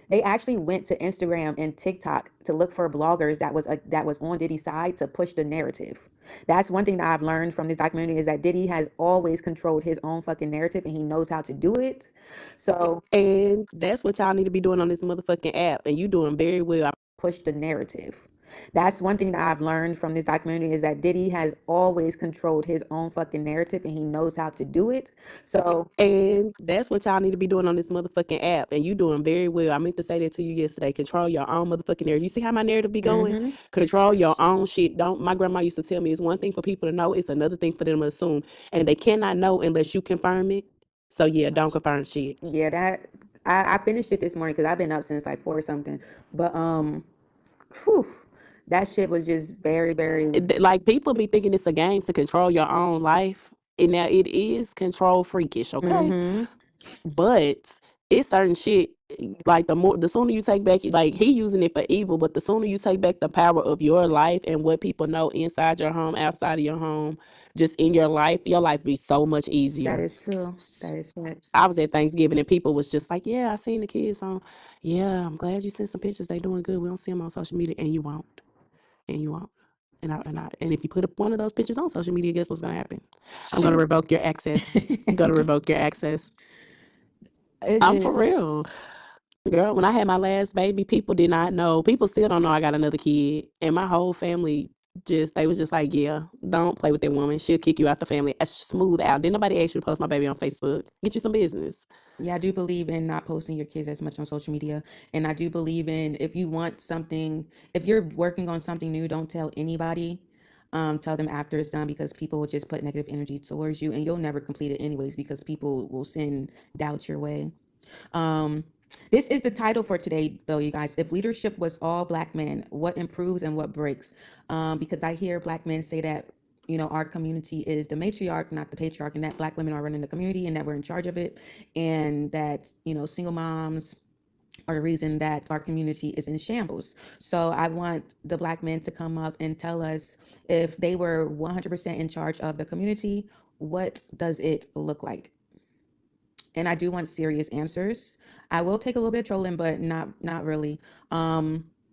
They actually went to Instagram and TikTok to look for bloggers that was on Diddy's side to push the narrative. That's one thing that I've learned from this documentary is that Diddy has always controlled his own fucking narrative and he knows how to do it. So And that's what y'all need to be doing on this motherfucking app. And you doing very well. push the narrative. That's one thing that I've learned from this documentary is that Diddy has always controlled his own fucking narrative and he knows how to do it. So And that's what y'all need to be doing on this motherfucking app. And you doing very well. I meant to say that to you yesterday. Control your own motherfucking narrative. You see how my narrative be going? mm-hmm. Control your own shit. Don't. My grandma used to tell me it's one thing for people to know, it's another thing for them to assume. And they cannot know unless you confirm it. So yeah, don't confirm shit. Yeah, that I finished it this morning because I've been up since like 4 something. But whew, that shit was just very, very. Like people be thinking it's a game to control your own life. And now it is control freakish, okay? Mm-hmm. But it's certain shit like the sooner you take back, like he using it for evil, but the sooner you take back the power of your life and what people know inside your home, outside of your home, just in your life be so much That easier. is true. That is facts. I was at Thanksgiving and people was just like, yeah, I seen the kids on. Yeah, I'm glad you sent some pictures. They doing good. We don't see them on social media, and you won't, and you won't. And if you put up one of those pictures on social media, guess what's gonna happen? I'm gonna Shit. revoke your access. I'm gonna revoke your access. It's I'm for just real. Girl, when I had my last baby, people did not know. People still don't know I got another kid. And my whole family they was just like, yeah, don't play with that woman. She'll kick you out the family. Smooth out. Didn't nobody ask you to post my baby on Facebook. Get you some business. yeah, I do believe in not posting your kids as much on social media. And I do believe in if you want something, if you're working on something new, don't tell anybody. Tell them after it's done because people will just put negative energy towards you and you'll never complete it anyways because people will send doubt your way. Um, this is the title for today, though, you guys. If leadership was all black men, what improves and what breaks? Because I hear black men say that, you know, our community is the matriarch, not the patriarch, and that black women are running the community and that we're in charge of it, and that, you know, single moms are the reason that our community is in shambles. So I want the black men to come up and tell us if they were 100% in charge of the community, what does it look like? And I do want serious answers. I will take a little bit of trolling, but not really.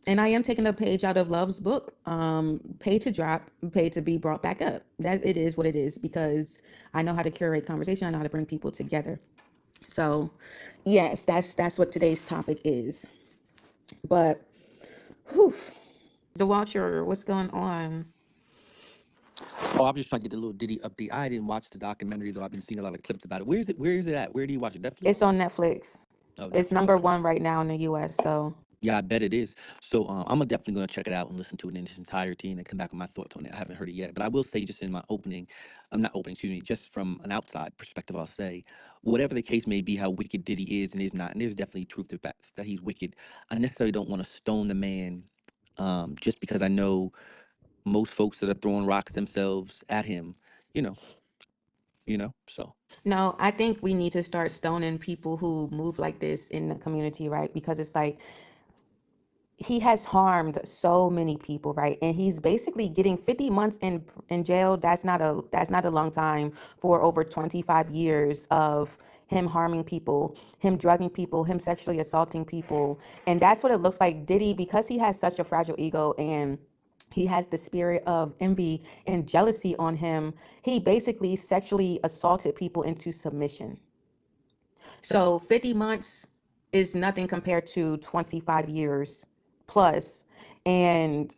And I am taking a page out of Love's book, Pay to Drop, Pay to Be Brought Back Up. That it is what it is because I know how to curate conversation. I know how to bring people together. So, yes, that's what today's topic is. But, whew, the Watcher, what's going on? Oh, I'm just trying to get the little Diddy update. I didn't watch the documentary though. I've been seeing a lot of clips about it. Where is it? Where is it at? Where do you watch it? It's Netflix? on Netflix. Oh, It's Netflix. number Okay. one right now in the U.S. So Yeah, I bet it is. So I'm definitely gonna check it out and listen to it in its entirety and then come back with my thoughts on it. I haven't heard it yet, but I will say just in my opening, I'm not opening, excuse me, just from an outside perspective, I'll say, whatever the case may be, how wicked Diddy is and is not, and there's definitely truth to facts that he's wicked. I necessarily don't want to stone the man, just because I know most folks that are throwing rocks themselves at him, you know, so. no, I think we need to start stoning people who move like this in the community, right? Because it's like he has harmed so many people, right? And he's basically getting 50 months in jail. That's not a long time for over 25 years of him harming people, him drugging people, him sexually assaulting people. And that's what it looks like Diddy because he has such a fragile ego and he has the spirit of envy and jealousy on him. He basically sexually assaulted people into submission. So 50 months is nothing compared to 25 years plus. And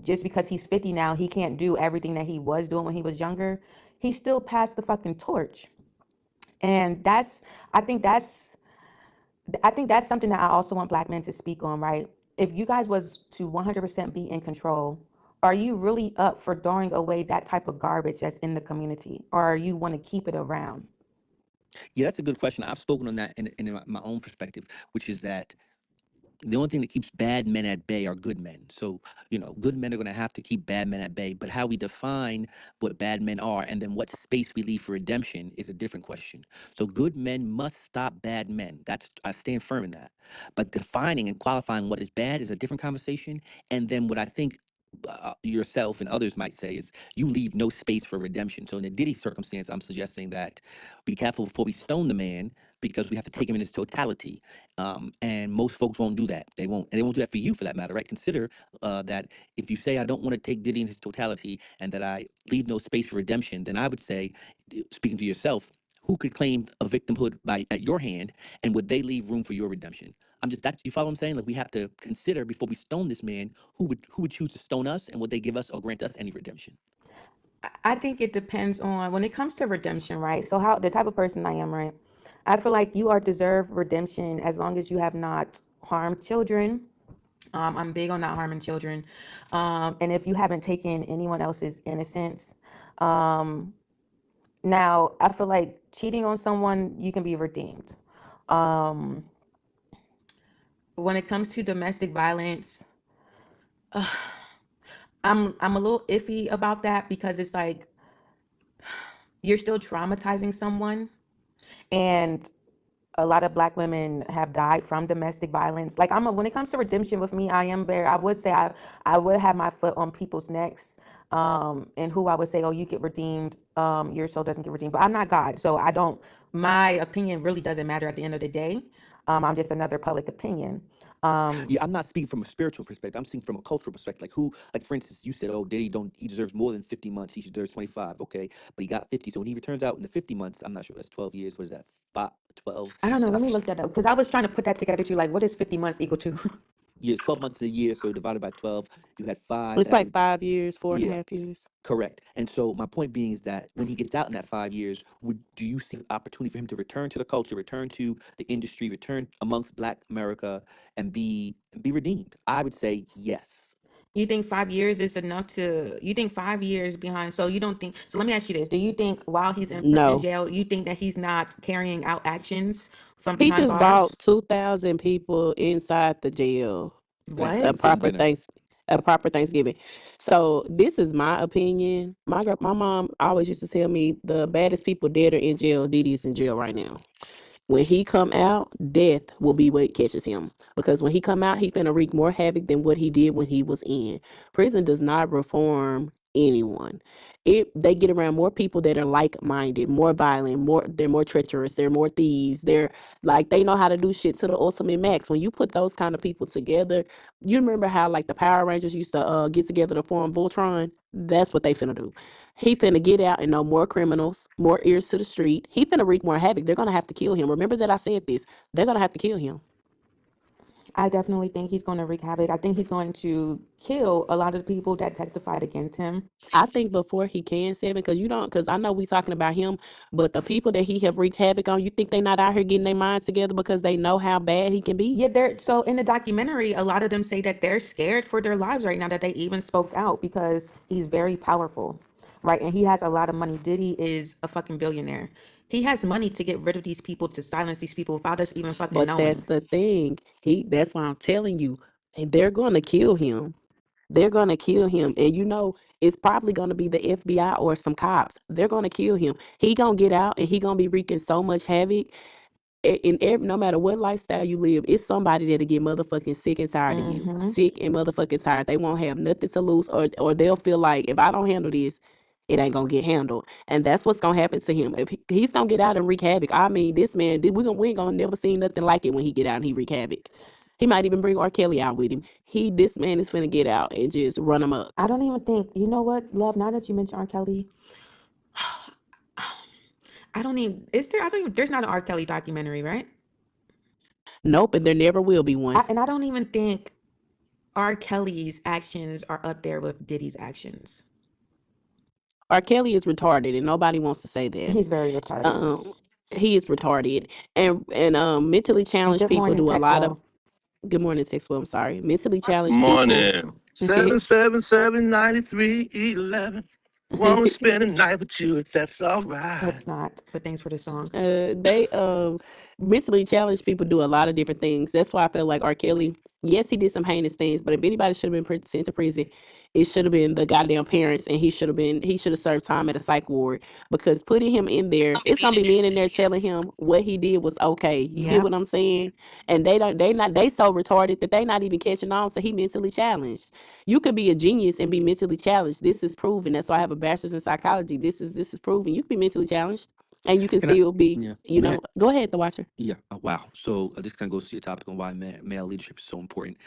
just because he's 50 now, he can't do everything that he was doing when he was younger. He still passed the fucking torch. And I think that's I think that's something that I also want black men to speak on, right? If you guys was to 100% be in control, are you really up for throwing away that type of garbage that's in the community? Or you want to keep it around? Yeah, that's a good question. I've spoken on that in my own perspective, which is that the only thing that keeps bad men at bay are good men. So, good men are going to have to keep bad men at bay. But how we define what bad men are and then what space we leave for redemption is a different question. So, good men must stop bad men. I stand firm in that. But defining and qualifying what is bad is a different conversation. And then what I think yourself and others might say is you leave no space for redemption. So in the Diddy circumstance, I'm suggesting that be careful before we stone the man because we have to take him in his totality. And most folks won't do that. They won't, and they won't do that for you for that matter, right? Consider that if you say I don't want to take Diddy in his totality and that I leave no space for redemption, then I would say, speaking to yourself, who could claim a victimhood by at your hand, and would they leave room for your redemption? I'm just that you follow what I'm saying? Like we have to consider before we stone this man, who would choose to stone us and would they give us or grant us any redemption? I think it depends on when it comes to redemption, right? So how the type of person I am, right? I feel like you are deserve redemption as long as you have not harmed children. I'm big on not harming children, and if you haven't taken anyone else's innocence. Um, Now, I feel like cheating on someone, you can be redeemed. Um, when it comes to domestic violence, I'm a little iffy about that because it's like you're still traumatizing someone, and a lot of black women have died from domestic violence. Like when it comes to redemption with me, I am very, I would say I would have my foot on people's necks, and who I would say, oh, you get redeemed, your soul doesn't get redeemed. But I'm not God, so I don't, my opinion really doesn't matter at the end of the day. I'm just another public opinion. Um, Yeah, I'm not speaking from a spiritual perspective. I'm speaking from a cultural perspective. Like who, like for instance, you said, oh, Diddy don't he deserves more than 50 months. He deserves 25. Okay, but he got 50. So when he returns out in the 50 months, I'm not sure that's 12 years. What is that? 5, 12. I don't know. Let me Divi- look that up because I was trying to put that together too. Like, what is 50 months equal to? Yeah, 12 months a year. So divided by 12, you had five. It's That like would 5 years, four and a yeah. half years. Correct. And so my point being is that when he gets out in that 5 years, do you see opportunity for him to return to the culture, return to the industry, return amongst Black America, and be redeemed? I would say yes. You think 5 years is enough to, you think 5 years behind, so you don't think, so let me ask you this. Do you think while he's in No. jail, you think that he's not carrying out actions from He behind just brought bars? 2,000 people inside the jail. A Thanksgiving What? for proper dinner. thanks a proper Thanksgiving. So this is my opinion. My mom always used to tell me the baddest people dead are in jail. Diddy is in jail right now. When he come out, death will be what catches him. Because when he come out, he finna wreak more havoc than what he did when he was in. Prison does not reform anyone. They get around more people that are like minded, more violent, they're more treacherous, they're more thieves, they're like they know how to do shit to the ultimate max. When you put those kind of people together, you remember how like the Power Rangers used to get together to form Voltron? That's what they finna do. He finna get out and know more criminals, more ears to the street. He finna wreak more havoc. They're gonna have to kill him. Remember that I said this. They're gonna have to kill him. I definitely think he's going to wreak havoc. I think he's going to kill a lot of the people that testified against him. I think before he can, Seven, because you don't, because I know we talking about him, but the people that he have wreaked havoc on, you think they not out here getting their minds together because they know how bad he can be? Yeah, they're so in the documentary, a lot of them say that they're scared for their lives right now, that they even spoke out because he's very powerful, right? And he has a lot of money. Diddy is a fucking billionaire. He has money to get rid of these people, to silence these people without us even fucking But that's knowing. the thing. That's why I'm telling you, and they're gonna kill him. They're gonna kill him, and you know it's probably gonna be the FBI or some cops. They're gonna kill him. He gonna get out, and he gonna be wreaking so much havoc. No matter what lifestyle you live, it's somebody that'll get motherfucking sick and tired of you. Mm-hmm. Sick and motherfucking tired. They won't have nothing to lose, or they'll feel like if I don't handle this, it ain't gonna get handled. And that's what's gonna happen to him. If he's gonna get out and wreak havoc. I mean, this man, we ain't gonna never see nothing like it when he get out and he wreak havoc. He might even bring R. Kelly out with him. This man is finna get out and just run I amok. don't even think, you know what, love, now that you mentioned R. Kelly, I don't even, is there, I don't even, there's not an R. Kelly documentary, right? Nope, and there never will be one. And I don't even think R. Kelly's actions are up there with Diddy's actions. R. Kelly is retarded, and nobody wants to say that. He's very retarded. Um, he is retarded, and mentally And challenged good people morning, do a lot of. Texwell. Good morning, Texwell. I'm sorry. Mentally challenged people. Morning. 777-9311. Wanna spend a night with you if that's all No, right. it's not, but thanks for the song. They mentally challenged people do a lot of different things. That's why I feel like R. Kelly Yes, he did some heinous things, but if anybody should have been sent to prison, it should have been the goddamn parents, and he should have served time at a psych ward, because putting him in there, it's gonna be men in there telling him what he did was okay. You get Yep. what I'm saying? And they so retarded that they not even catching on to he mentally challenged. You could be a genius and be mentally challenged. This is proven. That's why I have a bachelor's in psychology. This is proven. You can be mentally challenged, and you can And I, still be. yeah, You man. know, go ahead, the watcher. Yeah. Wow. So this kind of goes to your topic on why male leadership is so important.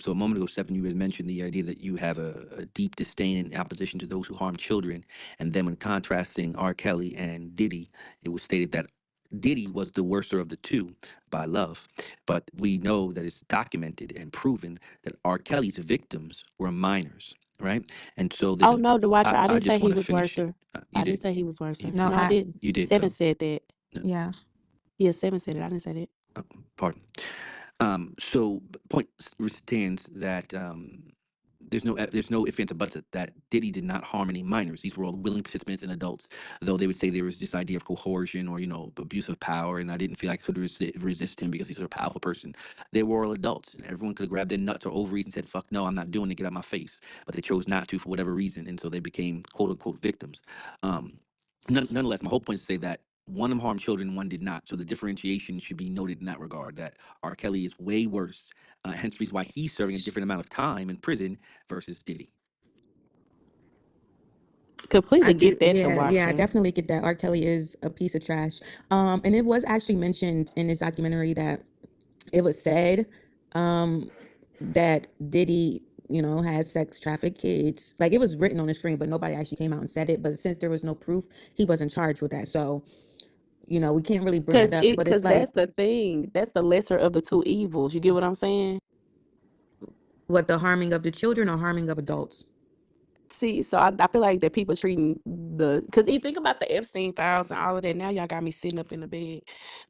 So a moment ago, Stephen, you had mentioned the idea that you have a deep disdain and opposition to those who harm children, and then when contrasting R. Kelly and Diddy, it was stated that Diddy was the worser of the two by love, but we know that it's documented and proven that R. Kelly's victims were minors, right? And so there's Oh an. no, the watcher. I I didn't say just he want to was finish it. worser. You I didn't did. say he was You, worser. No, No, I I didn't. you did Seven though. said that. No, yeah. Yeah, Seven said it. I didn't say that. pardon. So point stands that there's no ifs ands or buts that Diddy did not harm any minors. These were all willing participants and adults. Though they would say there was this idea of coercion or abuse of power, and I didn't feel I could resist him because he's a powerful person. They were all adults, and everyone could have grabbed their nuts or ovaries and said, "Fuck no, I'm not doing it. Get out my face." But they chose not to for whatever reason, and so they became quote unquote victims. Um, Nonetheless, my whole point is to say that one of them harmed children, one did not. So the differentiation should be noted in that regard. That R. Kelly is way worse. Hence, the reason why he's serving a different amount of time in prison versus Diddy. I Completely do, get that, the yeah, I watcher. definitely get that. R. Kelly is a piece of trash. And it was actually mentioned in this documentary that it was said, um, that Diddy, has sex trafficked kids. Like it was written on the screen, but nobody actually came out and said it. But since there was no proof, he wasn't charged with that. So, we can't really bring that Cause up. it, But it's cause like, that's the thing. That's the lesser of the two evils. You get what I'm saying? what, the harming of the children or harming of adults? See, so I feel like that people treating cause you think about the Epstein files and all of that. Now y'all got me sitting up in the bed.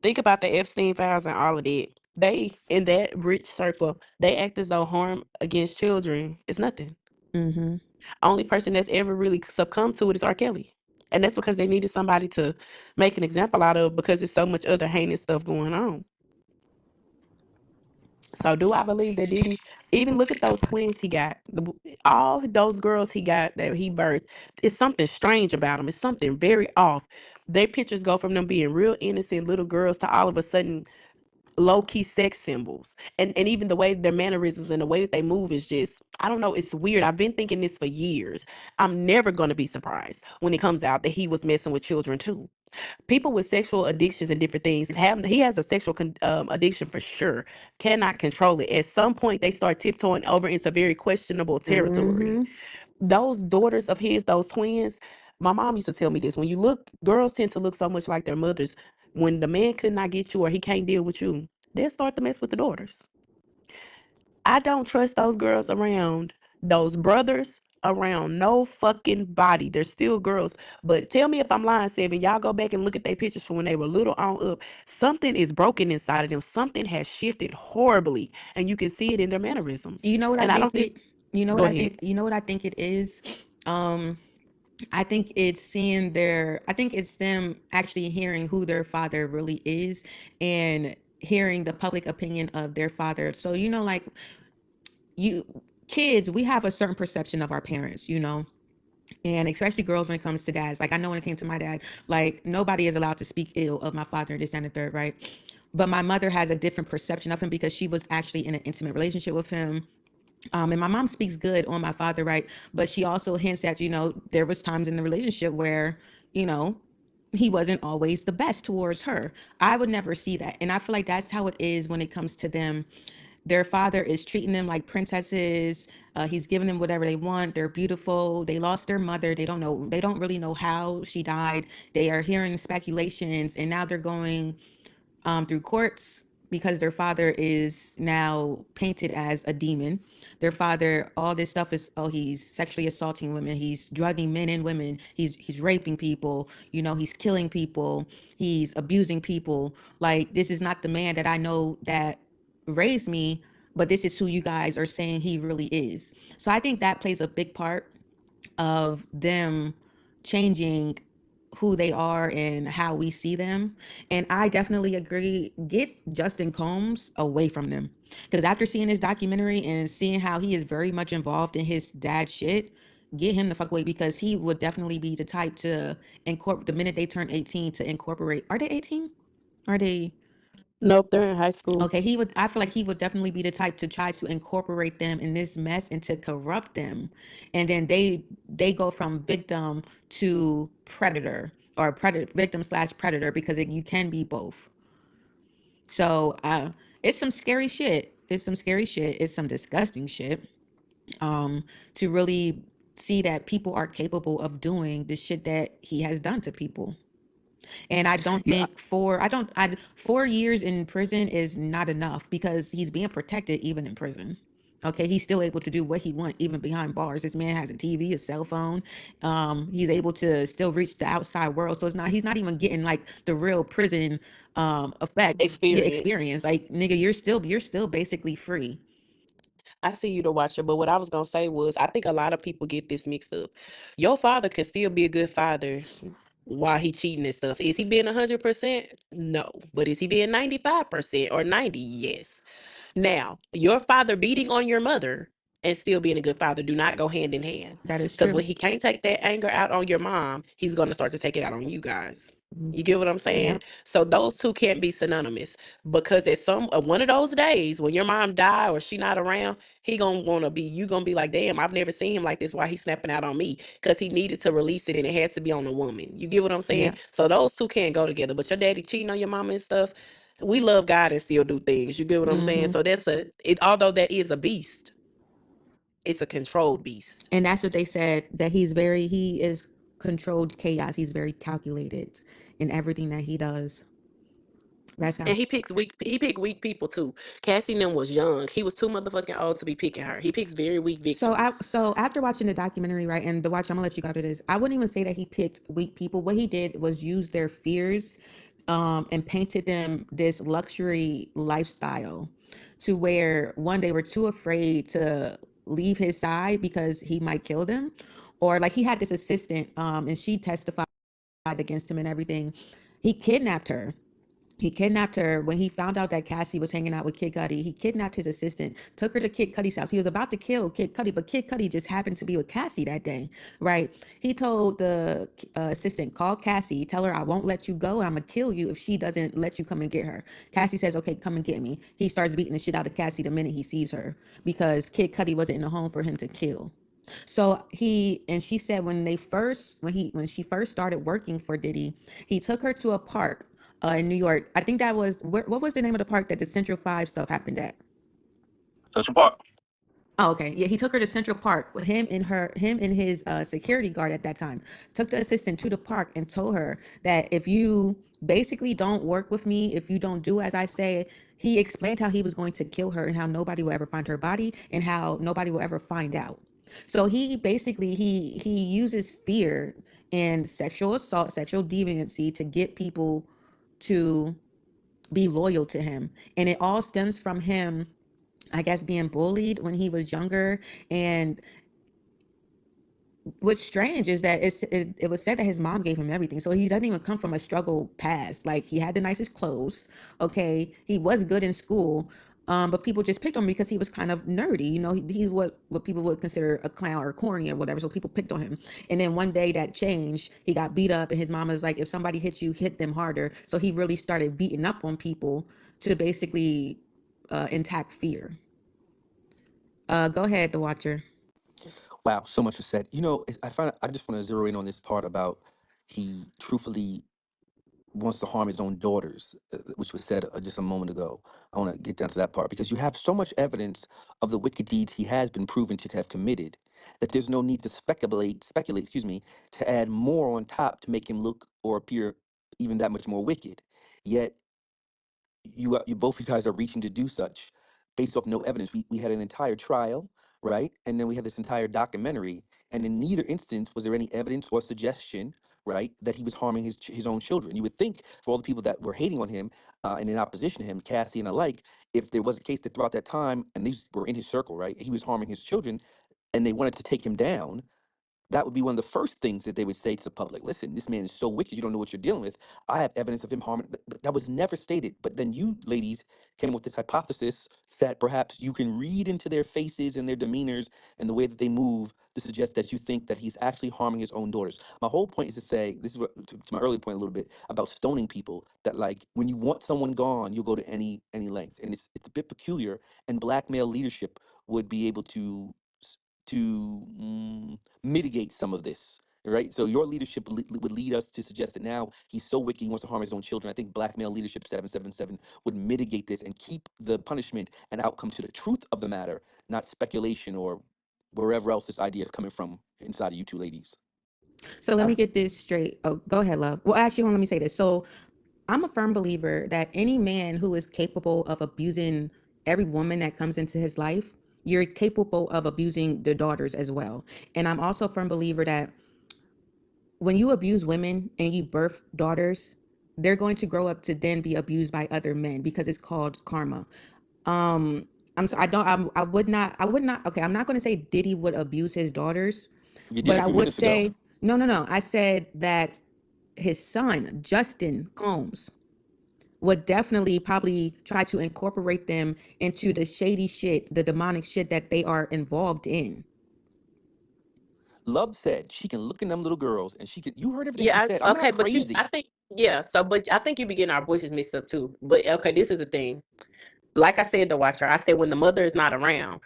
Think about the Epstein files and all of that. They in that rich circle, they act as though harm against children is nothing. Mm-hmm. Only person that's ever really succumbed to it is R. Kelly. And that's because they needed somebody to make an example out of, because there's so much other heinous stuff going on. So do I believe that Diddy, even look at those twins he got, all those girls he got that he birthed, it's something strange about them. It's something very off. Their pictures go from them being real innocent little girls to all of a sudden low key sex symbols. And even the way their mannerisms and the way that they move is just, I don't know, it's weird. I've been thinking this for years. I'm never going to be surprised when it comes out that he was messing with children too. People with sexual addictions and different things have, he has a sexual addiction for sure, cannot control it. At some point they start tiptoeing over into very questionable territory. Mm-hmm. Those daughters of his, those twins, my mom used to tell me this: when you look, girls tend to look so much like their mothers. When the man could not get you or he can't deal with you, they'll start to mess with the daughters. I don't trust those girls around those brothers, around no fucking body. They're still girls. But tell me if I'm lying, Seven. Y'all go back and look at their pictures from when they were little on up. Something is broken inside of them. Something has shifted horribly. And you can see it in their mannerisms. You know what I And I think don't think, it you know what go I ahead. think you know what I think it is? Um I think it's them actually hearing who their father really is and hearing the public opinion of their father. So, like, you kids, we have a certain perception of our parents, and especially girls when it comes to dads. Like, I know when it came to my dad, like, nobody is allowed to speak ill of my father, this and the third, right? But my mother has a different perception of him because she was actually in an intimate relationship with him. And my mom speaks good on my father, right? But she also hints at, there was times in the relationship where, you know, he wasn't always the best towards her. I would never see that. And I feel like that's how it is when it comes to them. Their father is treating them like princesses. He's giving them whatever they want. They're beautiful. They lost their mother. They don't know. They don't really know how she died. They are hearing speculations, and now they're going through courts because their father is now painted as a demon. Their father, all this stuff is, oh, he's sexually assaulting women, he's drugging men and women, he's raping people, he's killing people, he's abusing people. Like, this is not the man that I know that raised me, but this is who you guys are saying he really is. So I think that plays a big part of them changing who they are and how we see them. And I definitely agree. Get Justin Combs away from them. Because after seeing this documentary and seeing how he is very much involved in his dad's shit, get him the fuck away, because he would definitely be the type to incorporate the minute they turn 18 to incorporate. Are they 18? Are they Nope, they're in high school. okay? He would, I feel like he would definitely be the type to try to incorporate them in this mess and to corrupt them. And then they go from victim to predator, or predator victim slash predator, because you can be both. So it's some scary shit. It's some scary shit. It's some disgusting shit. Um, to really see that people are capable of doing the shit that he has done to people. And I don't Yeah, think 4 years in prison is not enough, because he's being protected even in prison. Okay, he's still able to do what he want even behind bars. This man has a TV, a cell phone. He's able to still reach the outside world. So he's not even getting like the real prison effects, yeah, Experience. experience. Like, nigga, you're still basically free. I see you to watch it, but what I was gonna say was I think a lot of people get this mixed up. Your father can still be a good father while he cheating and stuff. Is he being 100%? No. But is he being 95% or 90? Yes. Now, your father beating on your mother and still being a good father do not go hand in hand. That is Because true. when he can't take that anger out on your mom, he's going to start to take it out on you guys. You get what I'm saying? Yep. So those two can't be synonymous, because at some one of those days when your mom die or she not around, he gonna wanna be you gonna be like, damn, I've never seen him like this. Why he snapping out on me? Because he needed to release it and it has to be on a woman. You get what I'm saying? Yep. So those two can't go together. But your daddy cheating on your mama and stuff, we love God and still do things. You get what I'm saying? Hmm. So that's although that is a beast, it's a controlled beast. And that's what they said, that he is controlled chaos. He's very calculated in everything that he does. That's how. And he picked weak people too. Cassie and them was young. He was too motherfucking old to be picking her. He picks very weak victims. So after watching the documentary, right, and the watch, I'm gonna let you go to this. I wouldn't even say that he picked weak people. What he did was use their fears, and painted them this luxury lifestyle, to where one, they were too afraid to leave his side because he might kill them, or like he had this assistant, and she testified against him and everything. He kidnapped her. When he found out that Cassie was hanging out with Kid Cudi. He kidnapped his assistant, took her to Kid Cudi's house. He was about to kill Kid Cudi, but Kid Cudi just happened to be with Cassie that day, right? He told the assistant, call Cassie, tell her I won't let you go, and I'm gonna kill you if she doesn't let you come and get her. Cassie says, okay, come and get me. He starts beating the shit out of Cassie the minute he sees her, because Kid Cudi wasn't in the home for him to kill. So she said when she first started working for Diddy, he took her to a park in New York. I think that was what was the name of the park that the Central Five stuff happened at? Central Park. Oh, okay. Yeah, he took her to Central Park with him and his security guard at that time. Took the assistant to the park and told her that if you basically don't work with me, if you don't do as I say, he explained how he was going to kill her and how nobody will ever find her body and how nobody will ever find out. So he basically he uses fear and sexual assault, sexual deviancy to get people to be loyal to him. And it all stems from him, I guess, being bullied when he was younger. And what's strange is that it was said that his mom gave him everything, so he doesn't even come from a struggle past. Like, he had the nicest clothes, okay, he was good in school, but people just picked on him because he was kind of nerdy. He what people would consider a clown or corny or whatever, so people picked on him. And then one day that changed. He got beat up, and his mom was like, if somebody hits you, hit them harder. So he really started beating up on people to basically intact fear. Go ahead, the watcher. wow, so much was said. I find I just want to zero in on this part about he truthfully wants to harm his own daughters, which was said just a moment ago. I want to get down to that part because you have so much evidence of the wicked deeds he has been proven to have committed that there's no need to speculate, excuse me, to add more on top to make him look or appear even that much more wicked. Yet you both you guys are reaching to do such based off no evidence. We had an entire trial, right? And then we had this entire documentary, and in neither instance was there any evidence or suggestion, right, that he was harming his own children. You would think for all the people that were hating on him and in opposition to him, Cassie and alike, if there was a case that throughout that time, and these were in his circle, right, he was harming his children, and they wanted to take him down, that would be one of the first things that they would say to the public. Listen, this man is so wicked, you don't know what you're dealing with. I have evidence of him harming. But that was never stated. But then you ladies came up with this hypothesis that perhaps you can read into their faces and their demeanors and the way that they move to suggest that you think that he's actually harming his own daughters. My whole point is to say, this is what, to my earlier point a little bit about stoning people, that like when you want someone gone, you'll go to any length. And it's a bit peculiar, and black male leadership would be able to mitigate some of this, right? So your leadership would lead us to suggest that now he's so wicked he wants to harm his own children. I think black male leadership 777 would mitigate this and keep the punishment and outcome to the truth of the matter, not speculation or wherever else this idea is coming from inside of you two ladies. So let Uh, me get this straight. Oh, go ahead, love. Well, actually, hold on, let me say this. So I'm a firm believer that any man who is capable of abusing every woman that comes into his life, you're capable of abusing the daughters as well. And I'm also a firm believer that when you abuse women and you birth daughters, they're going to grow up to then be abused by other men because it's called karma. Um, I would not, okay, I'm not going to say Diddy would abuse his daughters, You did but a I few would minutes ago. say, no, no, no. I said that his son, Justin Combs, would definitely probably try to incorporate them into the shady shit, the demonic shit that they are involved in. Love said she can look in them little girls and she could. You heard everything she yeah, said. I'm not okay, but I crazy. think, yeah. So, but I think you be getting our voices mixed up too. But okay, this is the thing. Like I said to Watcher, I said when the mother is not around,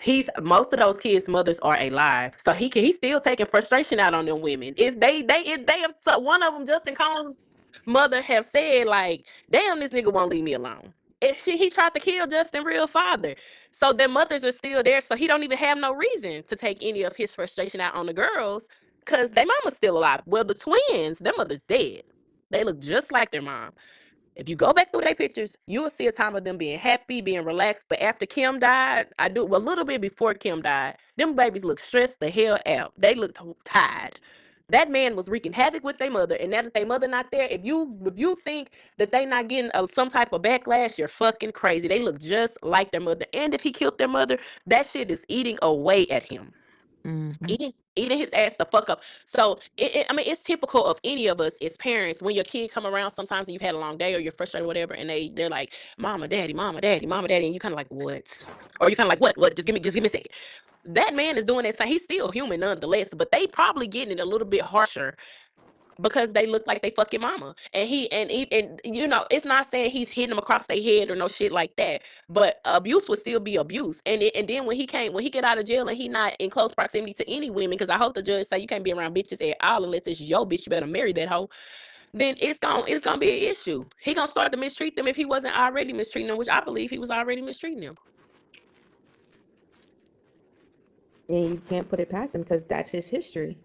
he's most of those kids' mothers are alive, so he's still taking frustration out on them women. If they have so one of them, Justin Combs' mother, have said like, "Damn, this nigga won't leave me alone." And he tried to kill Justin real father, so their mothers are still there. So he don't even have no reason to take any of his frustration out on the girls because their mama's still alive. Well, the twins, their mother's dead. They look just like their mom. If you go back through their pictures, you will see a time of them being happy, being relaxed. But after Kim died, I do a little bit before Kim died, them babies look stressed the hell out. They looked tired. That man was wreaking havoc with their mother, and now that their mother not there, if you think that they not getting some type of backlash, you're fucking crazy. They look just like their mother, and if he killed their mother, that shit is eating away at him, Mm-hmm. eating his ass the fuck up. So I mean, it's typical of any of us as parents when your kid come around sometimes and you've had a long day or you're frustrated or whatever, and they're like, "Mama, daddy, mama, daddy, mama, daddy," and you kind of like, "What?" Or you kind of like, "What? What? Just give me a second." That man is doing that same. He's still human nonetheless, but they probably getting it a little bit harsher because they look like they fucking mama. And you know, it's not saying he's hitting them across their head or no shit like that, but abuse would still be abuse. And then when he get out of jail and he not in close proximity to any women, because I hope the judge say you can't be around bitches at all unless it's your bitch, you better marry that hoe. Then it's gonna be an issue. He gonna start to mistreat them if he wasn't already mistreating them, which I believe he was already mistreating them. And you can't put it past him because that's his history,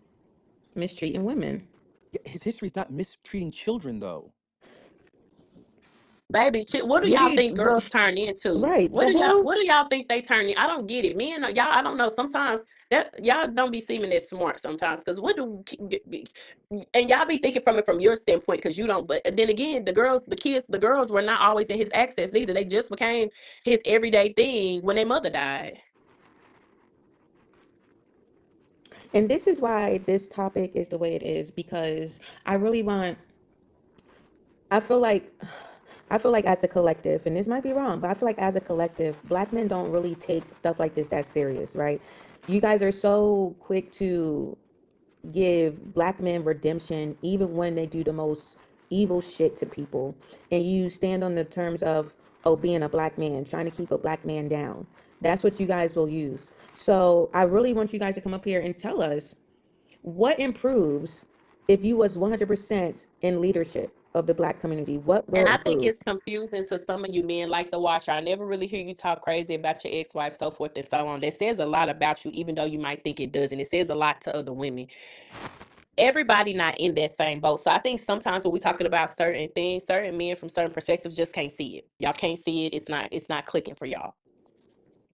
mistreating women. Yeah, his history is not mistreating children, though. Baby, what do What do y'all you, think girls turn into? right, the hell? What do y'all think they turn in? I don't get it. Men, y'all, I don't know. Sometimes that y'all don't be seeming that smart sometimes. Because what do and y'all be thinking from it from your standpoint because you don't. But then again, the girls were not always in his access neither. They just became his everyday thing when their mother died. And this is why this topic is the way it is because I really want, I feel like, I feel like as a collective, and this might be wrong, but I feel like as a collective, black men don't really take stuff like this that serious, right? You guys are so quick to give black men redemption even when they do the most evil shit to people. And you stand on the terms of, oh, being a black man, trying to keep a black man down. That's what you guys will use. So I really want you guys to come up here and tell us what improves if you was 100% in leadership of the black community. What will And I think improve? it's confusing to some of you men like the watcher. I never really hear you talk crazy about your ex-wife, so forth and so on. That says a lot about you, even though you might think it doesn't. It says a lot to other women. Everybody not in that same boat. So I think sometimes when we're talking about certain things, certain men from certain perspectives just can't see it. Y'all can't see it. It's not clicking for y'all.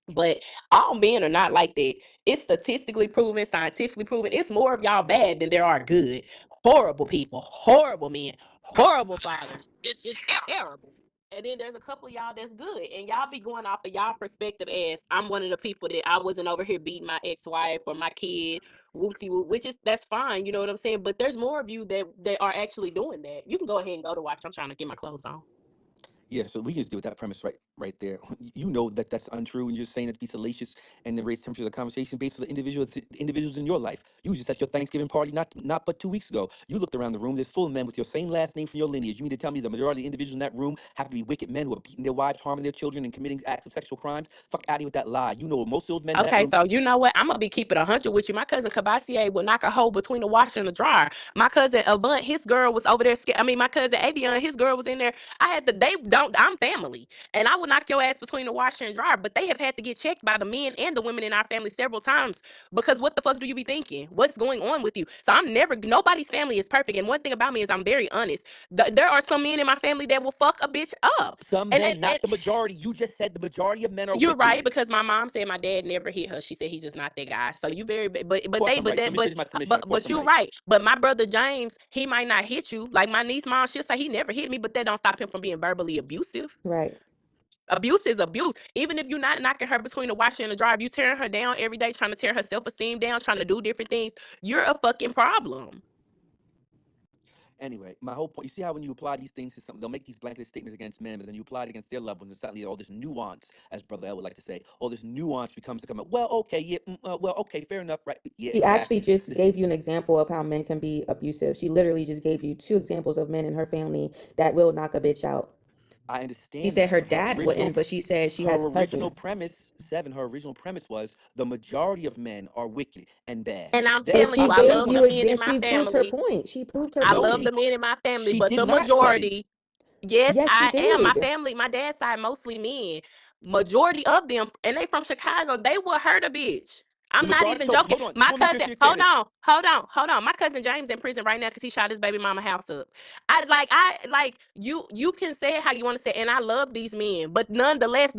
But all men are not like that. It's statistically proven, scientifically proven. It's more of y'all bad than there are good. Horrible people, horrible men, horrible fathers. It's terrible. And then there's a couple of y'all that's good. And y'all be going off of y'all perspective as I'm one of the people that I wasn't over here beating my ex-wife or my kid, whoopsie whoop, which is that's fine, you know what I'm saying? But there's more of you that are actually doing that. You can go ahead and go to watch. I'm trying to get my clothes on. Yeah, so we can just deal with that premise right there. You know that that's untrue, and you're saying it to be salacious and to raise temperature of the conversation based on the individuals in your life. You was just at your Thanksgiving party not but 2 weeks ago. You looked around the room. There's full of men with your same last name from your lineage. You mean to tell me the majority of the individuals in that room happen to be wicked men who are beating their wives, harming their children, and committing acts of sexual crimes? Fuck out of here with that lie. You know most of those men in that Okay, room. so you know what? I'm gonna be keeping 100 with you. My cousin Kabasier will knock a hole between the washer and the dryer. My cousin Avant, his girl was over there. I mean, my cousin Avion, his girl was in there. I had to. They don't. I'm family, and I would knock your ass between the washer and dryer. But they have had to get checked by the men and the women in our family several times because what the fuck do you be thinking? What's going on with you? So I'm never. Nobody's family is perfect, and one thing about me is I'm very honest. There are some men in my family that will fuck a bitch up, Some and men, not the majority. You just said the majority of men are you're right wicked. because my mom said my dad never hit her. She said he's just not that guy. So you very Of course I'm right. Submission is my submission. Of course but I'm you're right. right. But my brother James, he might not hit you. Like my niece mom, she'll say he never hit me, but that don't stop him from being verbally abusive. Right. Abuse is abuse. Even if you're not knocking her between the washer and the dryer, if you tearing her down every day, trying to tear her self-esteem down, trying to do different things, you're a fucking problem. Anyway, my whole point, you see how when you apply these things to something, they'll make these blanket statements against men, but then you apply it against their loved ones, and suddenly all this nuance, as Brother L would like to say, all this nuance becomes to come up, well, okay, yeah, well, okay, fair enough, right? Yeah, She actually exactly. just Listen, gave you an example of how men can be abusive. She literally just gave you two examples of men in her family that will knock a bitch out. I She understand said that, her but dad wouldn't, but she said she has her original cousins. premise, Seven, her original premise was the majority of men are wicked and bad. And I'm And That's, telling you, she I this is gave love what the I, you, men in and my she proved her family. point. She proved her I no, love point. the men in my family, she but did the not, Seven. majority. Yes, Yes, she I am. My did. family, my dad's side, mostly men. Majority of them, and they from Chicago, they will hurt a bitch. The I'm not majority, even so joking. hold on, just My want to make sure cousin, you're clear hold this. on, hold on, hold on. My cousin James in prison right now because he shot his baby mama house up. I like you. You can say it how you want to say it, and I love these men, but nonetheless,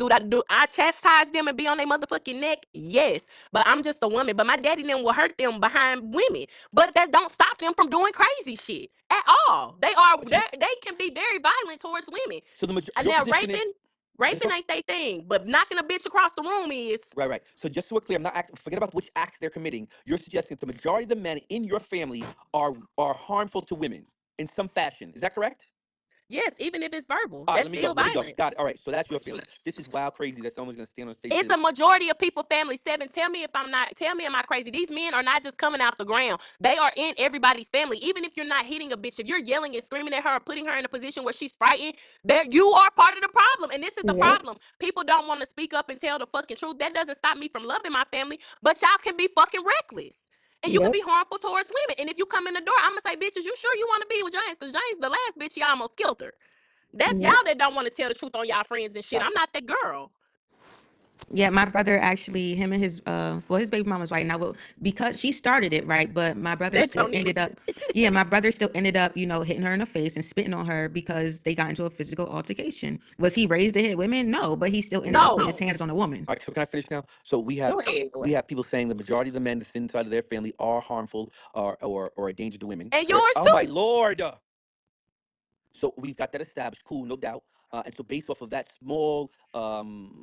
I chastise them and be on their motherfucking neck? Yes, but I'm just a woman. But my daddy them will hurt them behind women, but that don't stop them from doing crazy shit at all. Okay, They can be very violent towards women. so And your now position is, just raping so, ain't they thing, but knocking a bitch across the room is. right, right. So just so we're clear, I'm not forget about which acts they're committing. You're suggesting that the majority of the men in your family are harmful to women in some fashion. Is that correct? Yes, even if it's verbal, All right, that's let me go. still Let me go. Got violence. it. All right, so that's your feeling. This is wild, crazy that someone's gonna stand on stage and It's say, a majority of people, family. Seven. Tell me if I'm not. Tell me, am I crazy? These men are not just coming out the ground. They are in everybody's family. Even if you're not hitting a bitch, if you're yelling and screaming at her, or putting her in a position where she's frightened, there you are part of the problem. And this is the Yep. problem. People don't want to speak up and tell the fucking truth. That doesn't stop me from loving my family, but y'all can be fucking reckless. And you can be Yep. harmful towards women. And if you come in the door, I'm gonna say, bitches, you sure you want to be with James? Because James, the last bitch, y'all almost killed her. That's y'all Yep. that don't want to tell the truth on y'all friends and shit. got I'm it. not that girl. Yeah, my brother actually, him and his well, his baby mom was right now, well, because she started it right, but my brother That still don't even. ended up, yeah, my brother still ended up, hitting her in the face and spitting on her because they got into a physical altercation. Was he raised to hit women? No, but he still ended up putting his No. hands on a woman. All right, so can I finish now? So Go ahead. we have people saying the majority of the men that's inside of their family are harmful or a danger to women. And Fair. yours Oh my too. lord. So we've got that established, cool, no doubt. And so based off of that small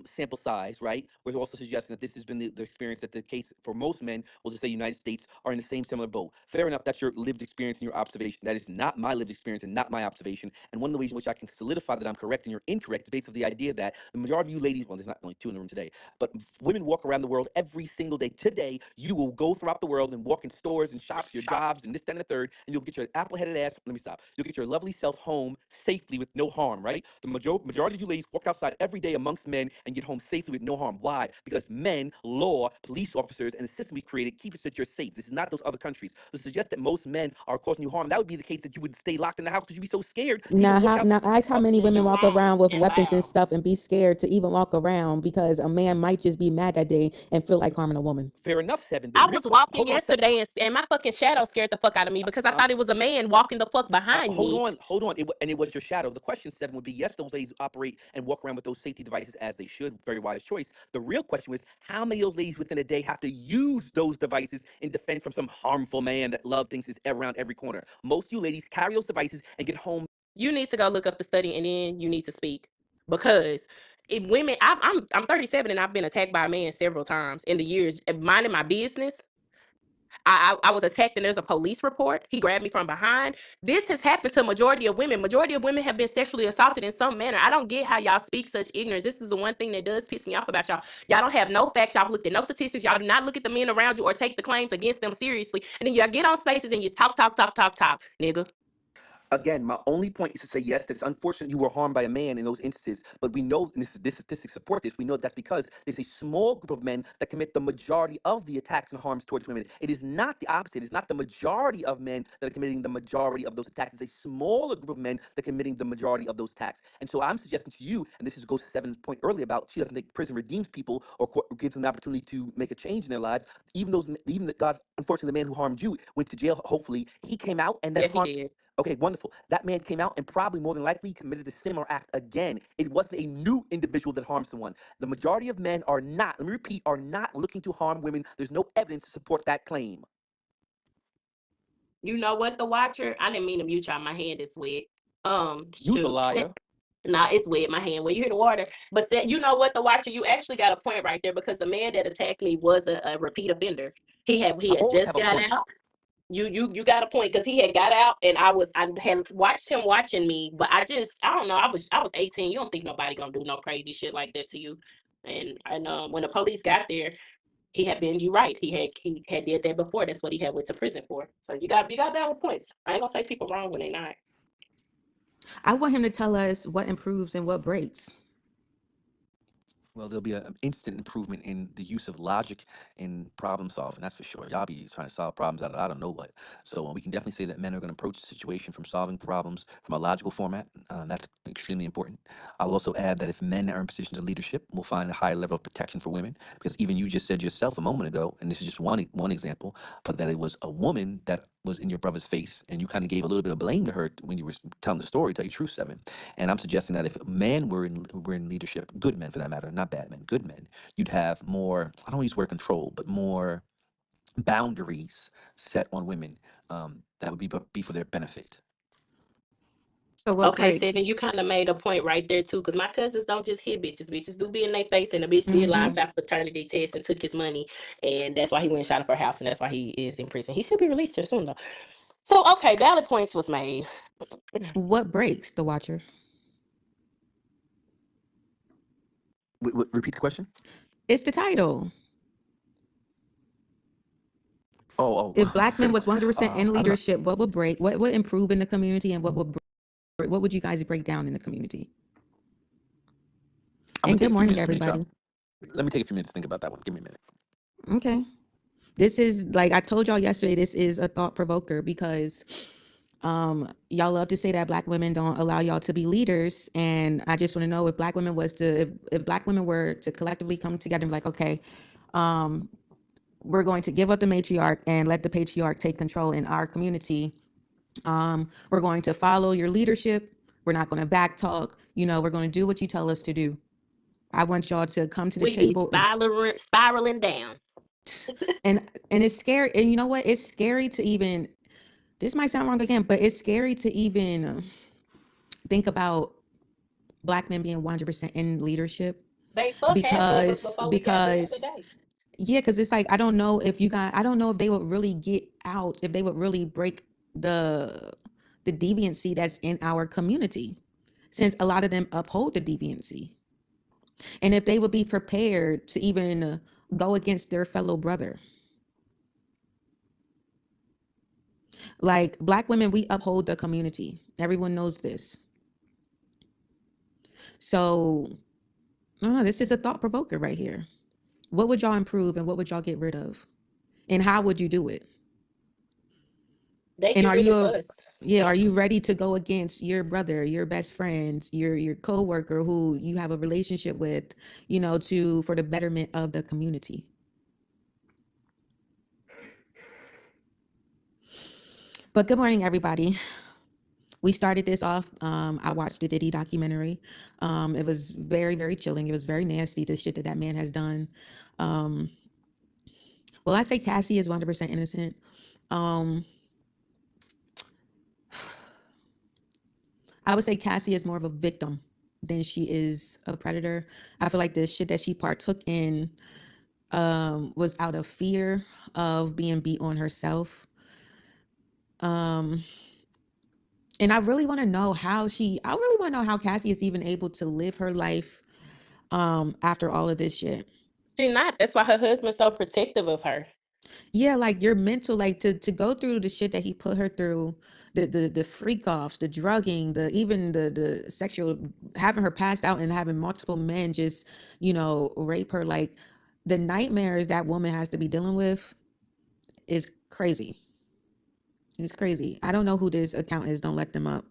sample size, right, we're also suggesting that this has been the experience that the case for most men, we'll just say United States, are in the same similar boat. Fair enough, that's your lived experience and your observation. That is not my lived experience and not my observation. And one of the ways in which I can solidify that I'm correct and you're incorrect is based off the idea that the majority of you ladies, well, there's not only two in the room today, but women walk around the world every single day. Today, you will go throughout the world and walk in stores and shops, your jobs, and this, that, and the third, and you'll get your apple-headed ass. Let me stop. You'll get your lovely self home safely with no harm, right? The majority of you ladies walk outside every day amongst men and get home safely with no harm. Why? Because men, law, police officers, and the system we created keep us that you're safe. This is not those other countries. To suggest that most men are causing you harm, that would be the case that you would stay locked in the house because you'd be so scared to even Now, walk how out. now ask how many women You walk wrong. around with You weapons and wrong. stuff and be scared to even walk around because a man might just be mad that day and feel like harming a woman. Fair enough, Seven. The I real was walking hold on, Seven. yesterday and my fucking shadow scared the fuck out of me because I thought it was a man walking the fuck behind Hold me. on, hold on. And it was your shadow. The question, Seven, would be yes, those ladies operate and walk around with those safety devices as they should. Very wise choice. The real question was how many of those ladies within a day have to use those devices in defense from some harmful man that love thinks is around every corner? Most of you ladies carry those devices and get home. You need to go look up the study and then you need to speak. because if women, I'm 37 and I've been attacked by a man several times in the years minding my business. I was attacked and there's a police report. He grabbed me from behind. This has happened to a majority of women. Majority of women have been sexually assaulted in some manner. I don't get how y'all speak such ignorance. This is the one thing that does piss me off about y'all. Y'all don't have no facts. Y'all looked at no statistics. Y'all do not look at the men around you or take the claims against them seriously. And then y'all get on spaces and you talk, nigga. Again, my only point is to say yes, it's unfortunate you were harmed by a man in those instances, but we know, and this statistics support this, we know that's because there's a small group of men that commit the majority of the attacks and harms towards women. It is not the opposite. It's not the majority of men that are committing the majority of those attacks. It's a smaller group of men that are committing the majority of those attacks. And so I'm suggesting to you, and this is goes to Seven's point earlier about she doesn't think prison redeems people or gives them an opportunity to make a change in their lives. Even the God, unfortunately, the man who harmed you went to jail. Hopefully, he came out and then Yeah, he harmed. did. Okay, wonderful. That man came out and probably more than likely committed a similar act again. It wasn't a new individual that harmed someone. The majority of men are not, let me repeat, are not looking to harm women. There's no evidence to support that claim. You know what, the watcher? I didn't mean to mute y'all. My hand is wet. You's a Shoot. liar. Nah, it's wet. My hand. When you hear the water, but you know what, the watcher? You actually got a point right there because the man that attacked me was a repeat offender. I He had always just have a got point. out. You got a point because he had got out and I had watched him watching me, but I don't know. I was 18. You don't think nobody gonna do no crazy shit like that to you, and when the police got there, he had been you right. He had did that before. That's what he had went to prison for. So you got valid points. I ain't gonna say people wrong when they not. I want him to tell us what improves and what breaks. Well, there'll be an instant improvement in the use of logic in problem solving. That's for sure. Y'all be trying to solve problems out of I don't know what. So we can definitely say that men are going to approach the situation from solving problems from a logical format. That's extremely important. I'll also add that if men are in positions of leadership, we'll find a higher level of protection for women because even you just said yourself a moment ago, and this is just one example, but that it was a woman that was in your brother's face, and you kind of gave a little bit of blame to her when you were telling the story. Tell you true, Seven. And I'm suggesting that if men were in leadership, good men for that matter, not bad men, good men, you'd have more. I don't use the word control, but more boundaries set on women. That would be for their benefit. So what Okay, Seven, breaks? you kind of made a point right there too, because my cousins don't just hit bitches. Bitches do be in their face, and the bitch did lie Mm-hmm. about fraternity tests and took his money, and that's why he went and shot up her house, and that's why he is in prison. He should be released here soon though. So okay, valid points was made. What breaks the watcher? Repeat the question. It's the title. If Oh, black men was 100% in I don't know. leadership, what would break? What would improve in the community, and what would break? What would you guys break down in the community? I'm gonna And take good a few morning, minutes to think, y'all. everybody. Let me take a few minutes to think about that one. Give me a minute. Okay. This is like I told y'all yesterday. This is a thought provoker because y'all love to say that black women don't allow y'all to be leaders, and I just want to know if black women was to if black women were to collectively come together and be like, okay, um, we're going to give up the matriarch and let the patriarch take control in our community. We're going to follow your leadership. We're not going to backtalk. We're going to do what you tell us to do. I want y'all to come to the We be table spiraling down. and it's scary. And you know what? It's scary to even. This might sound wrong again, but it's scary to even think about black men being 100% in leadership They fuck half of us because before we got there because today. yeah, because it's like I don't know if they would really get out, if they would really break the the deviancy that's in our community, since a lot of them uphold the deviancy, and if they would be prepared to even go against their fellow brother. Like black women, we uphold the community. Everyone knows this. So this is a thought provoker right here. What would y'all improve and what would y'all get rid of? And how would you do it? They And get are rid you of a us. yeah, are you ready to go against your brother, your best friends, your coworker who you have a relationship with, to for the betterment of the community? But good morning, everybody. We started this off. I watched the Diddy documentary. It was very, very chilling. It was very nasty, the shit that man has done. Um, well, I say Cassie is 100% innocent. Um, I would say Cassie is more of a victim. than she is a predator. I feel like the shit that she partook in was out of fear of being beat on herself. Um, and I really want to know I really want to know how Cassie is even able to live her life after all of this shit. She not. That's why her husband's so protective of her. Yeah, like your mental, like to go through the shit that he put her through, the freak offs, the drugging, the even the sexual, having her passed out and having multiple men just, rape her. Like the nightmares that woman has to be dealing with is crazy. It's crazy. I don't know who this account is. Don't let them up.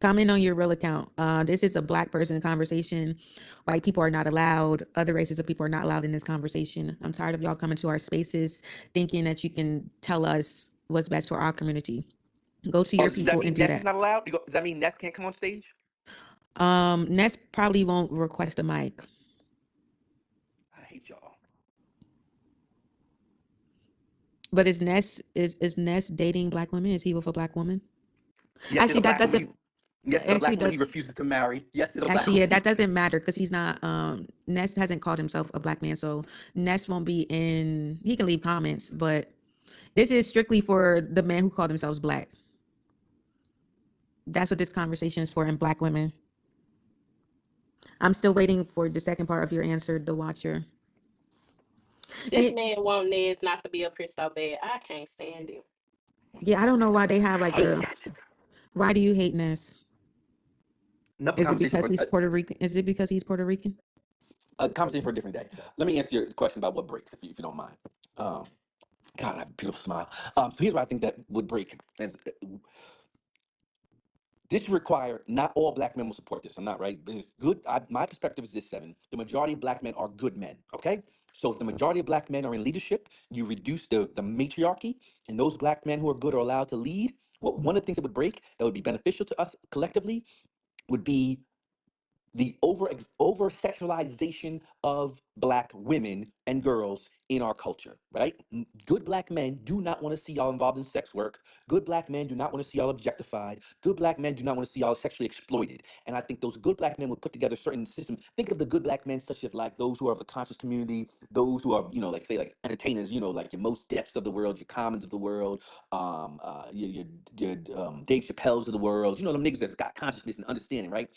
Comment on your real account. This is a black person conversation. White people are not allowed. Other races of people are not allowed in this conversation. I'm tired of y'all coming to our spaces thinking that you can tell us what's best for our community. Go to Oh, your does that people and mean do Ness is that. not allowed? Does that mean Ness can't come on stage? Ness probably won't request a mic, I hate y'all. but is Ness dating black women? Is he with a black woman? Yes, there's Actually, a that black woman. doesn't. Yes, there's a Actually, black woman he does refuses to marry. Yes, there's a black actually, yeah, woman. that doesn't matter because he's not. Ness hasn't called himself a black man, so Ness won't be in. He can leave comments, but this is strictly for the men who call themselves black. That's what this conversation is for, and black women. I'm still waiting for the second part of your answer, the watcher. This And man want Nez not to be up here so bad. I can't stand him. yeah, I don't know why they have like Hate a. that. Why do you hate Ness? Enough Is it conversation because for he's Puerto Rican? Is it because he's Puerto Rican? a conversation for a different day. Let me answer your question about what breaks, if you don't mind. Um, God, I have a beautiful smile. So here's what I think that would break. This require not all black men will support this. I'm not right. But it's good. My perspective is this: seven. The majority of black men are good men. Okay, so if the majority of black men are in leadership, you reduce the matriarchy, and those black men who are good are allowed to lead. Well, one of the things that would break that would be beneficial to us collectively would be the over sexualization of black women and girls in our culture, right? Good black men do not want to see y'all involved in sex work. Good black men do not want to see y'all objectified. Good black men do not want to see y'all sexually exploited. And I think those good black men would put together certain systems. Think of the good black men, such as like those who are of the conscious community, those who are, like say like entertainers, like your most deafs of the world, your commons of the world, your Dave Chappelle's of the world, them niggas that's got consciousness and understanding, right?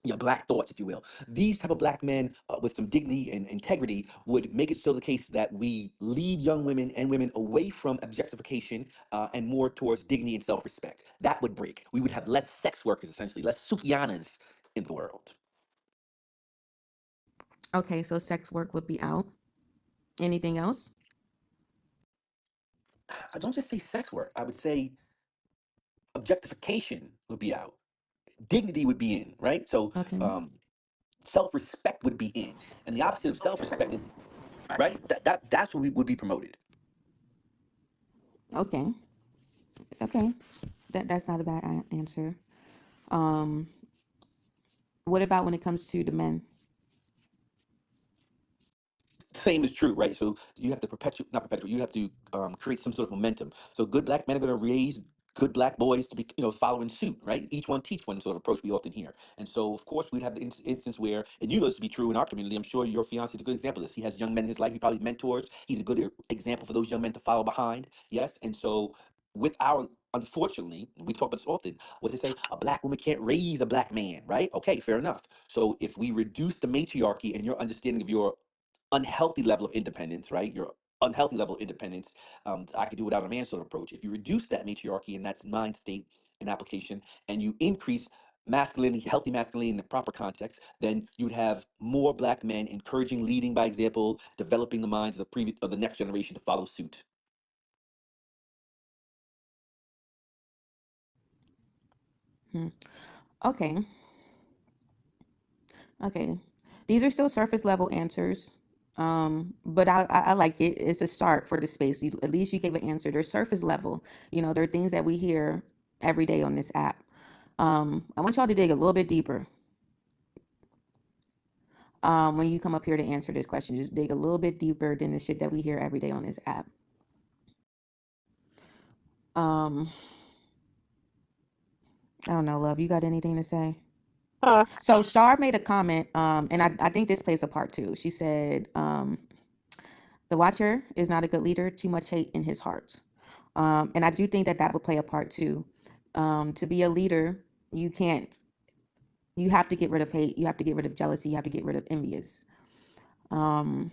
Your black thoughts, if you will. These type of black men with some dignity and integrity would make it so the case that we lead young women and women away from objectification and more towards dignity and self-respect. That would break. We would have less sex workers, essentially, less Sukianas in the world. Okay, so sex work would be out. Anything else? I don't just say sex work. I would say objectification would be out. Dignity would be in, right? So Okay. um, self-respect would be in. And the opposite of self-respect is, right? That's what we would be promoted. Okay. Okay. That's not a bad answer. Um, what about when it comes to the men? Same is true, right? So you have to perpetuate, not perpetuate, you have to create some sort of momentum. So good black men are going to raise good black boys to be, following suit, right? Each one teach one sort of approach we often hear. And so, of course, we'd have the instance where, and you know this to be true in our community, I'm sure your fiance is a good example of this. He has young men in his life, he probably mentors. He's a good example for those young men to follow behind, yes? And so with our, unfortunately, we talk about this often, was they say a black woman can't raise a black man, right? Okay, fair enough. So if we reduce the matriarchy and your understanding of your unhealthy level of independence, right? Your unhealthy level of independence, I could do without a man sort of approach. If you reduce that matriarchy and that's mind state and application, and you increase masculinity, healthy masculinity in the proper context, then you'd have more black men encouraging, leading by example, developing the minds of the previous of the next generation to follow suit. Hmm. Okay. Okay. These are still surface level answers. But I like it. It's a start for the space. At least you gave an answer. They're surface level. There are things that we hear every day on this app. I want y'all to dig a little bit deeper. When you come up here to answer this question, just dig a little bit deeper than the shit that we hear every day on this app. Um, I don't know, love. You got anything to say? So Shar made a comment, and I think this plays a part too. She said, "The Watcher is not a good leader. Too much hate in his heart." And I do think that that would play a part too. To be a leader, you can't. You have to get rid of hate. You have to get rid of jealousy. You have to get rid of envious. Um,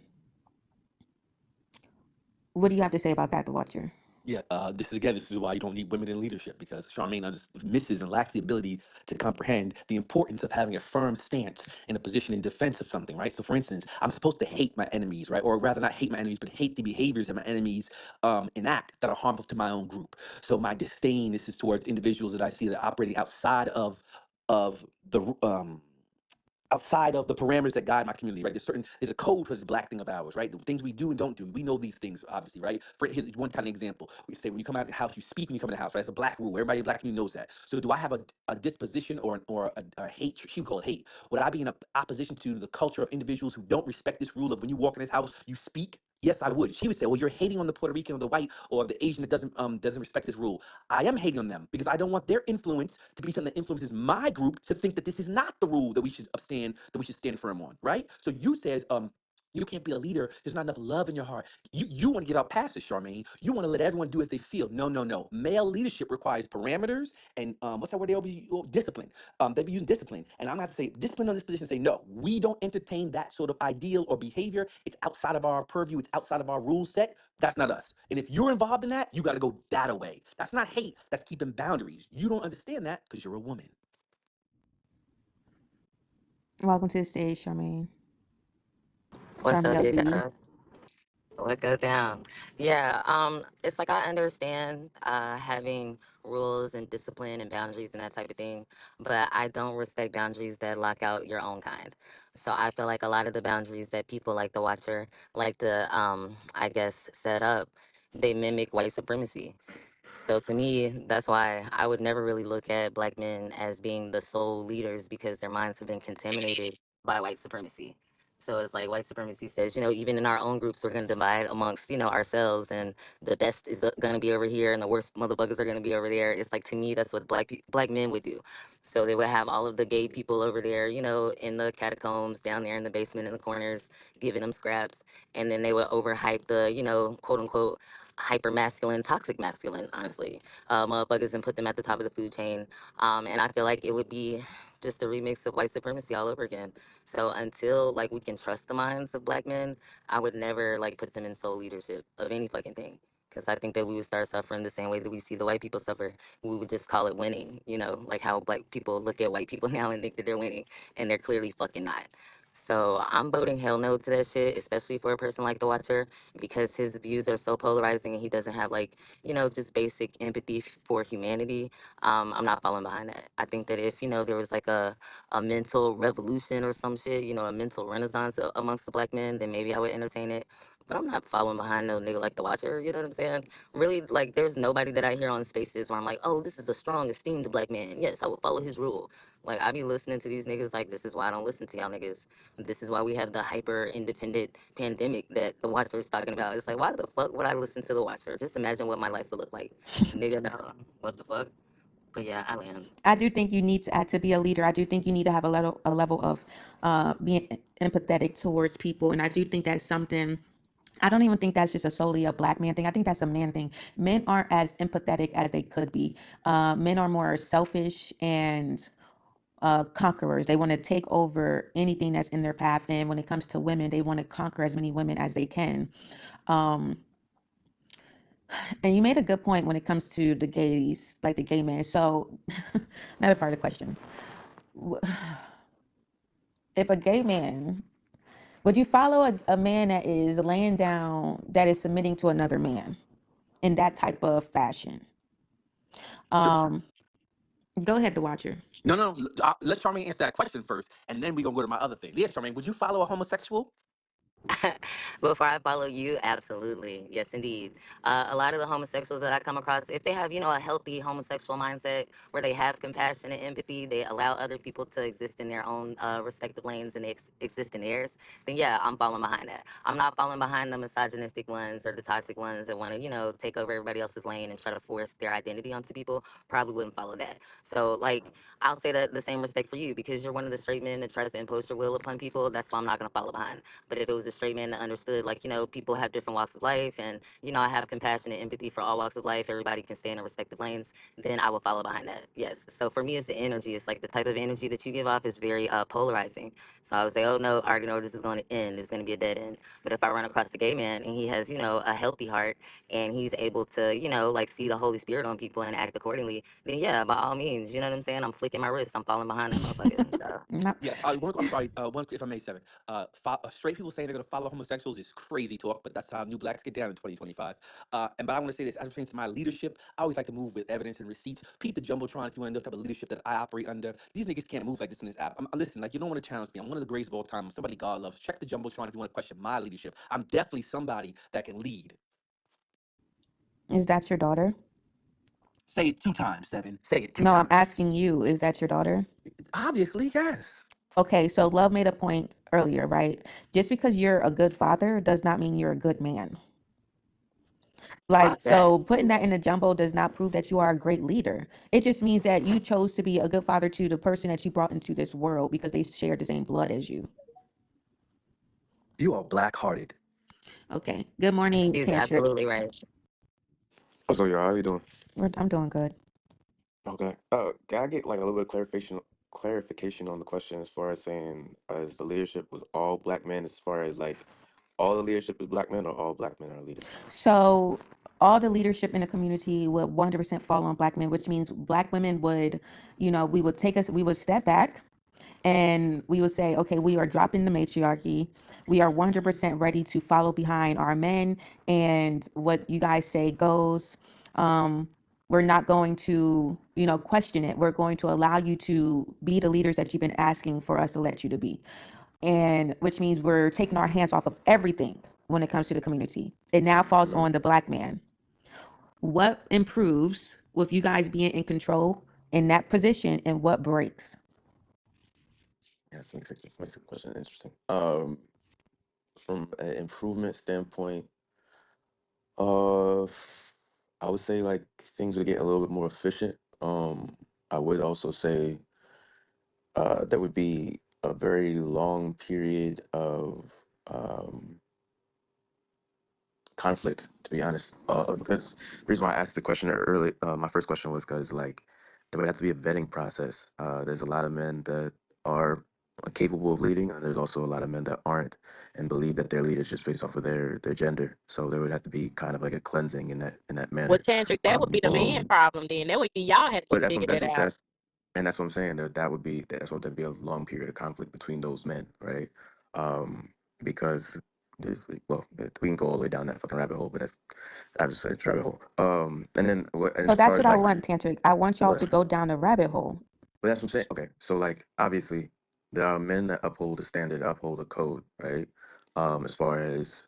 what do you have to say about that, The Watcher? Yeah, this is why you don't need women in leadership because Charmaine misses and lacks the ability to comprehend the importance of having a firm stance in a position in defense of something, right? So, for instance, I'm supposed to hate my enemies, right? Or rather, not hate my enemies, but hate the behaviors that my enemies enact that are harmful to my own group. So, my disdain is towards individuals that I see that are operating of the outside of the parameters that guide my community, right? There's a code for this black thing of ours, right? The things we do and don't do. We know these things, obviously, right? For here's one tiny example. We say when you come out of the house, you speak when you come in the house, right? It's a black rule. Everybody in the black community knows that. So do I have a disposition or a hate? She would call it hate. Would I be in opposition to the culture of individuals who don't respect this rule of when you walk in this house, you speak? Yes, I would. She would say, "Well, you're hating on the Puerto Rican or the white or the Asian that doesn't respect this rule." I am hating on them because I don't want their influence to be something that influences my group to think that this is not the rule that we should stand firm on, right? So you says, you can't be a leader. There's not enough love in your heart. You want to get out past this, Charmaine. You want to let everyone do as they feel. No, no, no. Male leadership requires parameters and what's that word? They'll be discipline. They'll be using discipline, and I'm gonna have to say discipline on this position. Say no, we don't entertain that sort of ideal or behavior. It's outside of our purview. It's outside of our rule set. That's not us. And if you're involved in that, you got to go that away. That's not hate. That's keeping boundaries. You don't understand that because you're a woman. Welcome to the stage, Charmaine. What's up, Charmaine you LB. guys? What go down? Yeah, it's like I understand having rules and discipline and boundaries and that type of thing, but I don't respect boundaries that lock out your own kind. So I feel like a lot of the boundaries that people like the Watcher like to, I guess, set up, they mimic white supremacy. So to me, that's why I would never really look at black men as being the sole leaders because their minds have been contaminated by white supremacy. So it's like white supremacy says, even in our own groups, we're going to divide amongst, ourselves, and the best is going to be over here and the worst motherfuckers are going to be over there. It's like, to me, that's what black men would do. So they would have all of the gay people over there, in the catacombs, down there in the basement, in the corners, giving them scraps. And then they would overhype the, quote unquote, hyper masculine, toxic masculine, honestly, motherfuckers, and put them at the top of the food chain. And I feel like it would be just a remix of white supremacy all over again. So until like we can trust the minds of black men, I would never like put them in sole leadership of any fucking thing. Because I think that we would start suffering the same way that we see the white people suffer. We would just call it winning, like how black people look at white people now and think that they're winning, and they're clearly fucking not. So I'm voting hell no to that shit, especially for a person like the Watcher, because his views are so polarizing and he doesn't have like, just basic empathy for humanity. I'm not falling behind that. I think that if, there was like a mental revolution or some shit, a mental renaissance amongst the black men, then maybe I would entertain it. But I'm not following behind no nigga like the Watcher, you know what I'm saying? Really, like, there's nobody that I hear on spaces where I'm like, oh, this is a strong, esteemed black man. Yes, I will follow his rule. Like, I be listening to these niggas like, this is why I don't listen to y'all niggas. This is why we have the hyper independent pandemic that the Watcher is talking about. It's like, why the fuck would I listen to the Watcher? Just imagine what my life would look like. Nigga, no. What the fuck? But yeah, I land. I do think you need to be a leader. I do think you need to have a level of being empathetic towards people, and I do think that's something. I don't even think that's just a solely a black man thing. I think that's a man thing. Men aren't as empathetic as they could be. Men are more selfish and conquerors. They want to take over anything that's in their path. And when it comes to women, they want to conquer as many women as they can. Um, and you made a good point when it comes to the gays, like the gay man. So, another part of the question: if a gay man, would you follow a man that is laying down, that is submitting to another man in that type of fashion? So Um, Go ahead, the watcher. no. Let Charmaine answer that question first, and then we gonna go to my other thing. Yeah, Charmaine, would you follow a homosexual? Before I follow you, absolutely. Yes, indeed. A lot of the homosexuals that I come across, if they have, a healthy homosexual mindset where they have compassion and empathy, they allow other people to exist in their own respective lanes and they exist in theirs, then yeah, I'm falling behind that. I'm not falling behind the misogynistic ones or the toxic ones that want to, take over everybody else's lane and try to force their identity onto people. Probably wouldn't follow that. So, like, I'll say that the same respect for you because you're one of the straight men that tries to impose your will upon people. That's why I'm not going to follow behind. But if it was a straight man that understood, like, people have different walks of life and, I have compassion and empathy for all walks of life, everybody can stay in their respective lanes, then I will follow behind that. Yes. So for me, it's the energy. It's like the type of energy that you give off is very polarizing. So I would say, oh, no, I already know this is going to end. It's going to be a dead end. But if I run across a gay man and he has, a healthy heart and he's able to, like see the Holy Spirit on people and act accordingly, then yeah, by all means, you know what I'm saying? I'm flicking my wrist. I'm falling behind that motherfucker. So. Not, Yes, I'm sorry. One, if I may, Seven. Straight people saying they're going to follow homosexuals is crazy talk, but that's how new blacks get down in 2025. But I want to say this: as I'm saying to my leadership, I always like to move with evidence and receipts. Peep the jumbotron if you want to know the type of leadership that I operate under. These niggas can't move like this in this app. Listen, like you don't want to challenge me. I'm one of the greatest of all time. I'm somebody God loves. Check the jumbotron if you want to question my leadership. I'm definitely somebody that can lead. is that your daughter? Say it 2 times, Seven. Say it two No, I'm asking times. you, is that your daughter? Obviously, yes. Okay, so Love made a point earlier, right? Just because you're a good father does not mean you're a good man. Like, Fuck that. so putting that in a jumbo does not prove that you are a great leader. It just means that you chose to be a good father to the person that you brought into this world because they shared the same blood as you. You are black-hearted. Okay. Good morning, She's Tantric. absolutely right. What's up, y'all? How you doing? I'm doing good. Okay. Can I get like a little bit of clarification on the question as far as saying as the leadership was all black men, as far as like all the leadership is black men or all black men are leaders? So all the leadership in the community would 100% fall on black men, which means black women would, we would step back and we would say, okay, we are dropping the matriarchy. We are 100% ready to follow behind our men, and what you guys say goes. Um, we're not going to, question it. We're going to allow you to be the leaders that you've been asking for us to let you to be. And which means we're taking our hands off of everything when it comes to the community. It now falls Hmm. on the black man. What improves with you guys being in control in that position, and what breaks? Yeah, that makes the question interesting. From an improvement standpoint, uh, I would say like things would get a little bit more efficient. I would also say there would be a very long period of conflict, to be honest. Because the reason why I asked the question early, my first question was because like there would have to be a vetting process. There's a lot of men that are capable of leading, and there's also a lot of men that aren't and believe that they're leaders just based off of their gender. So there would have to be kind of like a cleansing in that Well, manner. Tantric, that would be the man Um, problem then. That would be y'all have to but figure that out. that's what I'm saying. That would be that's what there'd be a long period of conflict between those men, right? Because well, we can go all the way down that fucking rabbit hole, but that's I just said rabbit hole. And then So as that's far what as I like want, Tantric. I want y'all to what go down the rabbit hole. but that's what I'm saying. Okay, so like obviously there are men that uphold the standard, uphold the code, right? As far as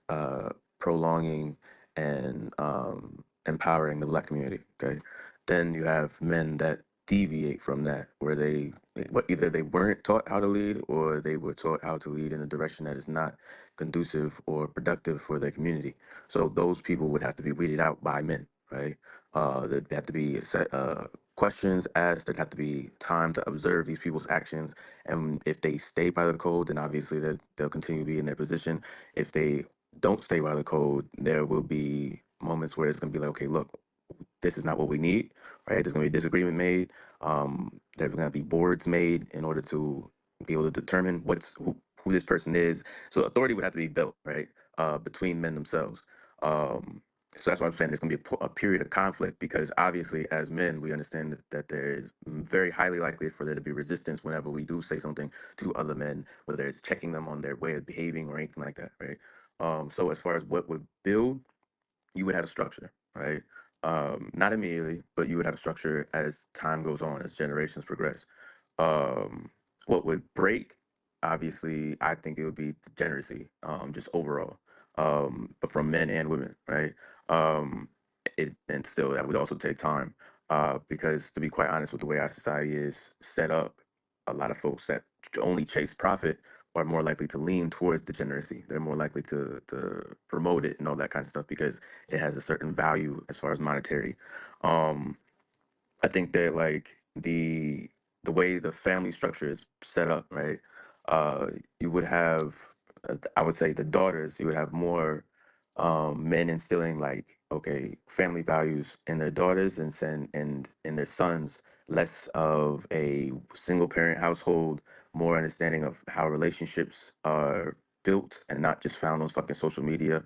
prolonging and empowering the black community. Okay, then you have men that deviate from that, where what either they weren't taught how to lead, or they were taught how to lead in a direction that is not conducive or productive for their community. So those people would have to be weeded out by men, right? There'd have to be a set questions asked. There'd have to be time to observe these people's actions, and if they stay by the code, then obviously they'll continue to be in their position. If they don't stay by the code, there will be moments where it's going to be like, okay, look, this is not what we need, right? There's going to be a disagreement made. There's going to be boards made in order to be able to determine who this person is. So authority would have to be built, right, between men themselves. Um, so that's why I'm saying there's going to be a period of conflict because obviously, as men, we understand that there is very highly likely for there to be resistance whenever we do say something to other men, whether it's checking them on their way of behaving or anything like that, right? So as far as what would build, you would have a structure, right? Not immediately, but you would have a structure as time goes on, as generations progress. Um, what would break? obviously, I think it would be degeneracy, just overall, but from men and women, right? Um, and still, that would also take time, because to be quite honest with the way our society is set up, a lot of folks that only chase profit are more likely to lean towards degeneracy. They're more likely to promote it and all that kind of stuff because it has a certain value as far as monetary. Um, I think that like the way the family structure is set up, right? Uh, you would have, I would say, the daughters. You would have more men instilling like okay family values in their daughters and send and in their sons. Less of a single parent household, more understanding of how relationships are built and not just found on fucking social media.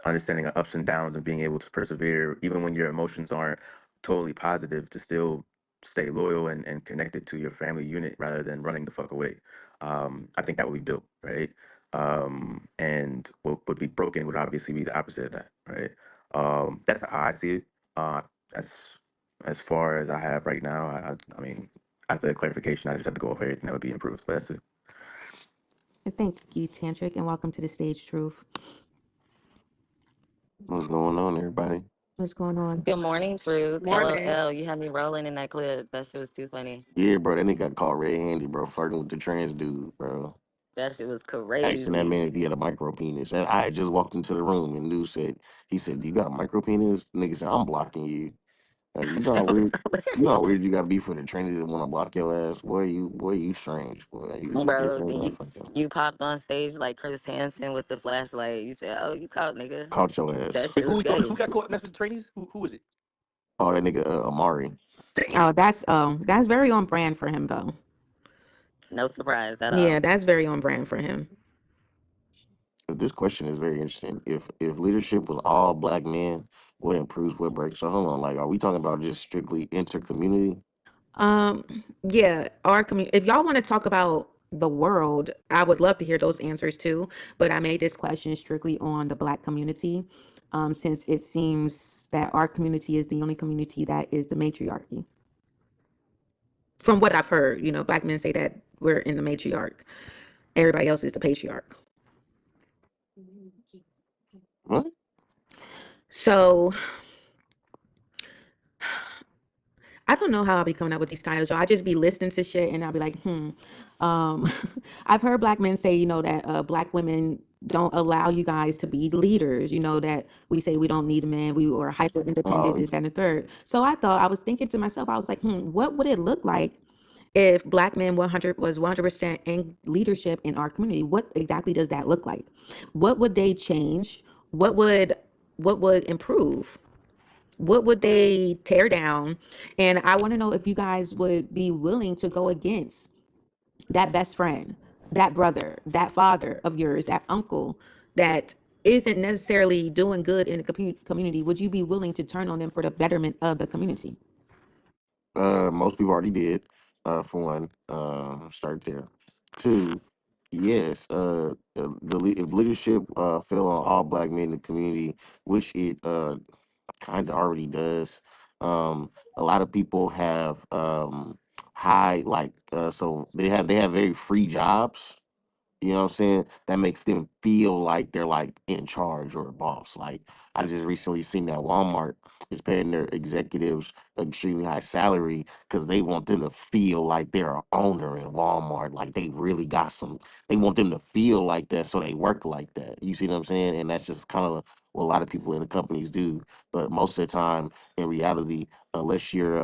Understanding of ups and downs and being able to persevere even when your emotions aren't totally positive to still stay loyal and connected to your family unit rather than running the fuck away. I think that would be built, right? And what would be broken would obviously be the opposite of that, right? That's how I see it. That's as far as I have right now. I mean, after the clarification, I just have to go over everything that would be improved. But that's it. And thank you, Tantric, and welcome to the stage, Truth. What's going on, everybody? What's going on? Good morning, Truth. Morning. LOL. You had me rolling in that clip. That shit was too funny. Yeah, bro, that nigga got caught red-handed, bro, flirting with the trans dude, bro. That shit was Asking that crazy. man if he had a micro penis. And I had just walked into the room and dude said, he said, "Do you got a micro penis?" Nigga said, "I'm blocking you." You know how That was weird, you know how weird you gotta be for the Trinity to want to block your ass. Boy, you strange, boy. You bro. different, Then motherfucker. you popped on stage like Chris Hansen with the flashlight. You said, "Oh, you caught, nigga." Caught your That ass. Wait, shit was who gay. got caught messing with the trainees? Who is it? Oh, that nigga Amari. Damn. Oh, that's very on brand for him, though. No surprise at Yeah, all. that's very on brand for him. This question is very interesting. If leadership was all black men, what improves, what breaks? So hold on, like, are we talking about just strictly inter-community? Um, yeah, our community. If y'all want to talk about the world, I would love to hear those answers too. But I made this question strictly on the Black community, since it seems that our community is the only community that is the matriarchy. From what I've heard, Black men say that we're in the matriarch. Everybody else is the patriarch. What? So I don't know how I'll be coming up with these titles. So I just be listening to shit and I'll be like, Um, I've heard black men say, that black women don't allow you guys to be leaders. That we say we don't need a man, we are hyper independent, Oh, this, that, and the third. So I was thinking to myself, I was like, what would it look like if black men 100% in leadership in our community? What exactly does that look like? What would they change? What would improve? What would they tear down? And I want to know if you guys would be willing to go against that best friend, that brother, that father of yours, that uncle that isn't necessarily doing good in the community. Would you be willing to turn on them for the betterment of the community? most people already did. For one, start there. Two, yes, if leadership fell on all black men in the community, which it kind of already does. A lot of people have high so they have very free jobs. You know what I'm saying? That makes them feel like they're like in charge or a boss. Like I just recently seen that Walmart is paying their executives extremely high salary because they want them to feel like they're an owner in Walmart. Like they really got some. They want them to feel like that, so they work like that. You see what I'm saying? And that's just kind of what a lot of people in the companies do. But most of the time, in reality, unless you're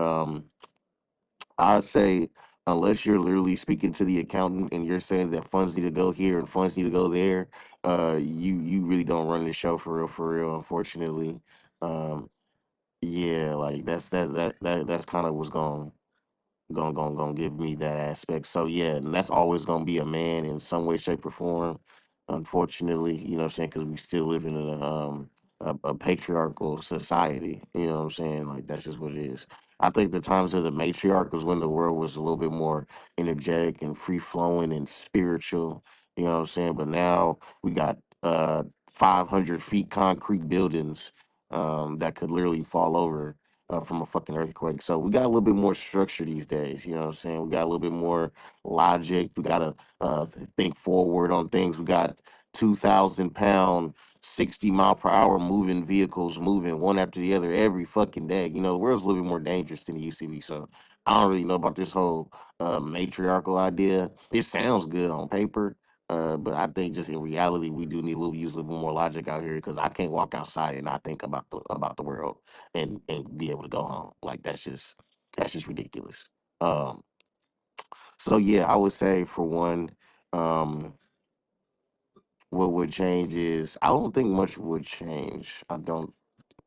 I'd say unless you're literally speaking to the accountant and you're saying that funds need to go here and funds need to go there, you really don't run the show for real, unfortunately. Um, yeah, like that's kind of what's gonna give me that aspect. So yeah, and that's always gonna be a man in some way, shape, or form. Unfortunately, you know what I'm saying, because we still live in a patriarchal society. You know what I'm saying? Like that's just what it is. I think the times of the matriarch was when the world was a little bit more energetic and free flowing and spiritual. You know what I'm saying? But now we got 500 feet concrete buildings that could literally fall over from a fucking earthquake. So we got a little bit more structure these days. You know what I'm saying? We got a little bit more logic. We got to think forward on things. We got 2,000 pound, 60 mile per hour moving vehicles moving one after the other every fucking day. You know, the world's a little bit more dangerous than it used to be. So I don't really know about this whole matriarchal idea. It sounds good on paper. But I think just in reality, we do need a little use a little more logic out here because I can't walk outside and not think about the world and be able to go home. Like that's just ridiculous. Um, so yeah, I would say for one, um, what would change is I don't think much would change. I don't.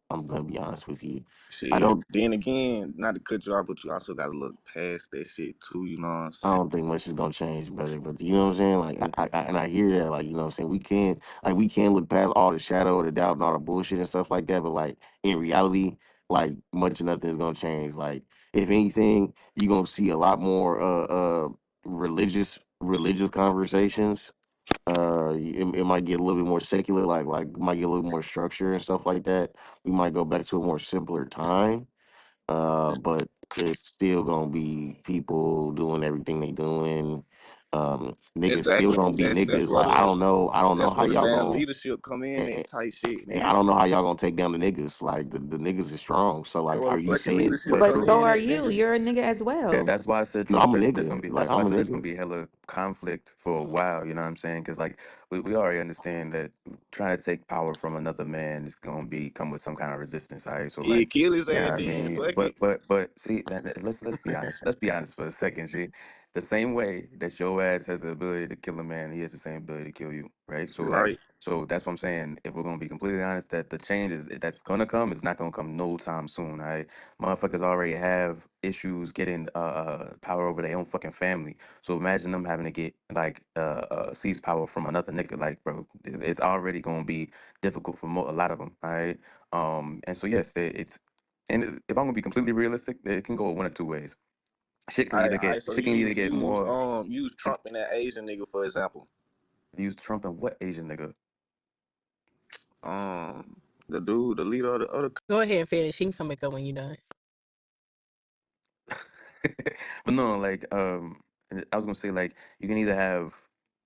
I'm gonna be honest with you. I Shit. don't. Then again, not to cut you off, but you also gotta look past that shit too. You know what I'm I saying? don't think much is gonna change, brother. But you know what I'm saying? Like, and I hear that, like, you know what I'm saying? We can't look past all the shadow, the doubt, and all the bullshit and stuff like that. But like in reality, like much of nothing is gonna change. Like, if anything, you're gonna see a lot more religious conversations. It might get a little bit more secular, like might get a little more structure and stuff like that. We might go back to a more simpler time, but it's still gonna be people doing everything they doing. Niggas still Exactly. gonna be That's niggas. exactly what Like it is. I don't know That's how where the y'all damn gonna, leadership come in and, and type shit, and I man. don't know how y'all gonna take down the niggas. Like the niggas is strong. So That's like, where are the you fucking saying? leadership But But come true? so in are at, you. nigga. You're a nigga as Yeah, well. that's why I said No, truth. I'm a There's nigga. gonna be. Like That's why I I'm a said there's gonna nigga. be hella conflict for a while. You know what I'm saying? Because like we already understand that trying to take power from another man is gonna be come with some kind of resistance. All right, so like, Shit, kill his yeah, ass I then. mean, Fuck it. but see, let's be honest. Let's be honest for a second, G. The same way that your ass has the ability to kill a man, he has the same ability to kill you, right? So like, Right. so that's what I'm saying. If we're gonna be completely honest, that the change is that's gonna come is not gonna come no time soon. All right, motherfuckers already have issues getting power over their own fucking family. So imagine them having to get like seize power from another nigga. Like, bro, it's already gonna be difficult for a lot of them. All right, and so yes, it's and if I'm gonna be completely realistic, it can go one or two ways. I so Shit can either get more use Trump and that Asian nigga for example. use Trump and what Asian nigga. The dude, the leader of the other. Go ahead and finish. She can come back up when you're done. But no, like I was gonna say like you can either have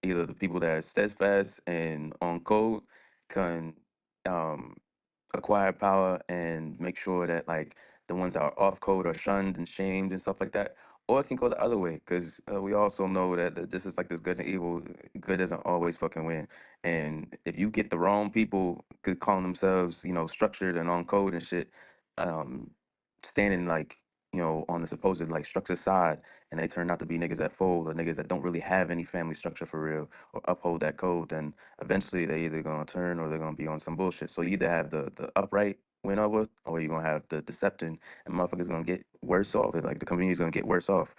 either the people that are steadfast and on code can um acquire power and make sure that like the ones that are off code are shunned and shamed and stuff like that. Or it can go the other way because we also know that this is like this good and evil. Good doesn't always fucking win. And if you get the wrong people could call themselves, you know, structured and on code and shit, um, standing like, you know, on the supposed like structured side, and they turn out to be niggas that fold or niggas that don't really have any family structure for real or uphold that code, then eventually they either gonna turn or they're gonna be on some bullshit. So you either have the upright win over, or you're gonna have the deception, and motherfuckers gonna get worse off. Like the community's gonna get worse off.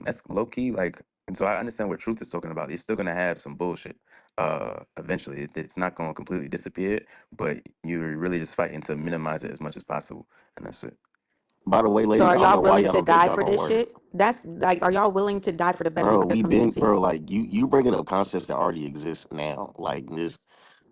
That's low key. Like, and so I understand what Truth is talking about. You're still gonna have some bullshit. Eventually, it's not gonna completely disappear, but you're really just fighting to minimize it as much as possible, and that's it. By the way, So ladies, are I don't y'all know why willing y'all to don't think die y'all for gonna this work. shit? That's like, are y'all willing to die for the betterment Bro, of the we been, community? bro, like you bringing up concepts that already exist now. Like this,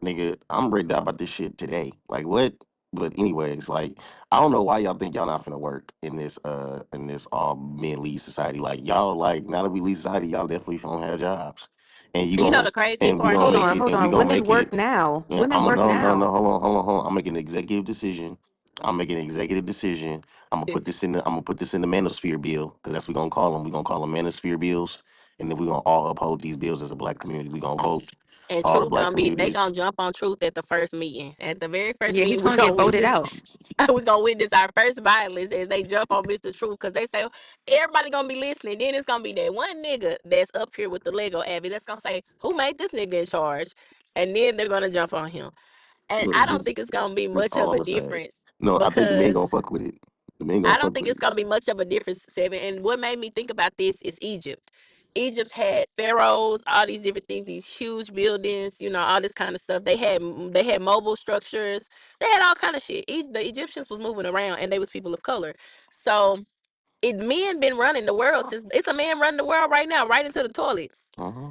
nigga, I'm ready to die about this shit today. Like what? But anyways, like I don't know why y'all think y'all not finna work in this all men lead society. Like y'all, like now that we lead society, y'all definitely gonna have jobs, and you You know gonna the crazy we part gonna Hold make on, it, is, hold and we on. gonna Women make work it. now. Yeah, Women I'm work no, now. hold on. I'm making an executive decision. I'm making an executive decision. I'm gonna put this in the manosphere bill because that's what we're gonna call them. We're gonna call them manosphere bills, and then we're gonna all uphold these bills as a black community. We're gonna vote. and All the Truth black gonna be, they communities. gonna jump on Truth at the first meeting. At the very first Yeah, he's meeting, we gonna get gonna voted witness. out. We gonna witness our first violence as they jump on Mr. Truth because they say everybody gonna be listening. Then it's gonna be that one nigga that's up here with the Lego Abby that's gonna say, "Who made this nigga in charge?" And then they're gonna jump on him. And Look, I don't think it's gonna be this much all of I'm a gonna say. difference No, I think the men gonna because fuck with it. The men gonna I don't fuck think with it's it. gonna be much of a difference, Seven. And what made me think about this is Egypt. Egypt had pharaohs, all these different things, these huge buildings, all this kind of stuff. They had mobile structures. They had all kind of shit. The Egyptians was moving around, and they was people of color. So men been running the world since. It's a man running the world right now, right into the toilet. Uh-huh.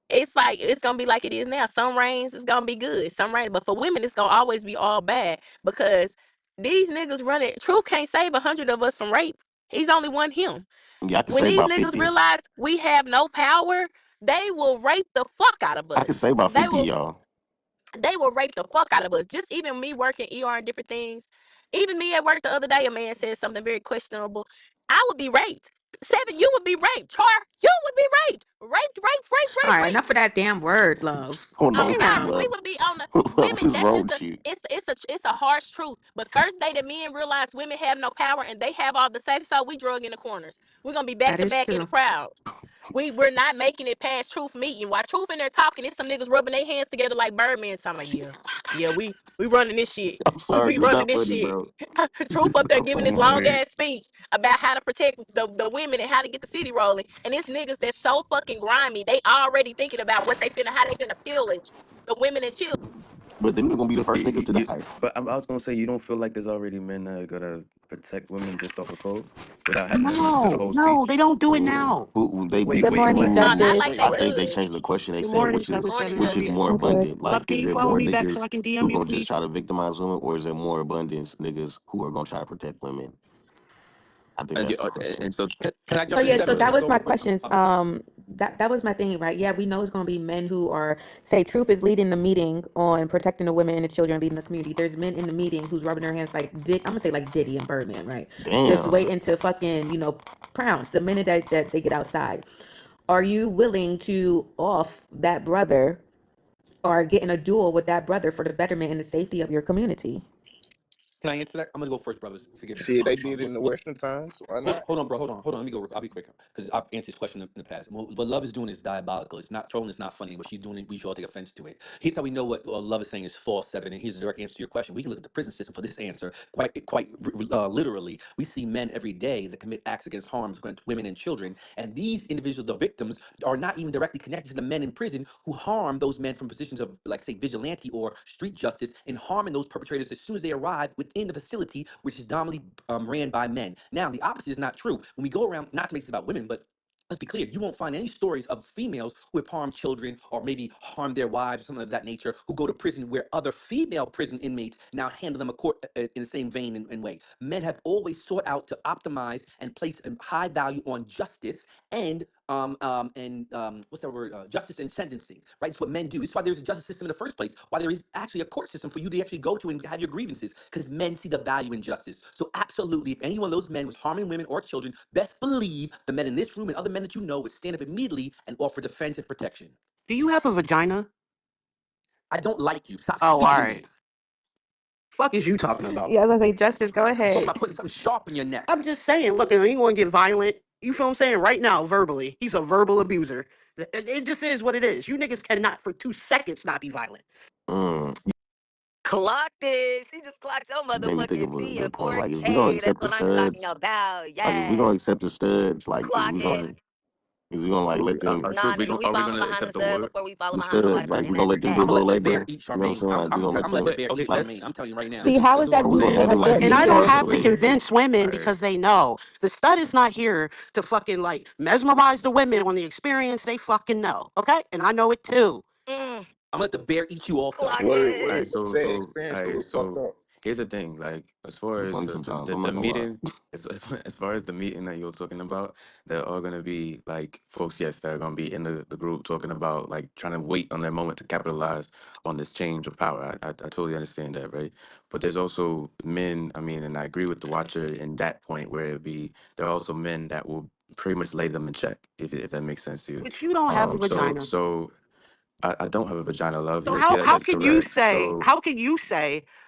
It's like it's gonna be like it is now. Some rains it's gonna be good, some rains, but for women it's gonna always be all bad because These niggas running. Truth can't save 100 of us from rape. He's only one him. Yeah, I can When say these about niggas 50. realize we have no power, they will rape the fuck out of I can us. say about They 50, will y'all. they will rape the fuck out of us. Just even me working ER and different things. Even me at work the other day, a man said something very questionable. I would be raped. Seven, you would be raped. Char, you would be raped. Raped, raped, raped, All raped, right, raped. enough of that damn word, love. Oh no, Oh God, Damn. we love. would be on the Love women. is That's wrong just with you. it's a harsh truth. But first day that men realize women have no power and they have all the safe, so we drug in the corners. We're gonna be back That to is back in the true. crowd. We're not making it past truth meeting. While truth in there talking, it's some niggas rubbing their hands together like Birdman talking about, yeah, we running this shit. I'm sorry, We you're running not this funny, shit. bro. Truth up there giving this I'm long weak. ass speech about how to protect the women and how to get the city rolling. And it's niggas that's so fucking grimy. They already thinking about what they finna, how they finna pillage the women and children. But them gonna be the first niggas to You, die. but I was gonna say you don't feel like there's already men that are gonna protect women just off a code without having to do the No, whole no, speech. they don't do it Mm. now. They Wait, Good wait, did. morning, what? Not Justice. like Wait, they I what? think they could. changed the question. They Good said morning, Good cousin morning, which is Justice. more Sagittarius. I'm good. abundant. Love, Like, can is you there follow more me back so niggas I can DM who you, gonna just try please? to victimize women, or is there more abundance niggas who are gonna try to protect women? I think that's the question. And so Can I So jump in, yeah, so Seven? Let that me was go my real quick. questions. I'm listening. That was my thing, right? Yeah, we know it's gonna be men who are say truth is leading the meeting on protecting the women and the children, leading the community. There's men in the meeting who's rubbing their hands like I'm gonna say like Diddy and Birdman, right? Just Damn. waiting to fucking pounce the minute that they get outside. Are you willing to off that brother or get in a duel with that brother for the betterment and the safety of your community? Can I answer that? I'm gonna go first, brothers. Forgive me. Shit, they did it in the Western times. Why Hold, not? hold on, bro. Hold on. Let me go. I'll be quick because I've answered this question in the past. What Love is doing is diabolical. It's not trolling. It's not funny. What she's doing, we should all take offense to it. Here's how we know what Love is saying is false, Seven. And here's the direct answer to your question. We can look at the prison system for this answer quite literally. We see men every day that commit acts against harms against women and children, and these individuals, the victims, are not even directly connected to the men in prison who harm those men from positions of, like, say, vigilante or street justice, and harming those perpetrators as soon as they arrive within the facility, which is dominantly ran by men. Now, the opposite is not true. When we go around, not to make this about women, but let's be clear, you won't find any stories of females who have harmed children or maybe harmed their wives or something of that nature who go to prison where other female prison inmates now handle them in the same vein and way. Men have always sought out to optimize and place a high value on justice and what's that word? Justice and sentencing, right? It's what men do. It's why there's a justice system in the first place. Why there is actually a court system for you to actually go to and have your grievances, because men see the value in justice. So absolutely, if any one of those men was harming women or children, best believe the men in this room and other men that you know would stand up immediately and offer defense and protection. Do you have a vagina? I don't like you. Stop Oh, all speaking to right. me. Fuck is you talking about? Yeah, I was gonna say, Justice, go I'm talking ahead. about putting something sharp in your neck. I'm just saying, look, if anyone get violent, you feel what I'm saying? Right now, verbally, he's a verbal abuser. It just is what it is. You niggas cannot for 2 seconds not be violent. Mm. Clocked it. She just clocked your You made me think motherfucking of a T in good point. Like, if we gonna 4K. That's accept the what I'm talking studs, about. like, if we gonna Yes. accept the studs, like, Clock it. is we gonna like let them true. Nah, nigga, we Are we falling gonna behind the accept the stud what? before we follow the behind the studs, wife, like, and we gonna that's let them that. do a I'm gonna little let the bear labor. eat, You know what I'm Charmaine. saying? I'm, Like, we I'm, gonna I'm let gonna let the them bear eat, like. Charmaine. I'm telling you right now. See, how is Those are that Are we gonna being have it a like And good I this? don't leader? have to Wait, convince women All right. because they know. The stud is not here to fucking like mesmerize the women on the experience they fucking know. Okay? And I know it too. Mm, I'm gonna let the bear eat you also. clock All right, it. so That so experience all a right, little fucked so up. here's the thing. Like, as far be as funny sometimes. I'm the not gonna lie. meeting, as far as the meeting that you're talking about, there are gonna be like folks, yes, that are gonna be in the group talking about like trying to wait on their moment to capitalize on this change of power. I totally understand that, right? But there's also men. I mean, and I agree with the watcher in that point where it be there are also men that will pretty much lay them in check if that makes sense to you. But you don't have a vagina. So I don't have a vagina, love. So Yes, how that's can you correct. say So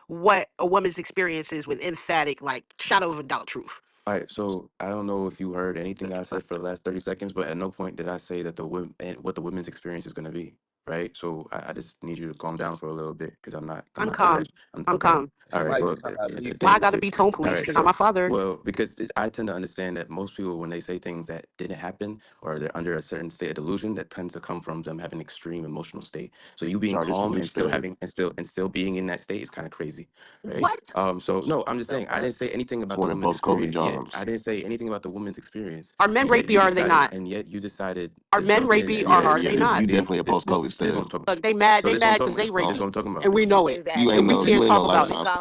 what a woman's experience is with emphatic, like shadow of a doubt truth? all right, so I don't know if you heard anything I said for the last 30 seconds, but at no point did I say that the women and what the women's experience is going to be, right? So I just need you to calm down for a little bit because I'm I'm not there. calm. I'm I'm okay. calm. All right. Somebody Well, trying to leave Why I him. gotta be tone all police? right. Because I'm my father. Well, because I tend to understand that most people, when they say things that didn't happen or they're under a certain state of delusion, that tends to come from them having extreme emotional state. So you being No, this is a calm new and still stud. having and still being in that state is kind of crazy, right? What? So no, I'm just The saying I fuck? didn't say anything It's about the one of them woman's post-COVID experience yet. jobs. I didn't say anything about the woman's experience, Are men rapey or are they not? and yet you decided Are to men jump in rapey and or Yeah, say are yeah. they this You not? definitely a this post-COVID this is what stud. I'm talking about. Look, they mad. So They this is what I'm mad talking because about. they This is what rapey, I'm talking about. and we know You it. ain't So no we And we you can't ain't no talk so about we it. lifetime calling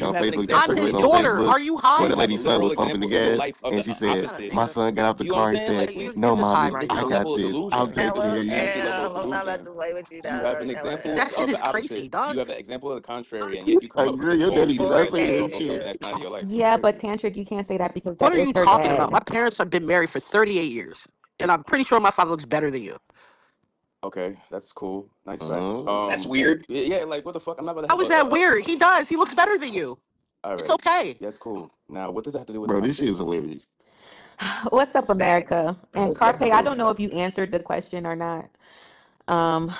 picture on have an Facebook that I'm example his circulated with on daughter. Facebook Are you where high? the you have a lady's son literal was pumping the example in gas life of and the she said, Shut up, opposite. my nigga. son got out the You know what I'm car and saying? said, Like You're no, just high mommy, right this I now. level got of this. I'll delusion. take Hello, care of This you. level of I'm not about delusion. to play with you, You have dog. an Hello. example That shit of is the crazy, opposite. dog. You have an example of the contrary, and yet you come Like, up with girl, this your whole daddy did not say that philosophical shit. thing that's not in your life. It's Yeah, but crazy. tantric, you can't say that because What that are is you her talking about? dad. My parents have been married for 38 years, and I'm pretty sure my father looks better than you. Okay, that's cool. Nice fact. Mm-hmm. That's weird. Yeah, like what the fuck? I'm not about to How have is that weird? He does. He looks better than you. All It's right. okay. That's cool. Now, what does that have to do with the Bro, this shit conversation? is hilarious. What's up, America? And What's up, Carpe, I bro? don't know if you answered the question or not. Um,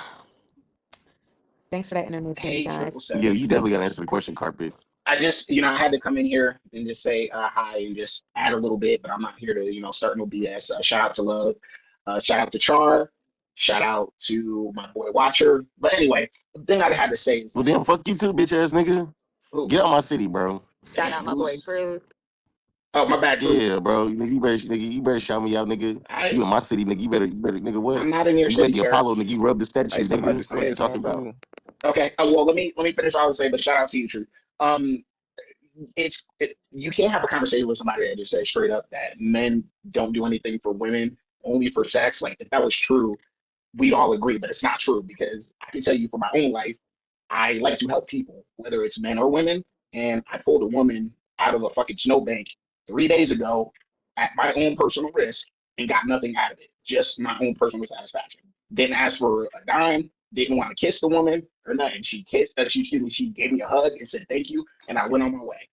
thanks for that intermission, you Hey, triple guys. Yeah, seven. you definitely gotta answer the question, Carpet. I just, I had to come in here and just say hi and just add a little bit, but I'm not here to, start no BS. Shout out to Love. Shout out to Char. Shout out to my boy Watcher. But anyway, the thing I had to say is Well, that, damn, fuck you too, bitch ass nigga. oh, Get out my city, bro. Shout damn, out my boy who's, Truth. oh, my bad, Truth. Yeah, bro. Nigga, you better shout me out, nigga. You I, in my city, nigga. You better, nigga. I'm What? not in your You at city, the sir. Apollo, nigga. You rub the Hey, statue, somebody nigga. Fuck say you it, Tom talking about? Fool. Okay. Well, let me finish what I was saying, but shout out to you, Truth. Um, you can't have a conversation with somebody that just says straight up that men don't do anything for women, only for sex. Like if that was true, we'd all agree, but it's not true because I can tell you from my own life, I like to help people, whether it's men or women. And I pulled a woman out of a fucking snowbank 3 days ago at my own personal risk and got nothing out of it, just my own personal satisfaction. Didn't ask for a dime, didn't want to kiss the woman or nothing. She kissed, she gave me a hug and said thank you, and I went on my way.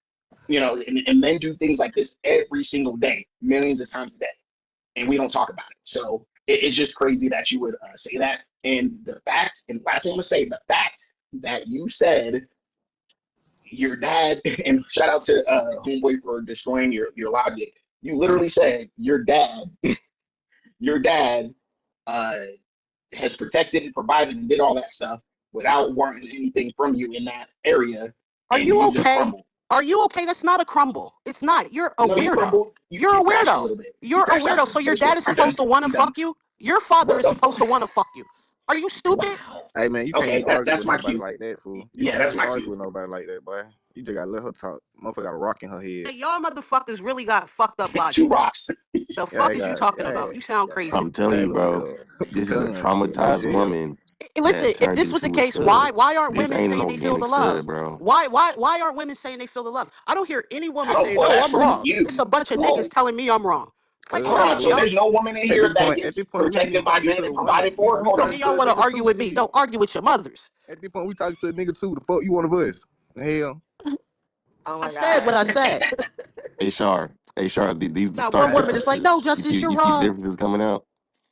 And men do things like this every single day, millions of times a day, and we don't talk about it. So it's just crazy that you would say that. And the fact, and last thing I'm gonna say, the fact that you said your dad, and shout out to homeboy for destroying your logic. You literally said your dad uh, has protected and provided and did all that stuff without wanting anything from you in that area, Are and you you just okay? crumbled. Are you okay? That's not a crumble. It's not. You're a No, you weirdo. crumbled. You You're you a crashed a weirdo. little bit. You You're a crashed out, weirdo. So but your it's cool. dad is I'm supposed done. to want to I'm done. fuck you. Your father What is the supposed to fuck? want to fuck you. Are you stupid? Wow. Hey man, you can't Okay, be that arguing that's with my nobody cue. like that, fool. You Yeah, can't that's be my arguing cue. with nobody like that, boy. You just gotta let her talk. Motherfucker got a rock in her head. Hey, y'all motherfuckers really got fucked up Two logic. rocks. The Yeah, fuck I is you got talking yeah, about? You sound yeah, crazy. I'm telling yeah, you, look at bro. her. This is a Pecan, yeah, traumatized Michelle. woman Listen, that if turned this was the into a case, stud. why aren't This women ain't an saying they feel organic the love? stud, bro. Why aren't women saying they feel the love? I don't hear any woman Oh, saying, well, "No, that's I'm for wrong." It's you. a bunch of niggas Whoa. telling me I'm wrong. Like, Hold shut on. up, So Fool. yo. there's no woman in here that At gets this point, we ain't even protected by talking men to a and woman. provided for? We Hold Some talking of on. to y'all a want to nigga argue too. with me. Don't argue with your mothers. At this point, we talking to a nigga too. The fuck you one of us? Hell, Oh I my said what God. I said. Hey, Shar, these the Not stark one woman is like, "No, differences. Justice, you're You see the wrong." differences coming out?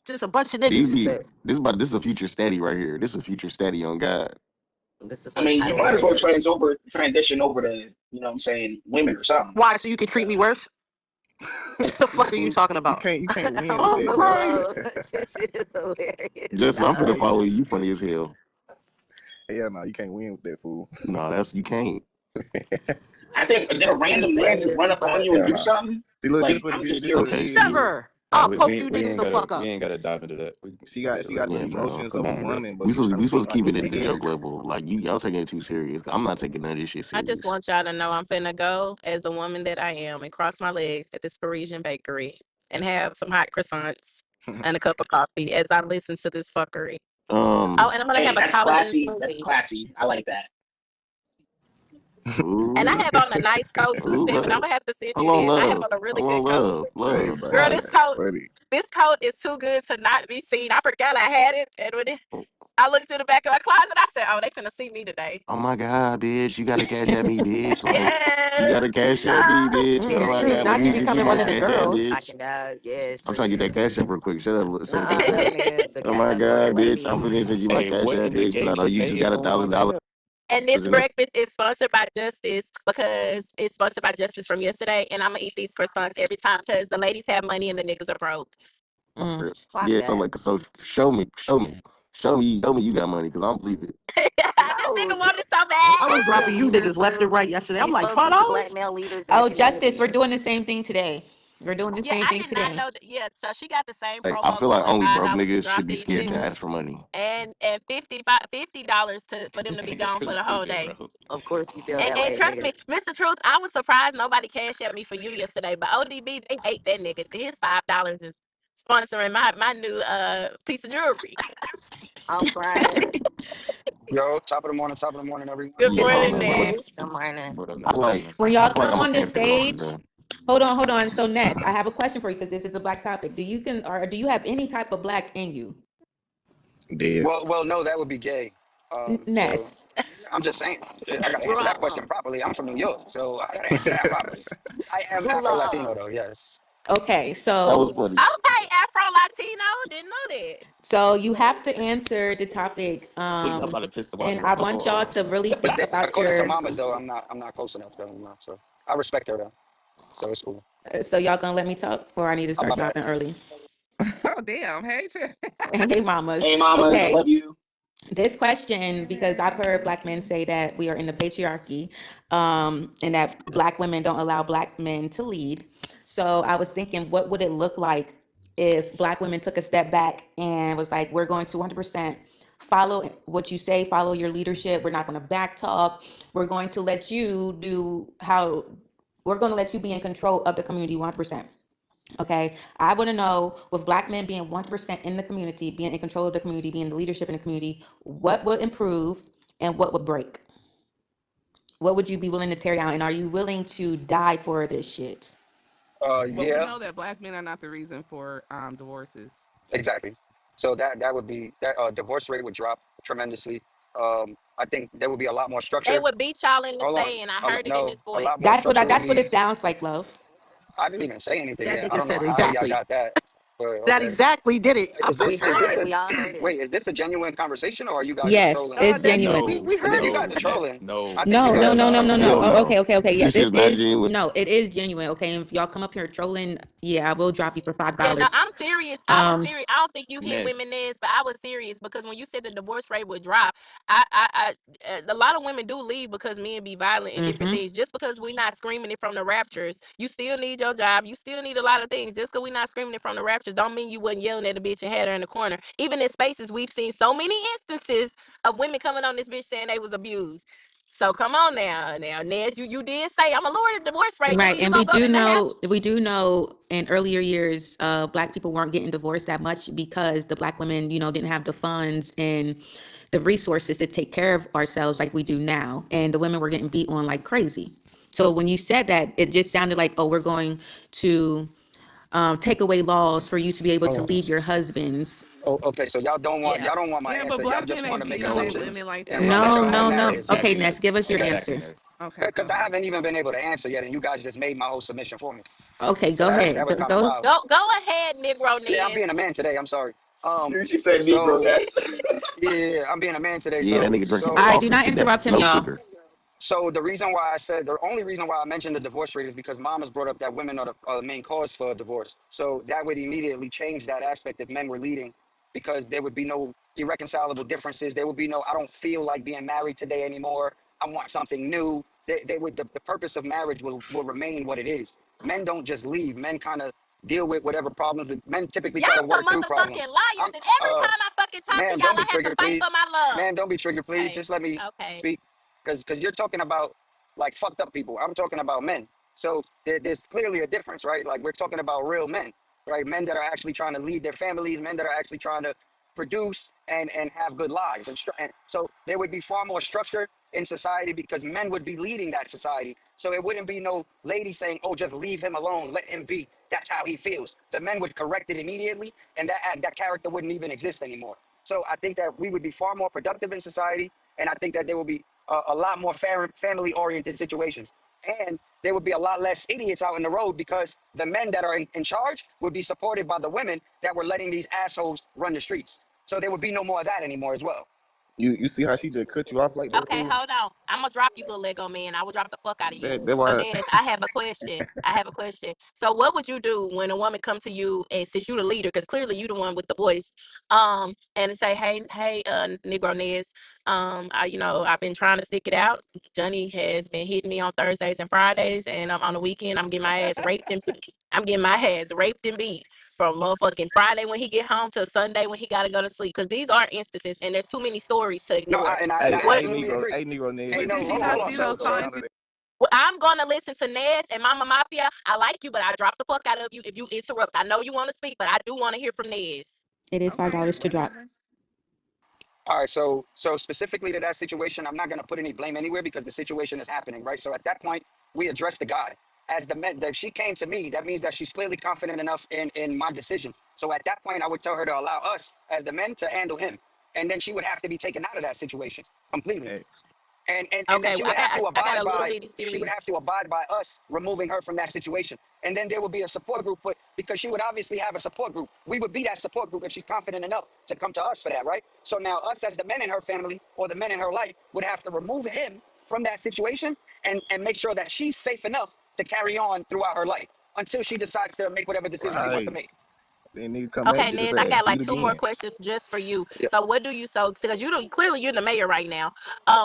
Just a bunch of These niggas. be But this is a future steady right here. This is a future steady on God. this is I what mean, you might as toxic well is. transition over to, what I'm saying, women or something. Why? So you can treat me worse? The fuck are you Fool. talking about? you can't win with On I'm that, the bro. crying. low. This shit is hilarious. Just I'm finna Right. follow you. You funny as hell. Hell no, you can't win with that fool. No, that's you can't. I think did a That's random man funny just as run up on fuck. you and Hell do no. something? See, look, this Like, what I'm it is. just This what it Okay, curious. see. is. Never. I'll poke you We niggas ain't the gotta fuck up. dive into that. She got the Yeah, bro. emotions of Come a on, bro. woman, but We you supposed trying to to think keep like a it at the man. joke level. Like y'all taking it too serious. I'm not taking none of this shit I just serious. want y'all to know I'm finna go as the woman that I am and cross my legs at this Parisian bakery and have some hot croissants and a cup of coffee as I listen to this fuckery. Oh, Um. and I'm gonna Hey, have a that's collagen classy. That's smoothie. classy. I like that. And I Ooh. have on a nice coat too, Ooh. Seven. I'm Love. gonna have to send you Hold on, this. I have love. on a really Hold good on, coat. love. Hey, Love. Girl, buddy, Love. buddy. this coat is too good to not be seen. I forgot I had it, and I looked in the back of my closet, I said, "Oh, they finna see me today." Oh my God, bitch! You gotta cash at me, bitch! Like you Yes. gotta cash at me, Ah. bitch! Oh my Truth, Yes, God! Let not me you see yes, you becoming my one of the yes. cash app, girls. bitch! Talking about yes, I'm trying to get that Truth. cash app real quick. Shut up, so Nuh-uh, let a Carpet. nigga Oh secure my that for the God, bitch! I'm ladies. finna send you my Hey, cash what app, in the bitch. But I gay know you just buffet is got a going dollar on right dollar. now? And this breakfast is sponsored by Justice because it's sponsored by Justice from yesterday. And I'm gonna eat these croissants every time because the ladies have money and the niggas are broke. Mm. Clock Yeah, that. so show me you got money because I don't believe it. This nigga No, wanted so I was he's dropping bad. you he's niggas left and supposed right yesterday. I'm he's like, supposed to $5? blackmail leaders in the Oh, Justice, we're community. doing the same thing today. We're doing the Yeah, same I thing did not today. know that. Yeah, so she got the same Like I promo feel like going, only broke $5 to niggas drop should be these scared to niggas, Hmm. ask for money. and $50 to for them This to be nigga gone for Truth the whole stupid, day. bro. Of course you feel that And way, trust nigga. me, Mr. Truth, I was surprised nobody cashed at me for you yesterday. But ODB, they hate that nigga. His $5 is sponsoring my new piece of jewelry. I'm crying. Yo, top of the morning, Good everyone. Yeah, Good hold morning, on, morning. man. Ned. Good morning. What up, I feel Ned? like When I y'all feel like come I'm a on the fan favorite, stage, bro. hold on. So, Net, I have a question for you because this is a black topic. Do you have any type of black in you? Dead. Well, no, that would be gay. So Ness. I'm just saying, I got to answer that question Wrong. properly. I'm from New York, so I got to answer that properly. I am Afro Latino, Gulag. though. Yes. Okay, That was so funny. Okay, Afro Latino. Didn't know that. you have to answer the topic, Please, I'm about to piss them off. and I Hold want y'all on. to really But think about according to your. Mamas, though, I'm not close enough, though. So I respect her though. So it's cool. So y'all gonna let me talk, or I need to I'm my start bad. talking early? Oh damn! Hey, Hey, mamas. Hey, mamas, Okay, love you. this question, because I've heard black men say that we are in the patriarchy, and that black women don't allow black men to lead. So I was thinking, what would it look like if black women took a step back and was like, we're going to 100% follow what you say, follow your leadership. We're not going to back talk. We're going to let you do how, we're going to let you be in control of the community 100%. Okay, I want to know, with black men being 1% in the community, being in control of the community, being the leadership in the community, what would improve and what would break? What would you be willing to tear down? And are you willing to die for this shit? well, we Yeah, know that black men are not the reason for divorces. exactly. So that would be that divorce rate would drop tremendously. I think there would be a lot more They structure. would beat y'all in the Hold on. stand. I heard it in No, his a lot voice. more structure would That's what be. it sounds like, love. I didn't even say anything That yet. I nigga don't know said how y'all exactly. got that, but That okay. exactly did it. Is We this is heard this it. a We all heard it. wait? Is this a genuine conversation, or are you guys just Yes, trolling? it's That genuine. No, We Because heard if you it. guys are no, Ness. trolling, I No, think you No, guys no, are no, no, no, no. hell genuine. Oh, no. okay, okay, okay. Yeah, This shit this is not is genuine. no, it is genuine. Okay, and if y'all come up here trolling, yeah, I will drop you for five Yeah, no, dollars. I'm serious. I was Um, serious. I don't think you hit women Ness. this, but I was serious because when you said the divorce rate would drop, a lot of women do leave because men be violent and different mhm. things. Just because we're not screaming it from the raptures, you still need your job. You still need a lot of things. Just because we're not screaming it from the raptures, don't mean you wasn't yelling at a bitch and had her in the corner. Even in spaces, we've seen so many instances of women coming on this bitch saying they was abused. So come on now, Nez, you did say I'm gonna lower the divorce rate. Nigga, Right, you and gonna go to the house? we do know in earlier years, black people weren't getting divorced that much because the black women, didn't have the funds and the resources to take care of ourselves like we do now, and the women were getting beat on like crazy. So when you said that, it just sounded like, oh, we're going to take away laws for you to be able to Oh, leave your husbands. okay. So Yeah. y'all don't want my Yeah, but answer. Y'all black just men want ain't to make beating on their No. assumptions women like and that. run That's with No, your why I own no, asked no. the narratives. Okay, Exactly, Ness, Ness. give us your Okay. Exactly, answer. Ness. Okay, Because I so haven't even been able to answer yet, and you guys just made my whole submission for me. Okay, So go that ahead. was kind of Go. wild. Go ahead, Negro Yeah, I'm being a Nez. man today. I'm sorry. Um, Dude, she said Negro so ness. yeah, I'm being a man today. Yeah, that So nigga drank some All so right, do coffee. not Keep that interrupt him, note y'all. taker. So the only reason why I mentioned the divorce rate is because mom has brought up that women are the main cause for a divorce. So that would immediately change that aspect if men were leading, because there would be no irreconcilable differences. There would be no, I don't feel like being married today anymore. I want something new. They would the purpose of marriage will remain what it is. Men don't just leave. Men kind of deal with whatever problems. Men typically Y'all try to some work through motherfucking problems. liars, I'm and every uh time I fucking talk to Ma'am, y'all, don't be I have to triggered, fight for please. my love. Ma'am, don't be triggered, please. Okay, Just let me okay. speak, because you're talking about like fucked up people. I'm talking about men. So there's clearly a difference, right? Like we're talking about real men, right? Men that are actually trying to lead their families, men that are actually trying to produce and have good lives. And so there would be far more structure in society because men would be leading that society. So it wouldn't be no lady saying, "Oh, just leave him alone, let him be. That's how he feels." The men would correct it immediately, and that character wouldn't even exist anymore. So I think that we would be far more productive in society, and I think that there will be a lot more family-oriented situations, and there would be a lot less idiots out in the road because the men that are in charge would be supported by the women that were letting these assholes run the streets. So there would be no more of that anymore as well. You see how she just cut you off like that Okay, though? hold on. I'm gonna drop you, little Lego man. I will drop the fuck out of you. That So, why Nez, I have a question. I have a question. So, what would you do when a woman come to you and since you the leader, because clearly you the one with the voice, and say, hey, Negro Nez, I've been trying to stick it out. Johnny has been hitting me on Thursdays and Fridays, and on the weekend, I'm getting my ass raped and beat from motherfucking Friday when he get home to Sunday when he gotta go to sleep. Because these are instances, and there's too many stories to No, ignore. and I What absolutely agree. Hey Negro Ned, Ain't but no did you hold not on. see So those so signs? Well, I'm gonna listen to Nez and Mama Mafia. I like you, but I drop the fuck out of you if you interrupt. I know you want to speak, but I do want to hear from Nez. It is five Okay, dollars to drop. whatever. all right, so specifically to that situation, I'm not gonna put any blame anywhere because the situation is happening, right? So at that point, we address the guy. As the men that she came to me, that means that she's clearly confident enough in my decision. So at that point, I would tell her to allow us as the men to handle him. and then she would have to be taken out of that situation completely. X. And then Okay, she would have to I got abide a little by bitty she would serious. have to abide by us removing her from that situation. And then there would be a support group, but because she would obviously have a support group, we would be that support group if she's confident enough to come to us for that, right? So now us as the men in her family or the men in her life would have to remove him from that situation and make sure that she's safe enough to carry on throughout her life until she decides to make whatever decision she wants to Right. make. Then nigga come back Okay, and get his Nez, I ass got beat like two more again. questions just for you. Yeah. So what do you so because you don't clearly you're the mayor right now.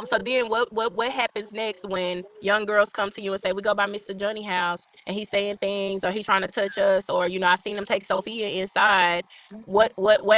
So then what happens next when young girls come to you and say we go by Mr. Johnny house and he's saying things or he's trying to touch us or I seen him take Sophia inside. What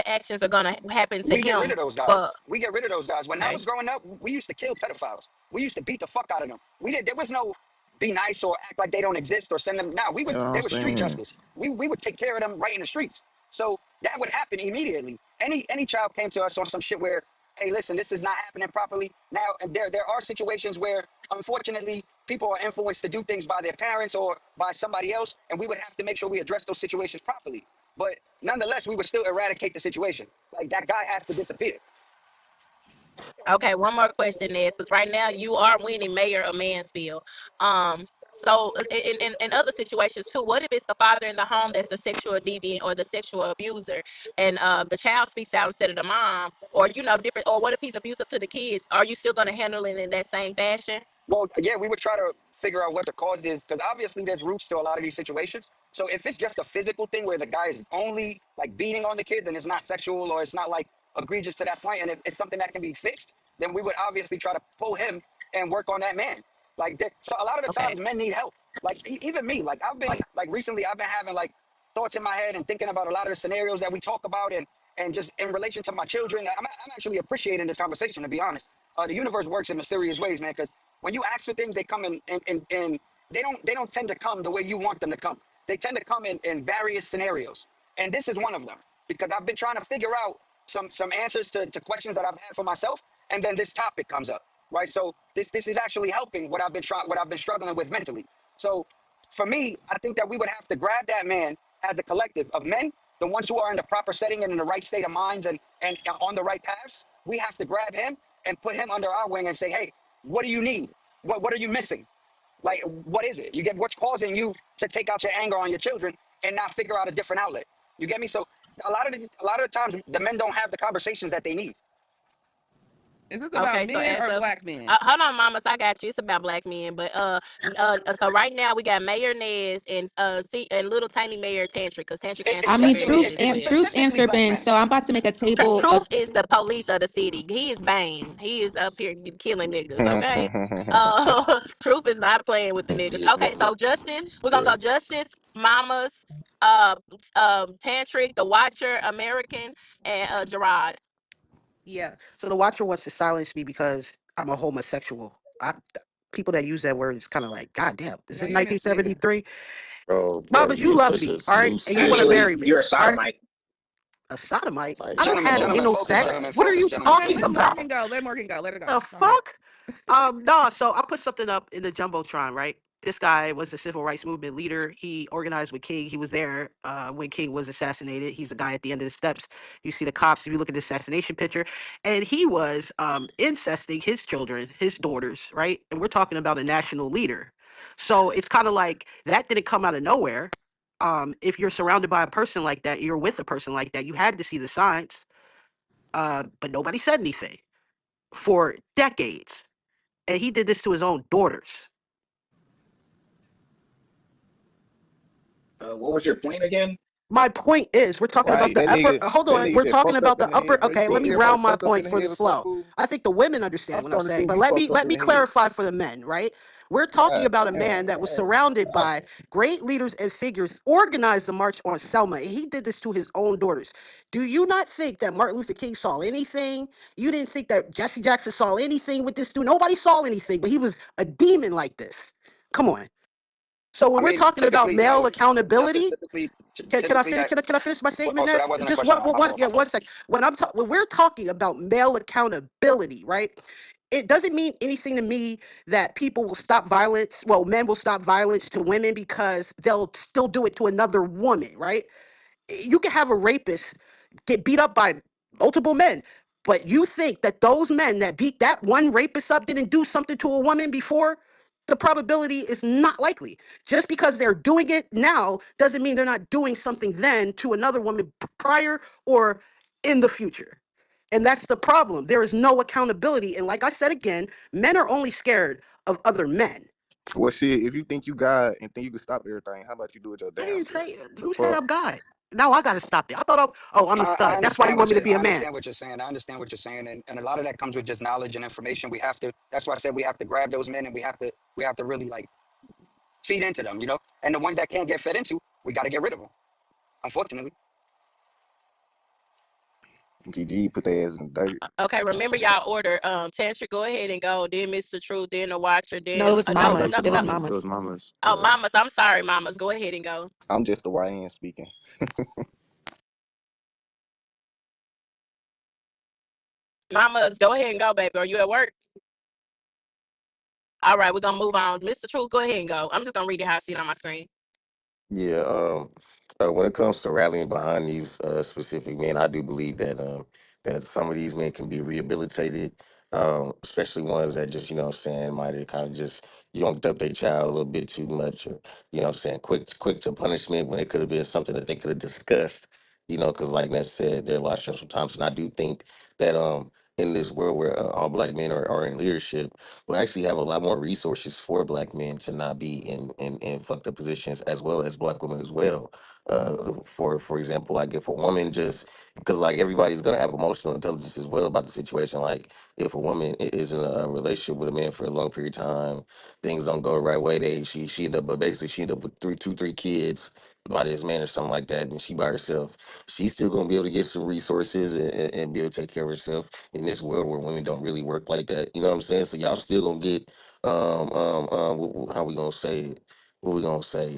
actions are gonna happen to We get rid him of those for guys. We get rid of those guys. When I okay. was growing up, we used to kill pedophiles. We used to beat the fuck out of them. We did. There was no be nice or act like they don't exist or send them. Now we You was know what I'm they was street saying? justice. We would take care of them right in the streets. So that would happen immediately. Any child came to us on some shit where, hey, listen, this is not happening properly. Now, and there are situations where, unfortunately, people are influenced to do things by their parents or by somebody else, and we would have to make sure we address those situations properly. But nonetheless, we would still eradicate the situation. Like that guy has to disappear. Okay, one more question is because right now you are winning mayor of Mansfield. So in other situations too, what if it's the father in the home that's the sexual deviant or the sexual abuser, and the child speaks out instead of the mom, or different, or what if he's abusive to the kids? Are you still going to handle it in that same fashion? Well, yeah, we would try to figure out what the cause is because obviously there's roots to a lot of these situations. So if it's just a physical thing where the guy is only like beating on the kids and it's not sexual or it's not like egregious to that point, and if it's something that can be fixed, then we would obviously try to pull him and work on that man. Like that, so a lot of the Okay. times men need help. Like even me, like I've been like recently I've been having like thoughts in my head and thinking about a lot of the scenarios that we talk about and just in relation to my children. I'm actually appreciating this conversation to be honest. The universe works in mysterious ways, man. Because when you ask for things, they come in they don't tend to come the way you want them to come. They tend to come in various scenarios, and this is one of them because I've been trying to figure out some answers to questions that I've had for myself, and then this topic comes up, right? So this is actually helping what I've been struggling with mentally. So for me, I think that we would have to grab that man as a collective of men, the ones who are in the proper setting and in the right state of minds and on the right paths. We have to grab him and put him under our wing and say, hey, what do you need? What are you missing? Like, what is it? You get what's causing you to take out your anger on your children and not figure out a different outlet. You get me? So a lot of the times the men don't have the conversations that they need. Is this about Okay, so men as or of black men? hold on, mamas, I got you. It's about black men, but so right now we got Mayor Nez and and little tiny Mayor Tantric, because Tantric I answers mean, very truth rarely as and well. truth's Specifically answer black been. men. So I'm about to make a table Truth of. is the police of the city. He is Bane. He is up here killing niggas. Okay. Truth is not playing with the niggas. Yeah, Okay, so Justice, we're gonna yeah. go Justice, Mamas, Tantric, the Watcher, American, and Gerard. Yeah. So the Watcher wants to silence me because I'm a homosexual. People that use that word is kind of like, God damn, is No, it you're in this nigga. 1973? Bro, Mamas, you you're love such me, a all right? loose And you want to cannon. Actually, marry me, you're a all right? sodomite. A sodomite? Like, I don't Gentlemen, have oh gentlemen, anal my focus, sex. gentlemen, god. What are focus, you gentlemen. Okay, talking let Morgan about? go. Let Morgan go. Let her go. The Go ahead. fuck? No, so I put something up in the Jumbotron, right? This guy was a civil rights movement leader. He organized with King. He was there when King was assassinated. He's the guy at the end of the steps. You see the cops if you look at the assassination picture. And he was incesting his children, his daughters, right? And we're talking about a national leader. So it's kind of like that didn't come out of nowhere. If you're surrounded by a person like that, you're with a person like that, you had to see the signs. But nobody said anything for decades. And he did this to his own daughters. What was your point again? My point is, we're talking about Right. the upper. Hold That on, nigga we're get talking fucked up about in the the head, upper. bro. Okay, let You me hear somebody round my fucked up in point the for head the or something, flow. fool? I think the women I'm understand what I'm starting to saying, think but you let me fucked up let in me the head. clarify for the men. Right, we're talking God about a damn. man that was surrounded by great leaders and figures, organized the march on Selma, and he did this to his own daughters. Do you not think that Martin Luther King saw anything? You didn't think that Jesse Jackson saw anything with this dude? Nobody saw anything, but he was a demon like this. Come on. So when I we're mean, talking about typically, male right? Justice, accountability, typically, can I typically finish? that. Can I finish my Oh, statement? so that Ness? wasn't a Just question. My fault. My yeah, fault. 1 second. When we're talking about male accountability, right? It doesn't mean anything to me that people will stop violence. Well, men will stop violence to women because they'll still do it to another woman, right? You can have a rapist get beat up by multiple men. But you think that those men that beat that one rapist up didn't do something to a woman before? The probability is not likely. Just because they're doing it now doesn't mean they're not doing something then to another woman prior or in the future. And that's the problem. There is no accountability. And like I said again, men are only scared of other men. Well, shit, if you think you God and think you can stop everything, how about you do it your I damn didn't self? say The who said fuck? I'm God. Now I gotta stop it. I thought I'm a I stud. That's why you understand want what me to you be a I man. understand what you're saying. I understand what you're saying, and a lot of that comes with just knowledge and information. We have to. That's why I said we have to grab those men, and we have to really like feed into them, you know. And the ones that can't get fed into, we got to get rid of them. Unfortunately, GG put their ass in the dirt. Okay, remember y'all order. Tantra, go ahead and go. Then Mr. Truth, then the Watcher, No, it then was I no, thought mamas. no, it was It was no. mamas. It mamas. was mamas. Oh, mamas. I'm sorry, mamas. Go ahead and go. I'm just the YN speaking. Mamas, go ahead and go, baby. Are you at work? All right, we're gonna move on. Mr. Truth, go ahead and go. I'm just gonna read it how I see it on my screen. Yeah, when it comes to rallying behind these specific men, I do believe that that some of these men can be rehabilitated, especially ones that just, you know what I'm saying, might have kind of just yonked up their child a little bit too much, or, you know what I'm saying, quick to punishment when it could have been something that they could have discussed, you know, because like Ness said, there are a lot of stressful times, and I do think that in this world where all black men are in leadership, we actually have a lot more resources for black men to not be in fucked up positions, as well as black women as well. For example, like if a woman just because like everybody's gonna have emotional intelligence as well about the situation. Like if a woman is in a relationship with a man for a long period of time, things don't go the right way. She end up, but basically she end up with three kids by this man or something like that, and she by herself. She's still gonna be able to get some resources and be able to take care of herself in this world where women don't really work like that. You know what I'm saying? So y'all still gonna get how we gonna say it? What we gonna say?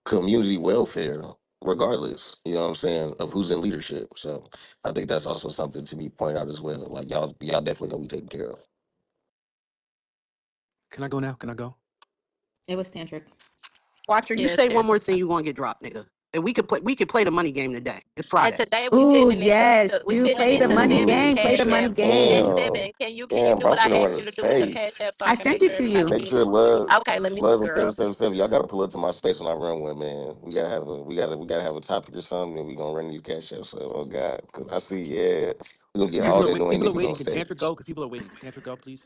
Community welfare, regardless. You know what I'm saying, of who's in leadership. So I think that's also something to be pointed out as well. Like y'all definitely gonna be taken care of. Can I go now? Can I go? It was tantric. Watcher, you Yes, say one more Tantra. thing, you gonna get dropped, nigga. And we could play the money game today. It's And Friday. today we Ooh, sending it yes. we Do sending play it the to money Seven game. Play the Cash money App. And game. Damn, Seven, can you damn, do bro, I'm what I finna run asked you his to do with your Cash space. App so I I can sent make it sure to everybody you. Make get sure okay, let me love look, and girl. 777. Y'all gotta pull up to my space when I run one, man. We gotta have a topic or something, and we gonna run these cash apps. So, oh god, because I see, yeah, we gonna get all the annoying People are niggas on waiting. Can Tantra stage. go? Because people are waiting. Can Tantra go, please?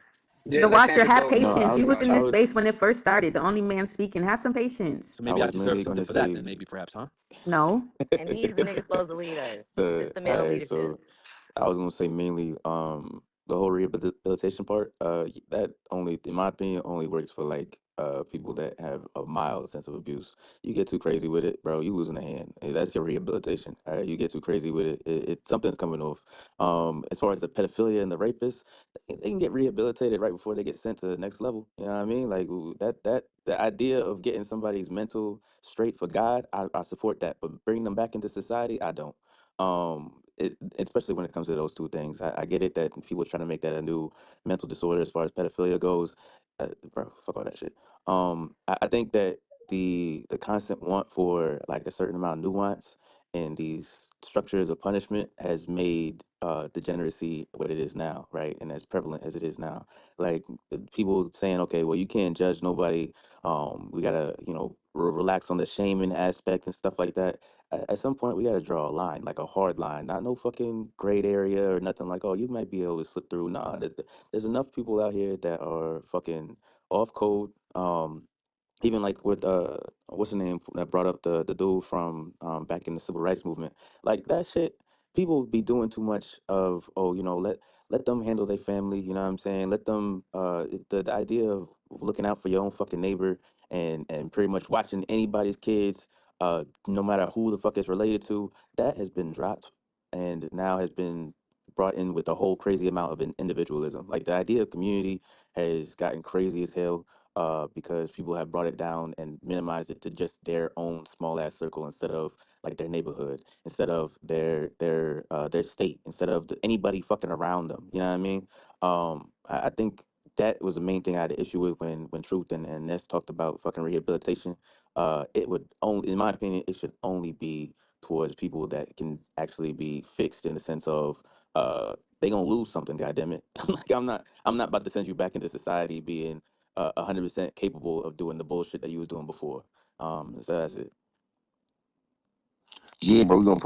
yeah, The let Watcher, Tantric have go. No, patience. I You was got in you. I this was space when it first started. The only man speaking. Have some patience. So I maybe I was deserve mainly something gonna for that. say. Then maybe perhaps, huh? No. And these the niggas supposed to lead us. This the All male right, leadership. so I was gonna say mainly the whole rehabilitation part. That only, in my opinion, only works for like people that have a mild sense of abuse. You get too crazy with it, bro, you losing a hand. That's your rehabilitation. All right, you get too crazy with it, something's coming off. As far as the pedophilia and the rapists, they can get rehabilitated right before they get sent to the next level. You know what I mean? Like that the idea of getting somebody's mental straight for God, I support that, but bringing them back into society, I don't. Especially when it comes to those two things. I get it that people are trying to make that a new mental disorder as far as pedophilia goes. Bro, fuck all that shit. I think that the constant want for like a certain amount of nuance in these structures of punishment has made degeneracy what it is now, right? And as prevalent as it is now. Like people saying, okay, well, you can't judge nobody. We gotta, relax on the shaming aspect and stuff like that. At some point we got to draw a line, like a hard line, not no fucking grayed area or nothing like, oh, you might be able to slip through. Nah, there's enough people out here that are fucking off code. Even like with what's the name that brought up the dude from back in the civil rights movement, like that shit. People be doing too much of, oh, let them handle their family. You know what I'm saying? Let them the idea of looking out for your own fucking neighbor and pretty much watching anybody's kids, no matter who the fuck is related to, that has been dropped and now has been brought in with a whole crazy amount of individualism. Like the idea of community has gotten crazy as hell because people have brought it down and minimized it to just their own small ass circle instead of like their neighborhood, instead of their state, instead of anybody fucking around them. You know what I mean? I think that was the main thing I had an issue with when Truth and Ness talked about fucking rehabilitation. It would only, in my opinion, it should only be towards people that can actually be fixed in the sense of they gonna lose something. Goddamn it! Like I'm not about to send you back into society being 100% capable of doing the bullshit that you was doing before. So that's it. Yeah, bro, we're gonna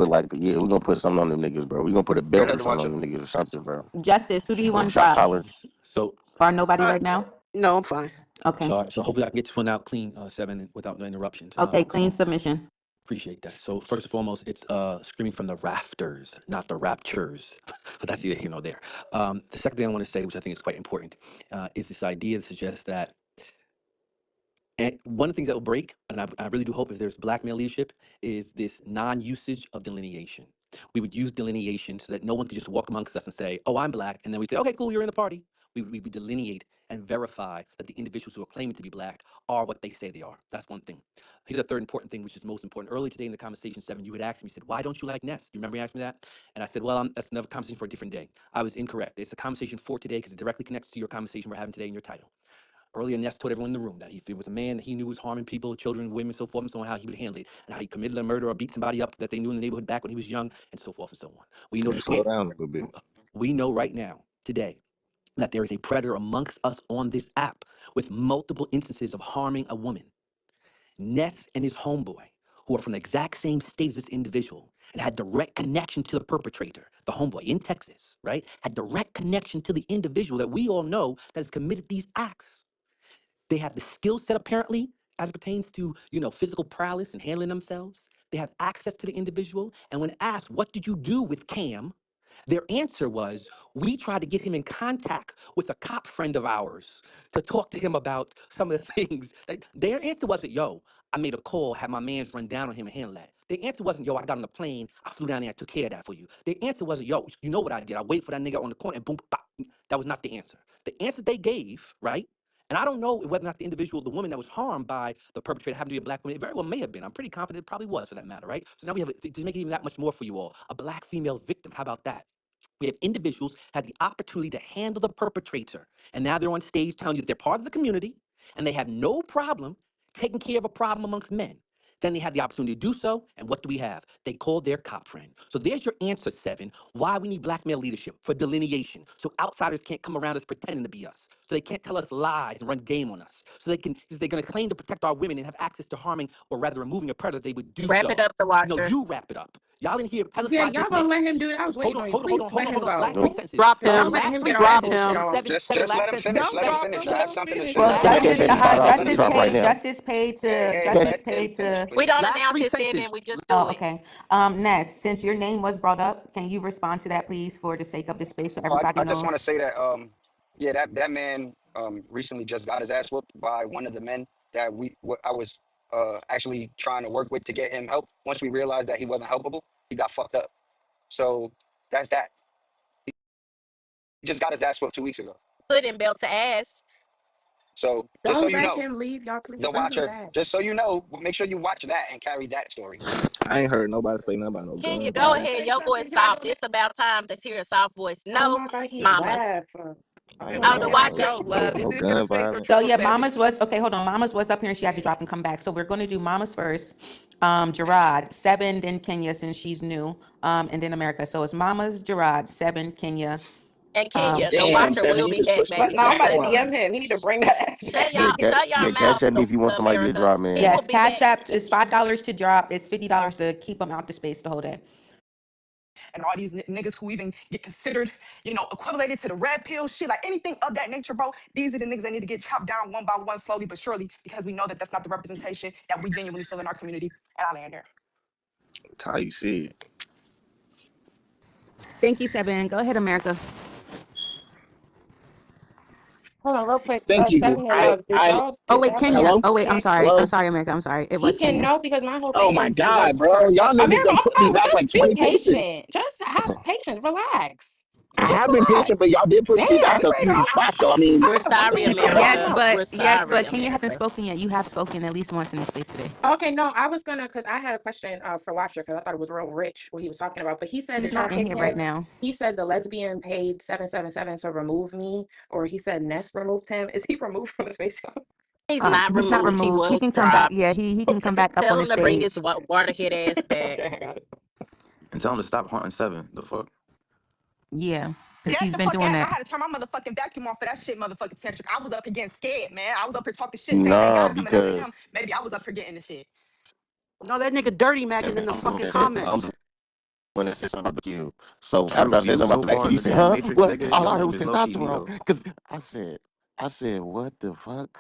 put something on them niggas, bro. We gonna put a Go belt or ahead, something watch on it. them niggas or something, bro. Justice, who do you Or a want shot dropped? collar. So Or nobody Uh, right now? no, I'm fine. Okay. so hopefully I can get this one out clean, Seven, without no interruptions. Okay, clean submission. Appreciate that. So first and foremost, it's screaming from the rafters, not the raptures. But that's either here nor there. The second thing I want to say, which I think is quite important, is this idea that suggests that, and one of the things that will break, and I really do hope if there's black male leadership, is this non-usage of delineation. We would use delineation so that no one could just walk amongst us and say, "Oh, I'm black," and then we say, "Okay, cool, you're in the party." We would delineate and verify that the individuals who are claiming to be black are what they say they are. That's one thing. Here's a third important thing, which is most important. Earlier today in the conversation, Seven, you had asked me, you said, "Why don't you like Ness?" You remember you asked me that? And I said, "Well, that's another conversation for a different day." I was incorrect. It's a conversation for today because it directly connects to your conversation we're having today in your title. Earlier, Ness told everyone in the room that if it was a man that he knew was harming people, children, women, so forth and so on, how he would handle it, and how he committed a murder or beat somebody up that they knew in the neighborhood back when he was young, and so forth and so on. We know Can you that slow down a little bit? we know right now, today, that there is a predator amongst us on this app with multiple instances of harming a woman. Ness and his homeboy, who are from the exact same state as this individual, and had direct connection to the perpetrator, the homeboy in Texas, right? Had direct connection to the individual that we all know that has committed these acts. They have the skill set apparently as it pertains to, physical prowess and handling themselves. They have access to the individual. And when asked, what did you do with Cam? Their answer was, we tried to get him in contact with a cop friend of ours to talk to him about some of the things. Their answer wasn't, yo, I made a call, had my mans run down on him and handle that. Their answer wasn't, yo, I got on the plane, I flew down there, I took care of that for you. Their answer wasn't, yo, you know what I did? I waited for that nigga on the corner and boom, bop. That was not the answer. The answer they gave, right? And I don't know whether or not the individual, the woman that was harmed by the perpetrator happened to be a black woman. It very well may have been. I'm pretty confident it probably was for that matter, right? So now we have, to make it even that much more for you all, a black female victim. How about that? We have individuals had the opportunity to handle the perpetrator, and now they're on stage telling you that they're part of the community, and they have no problem taking care of a problem amongst men. Then they had the opportunity to do so, and what do we have? They called their cop friend. So there's your answer, Seven. Why we need black male leadership for delineation, so outsiders can't come around us pretending to be us, so they can't tell us lies and run game on us, so they're going to claim to protect our women and have access to harming or rather removing a predator. They would do Wrap it so. up, the No, watcher. you wrap it up. Y'all in here, tell us Yeah, why y'all this gonna let makes. him do it. I was Hold waiting on, on you. hold on, hold Please on, hold let on, him hold on. Last go. three Nope. sentences. Drop The Don't him. let last him three get all that Drop sentences. bullshit him. all over. Seven, seven. Just let Last him sentence. finish. Don't Let him Seven. drop finish. him. Have Don't something to finish. say. Well, Let Let him him Catch that Justice, finish. shit. finish. Start off. Justice Start right paid, now. Justice paid to, Hey, Justice let paid to. Last We don't last three announce his sentences. segment. We just Oh, do it. okay. Ness, since your name was brought up, can you respond to that, please, for the sake of the space so Oh, everybody I just want to knows? say that yeah, that man recently just got his ass whooped by one of the men that I was actually trying to work with to get him help. Once we realized that he wasn't helpable, he got fucked up. So that's that. He just got his ass whooped 2 weeks ago. Put him belt to ass. So just so Don't you let know, him leave, y'all. Please the bring him watcher, back. just so you know, make sure you watch that and carry that story. I ain't heard nobody say nothing about no Kenya, gun go Mama, violence. ahead. say Your voice something. Can I go soft. next? It's about time to hear a soft voice. Oh No, my God, he mamas. left. I ain't Can heard Oh, we the about get no watcher. no no love? Is no this your gun space or violence. So triple yeah, J? Mama's was okay. Hold on, Mama's was up here and she had to drop and come back. So we're going to do Mama's first. Gerard, Seven, then Kenya since she's new. And then America. So it's Mama's, Gerard, Seven, Kenya. And Kenya, the Damn, watcher Seven, will you be just back, pushed me But to baby. no, the I'm Just about to back say, DM line. him. He need to bring that ass shut back. Yeah. your Yeah, mouth, cash that beef. You want the somebody to get America. dropped, He man. will Yes, be Cash back. App is $5 to drop. It's $50 to keep them out the space the whole day. And all these niggas who even get considered, equivalent to the red pill shit, like anything of that nature, bro. These are the niggas that need to get chopped down one by one, slowly but surely, because we know that that's not the representation that we genuinely feel in our community. And I land there. Tight shit. Thank you, Seven. Go ahead, America. Hold on, real quick. Thank you. Seven and Love. Oh Did wait, y'all put Kenya. Hello, a Oh wait, I'm pin? sorry. I'm hello. sorry, America. I'm sorry. It He was can Kenya. know because my whole Oh thing my was God, bro, for y'all niggas America. done put me Okay, back like just be 20 paces. patient. Just have patience. Relax. I Just have been patient, but relax. y'all did push me Damn, back you a ready to? few spots, though. I mean, We're I'm sorry, waiting for your Yes, America. mama. We're but sorry, Kenya hasn't America. spoken yet. You have spoken at least once in the space today. Okay, no, I was gonna because I had a question for Watcher because I thought it was real rich what he was talking about. But he said He's that y'all not in kicked here right him. now. He said the lesbian paid 777 to remove me, or he said Ness removed him. Is he removed from the space? He's not He's not removed. He removed. He was can come back. Yeah, dropped. he can come Okay, back up on Tell the him to bring his stage. water head ass back. okay, I got it. And tell them to stop haunting Seven. The fuck. Yeah, because Yes, he's the been fuck doing ass. I that. had to turn my motherfucking vacuum off for that shit, motherfucking Cedric. I was up here getting scared, man. I was up here talking shit, saying, "Ain't Nah, God coming after because him." Maybe I was up here getting the shit. No, that nigga dirty macking in I'm the the one fucking that said I'm comments. the one that said something about you. So after True, I said you something about so the far vacuum, in he the said, damn "Huh? matrix, What? nigga. All I Your heard room was is low key me testosterone." though. Because I said, "What the fuck?"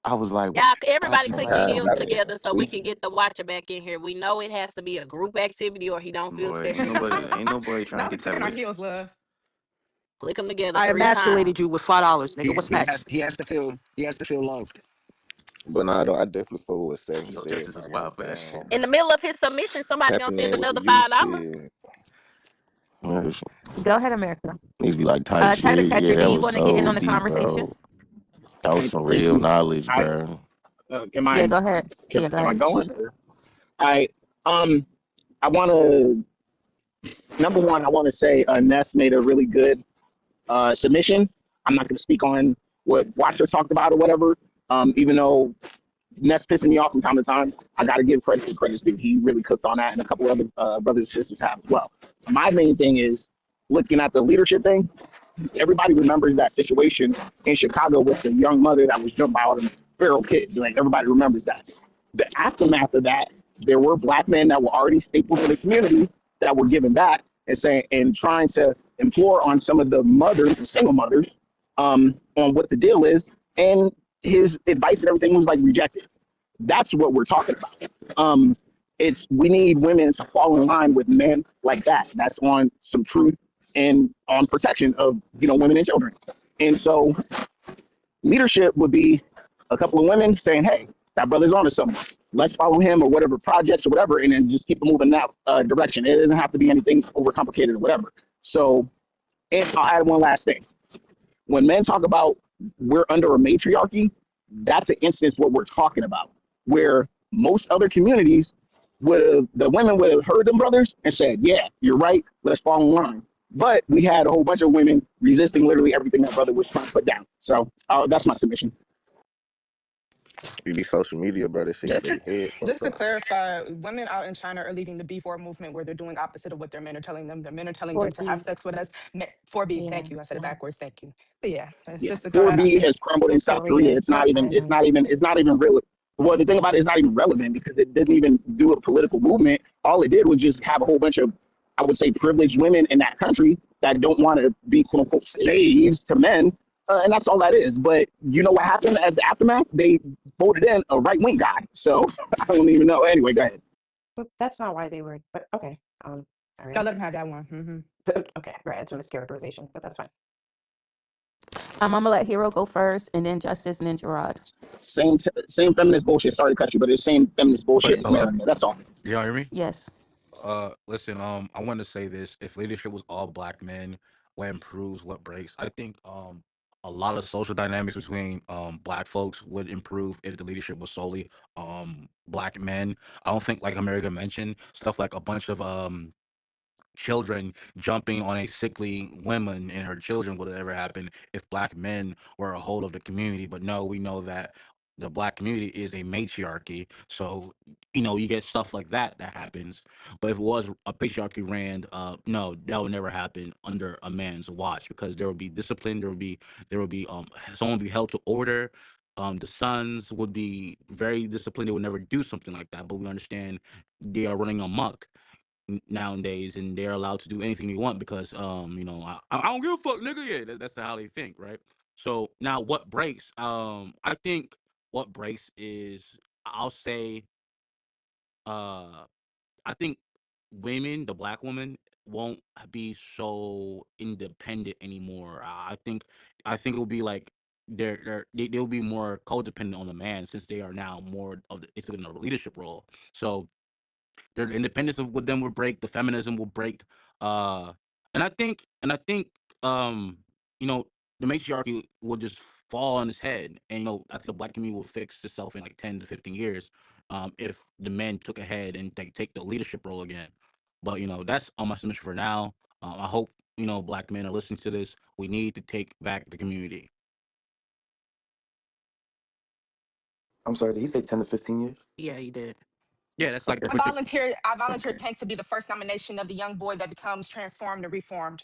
I was like, Y'all, "Why everybody she Oh click say your God, something heels like that that?" together so we can tweaking. get the watcher back in here. We know it has to be a group activity or he don't feel Boy, ain't special. nobody, ain't nobody trying to Not we get that clicking our rich. heels, love. Click them together I three emasculated you times. with $5, nigga. He, What's he has next? he has to feel he has to feel loved. But nah, though, I definitely feel what Stephanie Yo, said, Justice is man. wild for that shit, Goddamn, In bro. the middle of his submission, somebody gonna tapping send in with the another youth $5. shit. Man, this Go ahead, America. needs to be like type Title shit. Yeah, catcher, do that you was want to get in so on the deep, conversation? bro. That was Thank some you, thank real you. knowledge, I bro. can Yeah, I go ahead. Yeah, go am I ahead. going? I I want to number one. I want to say Ness made a really good submission. I'm not going to speak on what Watcher talked about or whatever. Even though Ness pissing me off from time to time, I got to give credit to credit's due. He really cooked on that, and a couple other brothers and sisters have as well. My main thing is looking at the leadership thing. Everybody remembers that situation in Chicago with the young mother that was jumped by all the feral kids. Like everybody remembers that. The aftermath of that, there were black men that were already staples in the community that were giving back and saying and trying to implore on some of the mothers, the single mothers, on what the deal is. And his advice and everything was like rejected. That's what we're talking about. It's we need women to fall in line with men like that. That's on some truth and on protection of women and children. And so leadership would be a couple of women saying, "Hey, that brother's on to something. Let's follow him or whatever projects or whatever, and then just keep it moving in that direction. It doesn't have to be anything overcomplicated or whatever." So, and I'll add one last thing when men talk about we're under a matriarchy, that's an instance what we're talking about, where most other communities would have the women would have heard them brothers and said, "Yeah, you're right. Let's fall in line." But we had a whole bunch of women resisting literally everything that brother was trying to put down. So that's my submission. You be social media, bro. This shit got Just their to head just fucked to up. clarify, women out in China are leading the B4 movement where they're doing opposite of what their men are telling them. Their men are telling them to have 4B. sex with us. 4B, Yeah. thank you. I said it Yeah. backwards, thank you. But yeah, Yeah, just to throw that out 4B there. has crumbled in North South Korea. Korea, It's not South even. It's China. not even. It's not even real. Well, the thing about it is not even relevant because it didn't even do a political movement. All it did was just have a whole bunch of, I would say, privileged women in that country that don't want to be quote unquote slaves to men, and that's all that is. But you know what happened as the aftermath? They voted in a right wing guy. So I don't even know. Anyway, go ahead. But that's not why they were. But okay. All Y'all right. let them have that one. Okay. Right. It's a mischaracterization, but that's fine. I'm gonna let Hero go first, and then Justice, and then Gerard. Same feminist bullshit. Sorry to cut you, but it's same feminist Wait, bullshit hello? narrative. That's all. You hear me? Yes. Listen, I want to say this. If leadership was all black men, what improves, what breaks? I think a lot of social dynamics between black folks would improve if the leadership was solely black men. I don't think, like America mentioned, stuff like a bunch of children jumping on a sickly woman and her children would have ever happened if black men were a whole of the community. But no, we know that the black community is a matriarchy. So, you get stuff like that happens. But if it was a patriarchy ran, no, that would never happen under a man's watch because there would be discipline, there would be someone would be held to order. The sons would be very disciplined. They would never do something like that. But we understand they are running amok nowadays, and they're allowed to do anything they want because I don't give a fuck, nigga. Yeah, that's how they think, right? So now what breaks? I think what breaks is I'll say uh I think women, the black woman, won't be so independent anymore. I think it will be like they'll be more codependent on the man since they are now more of it's in a leadership role. So their independence of with them will break, the feminism will break. Uh and I think um, you know, the matriarchy will just fall on its head. And I think the black community will fix itself in like 10 to 15 years, if the men took ahead and they take the leadership role again. But that's on my submission for now. I hope black men are listening to this. We need to take back the community. I'm sorry, did he say 10 to 15 years? Yeah, he did. Yeah, that's like the Okay. project. I volunteered Okay. Tank to be the first nomination of the young boy that becomes transformed and reformed.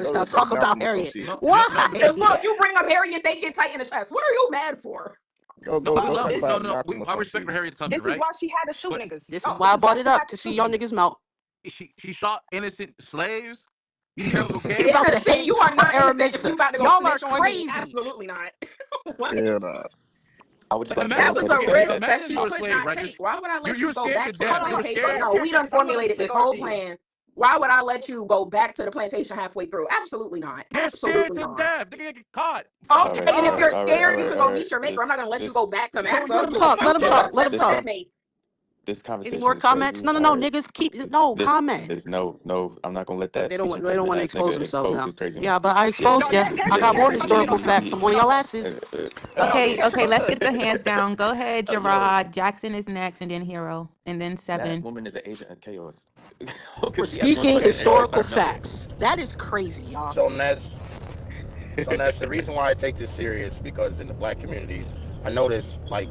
trying to Go stop look up talking about Malcolm Harriet. associate. Why? And look, you bring up Harriet, they get tight in the chest. What are you mad for? No, we Go love type we no This out no Malcolm I respect associate. Harriet Tubman, this is right? why she had to shoot But niggas. This is No, why this I is why brought it she had up to to see shoot y'all niggas. niggas melt. she shot innocent slaves. You think that was It's okay? about the Innocent, hate you are or not era innocent if you mixer. about to go Y'all are snitch on me. crazy. Absolutely not. What? Yeah, nah. I would just Like, like to go That imagine was into if the a okay, fact risk that that imagine if you she were a could slave, not right? take. Why would I let you You're go scared back to to the death. Hold on, You're hold on. plantation? scared. No, we done I'm gonna formulated this whole McCarthy. plan. Why would I let you go back to the plantation halfway through? Absolutely not. You're scared Absolutely to not. death. They're gonna get caught. all Fucking Okay, right, and all if right, you're God. all right, all scared, you right, can all go right. meet your maker. I'm not gonna let you go back to This massa. Let him What the talk. fuck Let him you talk. gonna Let him tell this talk. that con mate? This Any more conversation is comments? crazy. No, no, All no, right. niggas keep no comment. This no. I'm not gonna let They that don't speech want they don't impediment want to ass expose nigga themselves expose now. his craziness. Yeah, but I This No, exposed you. I Tantric, got more Tantric don't give me no historical credit. facts. he I'm on your asses. Okay, okay, let's get the uh, hands down. Go ahead, yo, Gerard. Jackson is next, and then Hero, and then that Seven. woman is an agent of chaos. For Because she has speaking motherfucking AI historical start nothing. facts. That is crazy, y'all. So Ness, the reason why I take this serious because in the black communities, I notice like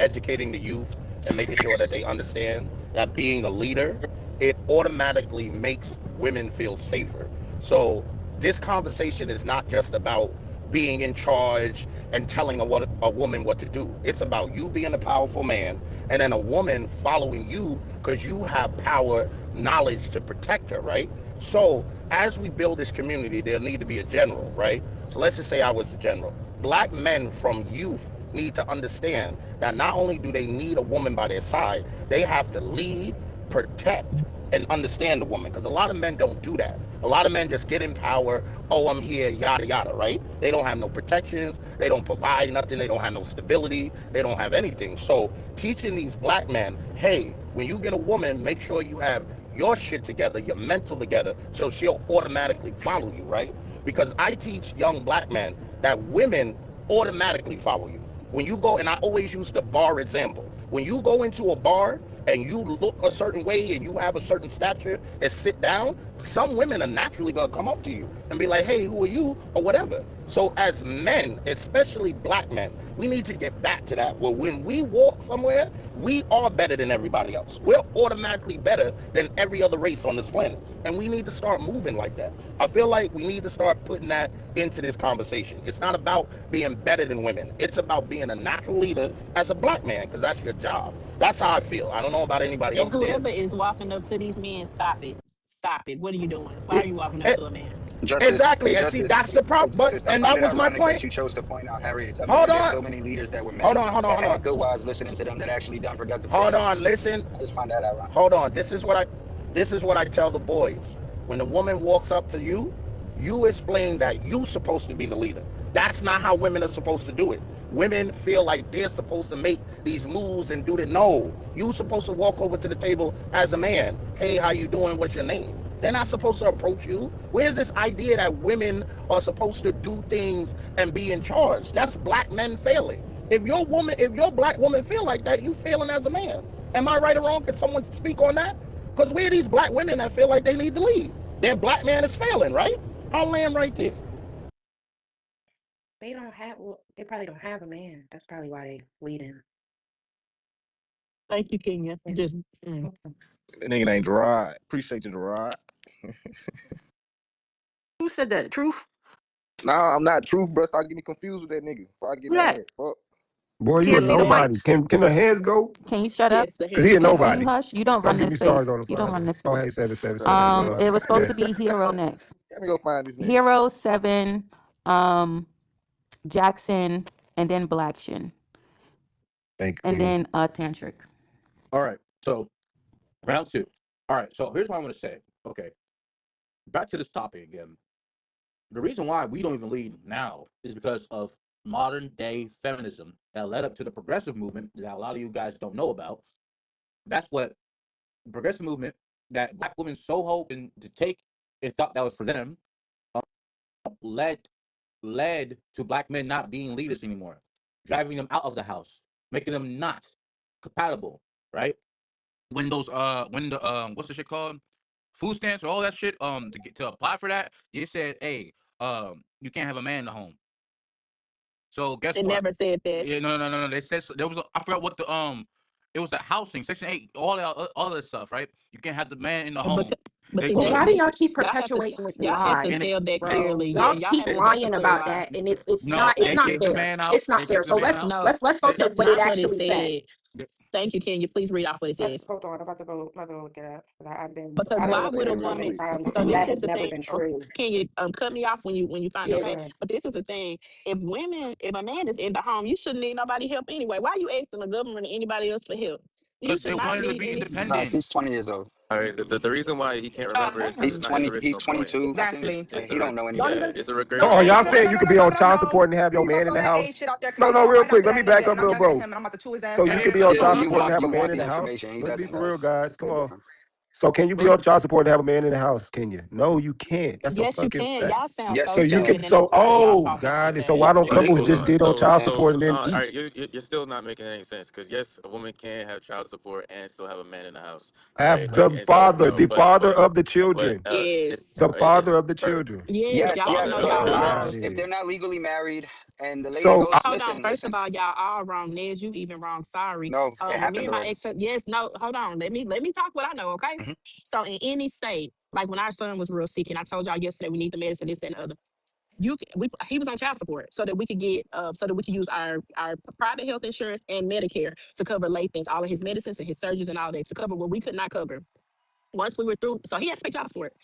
educating the youth and making sure that they understand that being a leader, it automatically makes women feel safer. So this conversation is not just about being in charge and telling a woman what to do. It's about you being a powerful man and then a woman following you because you have power, knowledge to protect her, right? So as we build this community, there need to be a general, right? So let's just say I was a general. Black men from youth need to understand that not only do they need a woman by their side, they have to lead, protect, and understand the woman. Because a lot of men don't do that. A lot of men just get in power. Oh, I'm here, yada yada, right? They don't have no protections. They don't provide nothing. They don't have no stability. They don't have anything. So teaching these black men, hey, when you get a woman, make sure you have your shit together, your mental together, so she'll automatically follow you, right? Because I teach young black men that women automatically follow you. When you go, and I always use the bar example. When you go into a bar and you look a certain way and you have a certain stature and sit down, some women are naturally gonna come up to you and be like, hey, who are you? Or whatever. So as men, especially black men, we need to get back to that. Where when we walk somewhere, we are better than everybody else. We're automatically better than every other race on this planet. And we need to start moving like that. I feel like we need to start putting that into this conversation. It's not about being better than women. It's about being a natural leader as a black man, because that's your job. That's how I feel. I don't know about anybody And else there. whoever is walking up to these men, stop it. Stop it. What are you doing? Why are It, you walking up it to a man? Justice, exactly. hey, And see, Justice, that's the hey, problem. But Justice, I and find that it was my ironic that point. you chose to point out Harriet Tubman Hold when there's on. so many leaders that were Hold men on, hold on, that hold had on. good wives listening to them that actually done productive Hold things. on, listen. I just find that ironic. Hold on. This is what I tell the boys. When the woman walks up to you, you explain that you supposed to be the leader. That's not how women are supposed to do it. Women feel like they're supposed to make these moves and do that. No, you supposed to walk over to the table as a man. Hey, how you doing? What's your name? They're not supposed to approach you. Where's this idea that women are supposed to do things and be in charge? That's black men failing. If your black woman feel like that, you failing as a man. Am I right or wrong? Can someone speak on that? Because we're these black women that feel like they need to lead. Their black man is failing, right? I'll land right there. They don't have. Well, they probably don't have a man. That's probably why they leading. Thank you, Kenya. Yeah. Just That nigga ain't Gerard. Appreciate you, Gerard. Who said that? Truth? Nah, I'm not truth, bro. Start getting me confused with that nigga before I get Who that? mad. Fuck. I Boy, you a can't see the yes, nobody. mics. Can the hands go? Can you shut up? yes, the Cause he hands a can Can you go. nobody. hush? You don't Don't run get this me started space. on the You don't run father. this Oh, space. hey, 777. It was supposed to Yes. be Hero next. Let me go find this nigga. Hero, Seven, um, Jackson, and then Blackshin, Thank you, and Queen. then Tantric. All right. So round two. All right. So here's what I want to say. Okay. Back to this topic again. The reason why we don't even lead now is because of modern day feminism that led up to the progressive movement that a lot of you guys don't know about. That's what the progressive movement that black women so hoping to take and thought that was for them led led to black men not being leaders anymore, driving them out of the house, making them not compatible, right? When those when the what's the shit called? Food stamps or all that shit, to get to apply for that, they said, hey, you can't have a man in the home. So guess They what? never said that. Yeah, no. They said there was I forgot what the it was the housing section 8, all that stuff, right? You can't have the man in the But home. but They see But told that why do you, this y'all keep y'all have to perpetuating this y'all have to lie, and it, tell that it, bro? clearly. Y'all Y'all keep have to. That's a lying clear about lie. that, and it's no, not it's they not kicked the fair. man out. It's not They fair. kicked So the man let's out. No, let's let's go They, to that's what it not what it actually said. said. they, Thank you, Ken. You please read off what it Let's says. hold on. I'm about to go look it up because I've been Because I done why looked would it a up so Real many woman? quick. times, So and that this is has the never thing. been Oh, true. can you cut me off when you find Yeah, go okay? ahead. But this is the thing. If a man is in the home, you shouldn't need nobody help anyway. Why are you asking the government or anybody else for help? You Cause should they not wanted to need be any. Nah, independent. she's 20 years old. All right. The reason why he can't remember is because Exactly. it's He's not his 20. He's original point. 22. I think Exactly. he don't know Don't anything. Yeah, even it's a Oh, no, regression. y'all no, no, saying no, you no, could no, be no, on no, child no. support and have your Please don't man in throw the that age house? shit out there because No, I'm no, going real right quick. after Let me that back nigga and up, I'm little yelling at bro. him and I'm about to chew his So ass you up. could be on So child Yeah, I'm support and have a you man want in the the house? information. He Let's be doesn't for real, though. guys. A Come bit on. different. So can you be on child support and have a man in the house? Can you? No, you can't. That's a Yes, you fucking can. fact. Y'all sound Yes, so So you you can. can. stupid and So entitled. Y'all oh talking like God. And so that. why don't All right, couples hold just on. get on child support and then All eat? right, you're still not making any sense because yes, a woman can have child support and still have a man in the house. All right, Have like, the and so father, no, the father of the but children, Yes. the father it's of the children. Yes, the Yes, y'all yes. father know If y'all they're Fuck not, out of wrong. if here. they're not legally married, and the lady So goes, Hold on. listen, First listen. of all, y'all all wrong. Nez, you even wrong. Sorry. No, it When me happened and my already. ex, yes, no, hold on. Let me talk what I know, okay? Hmm. So in any state, like when our son was real sick, and I told y'all yesterday we need the medicine, this, that, and the other. He was on child support so that we could get so that we could use our private health insurance and Medicare to cover lay things, all of his medicines and his surgeries and all that to cover what we could not cover. Once we were through, so he had to pay child support.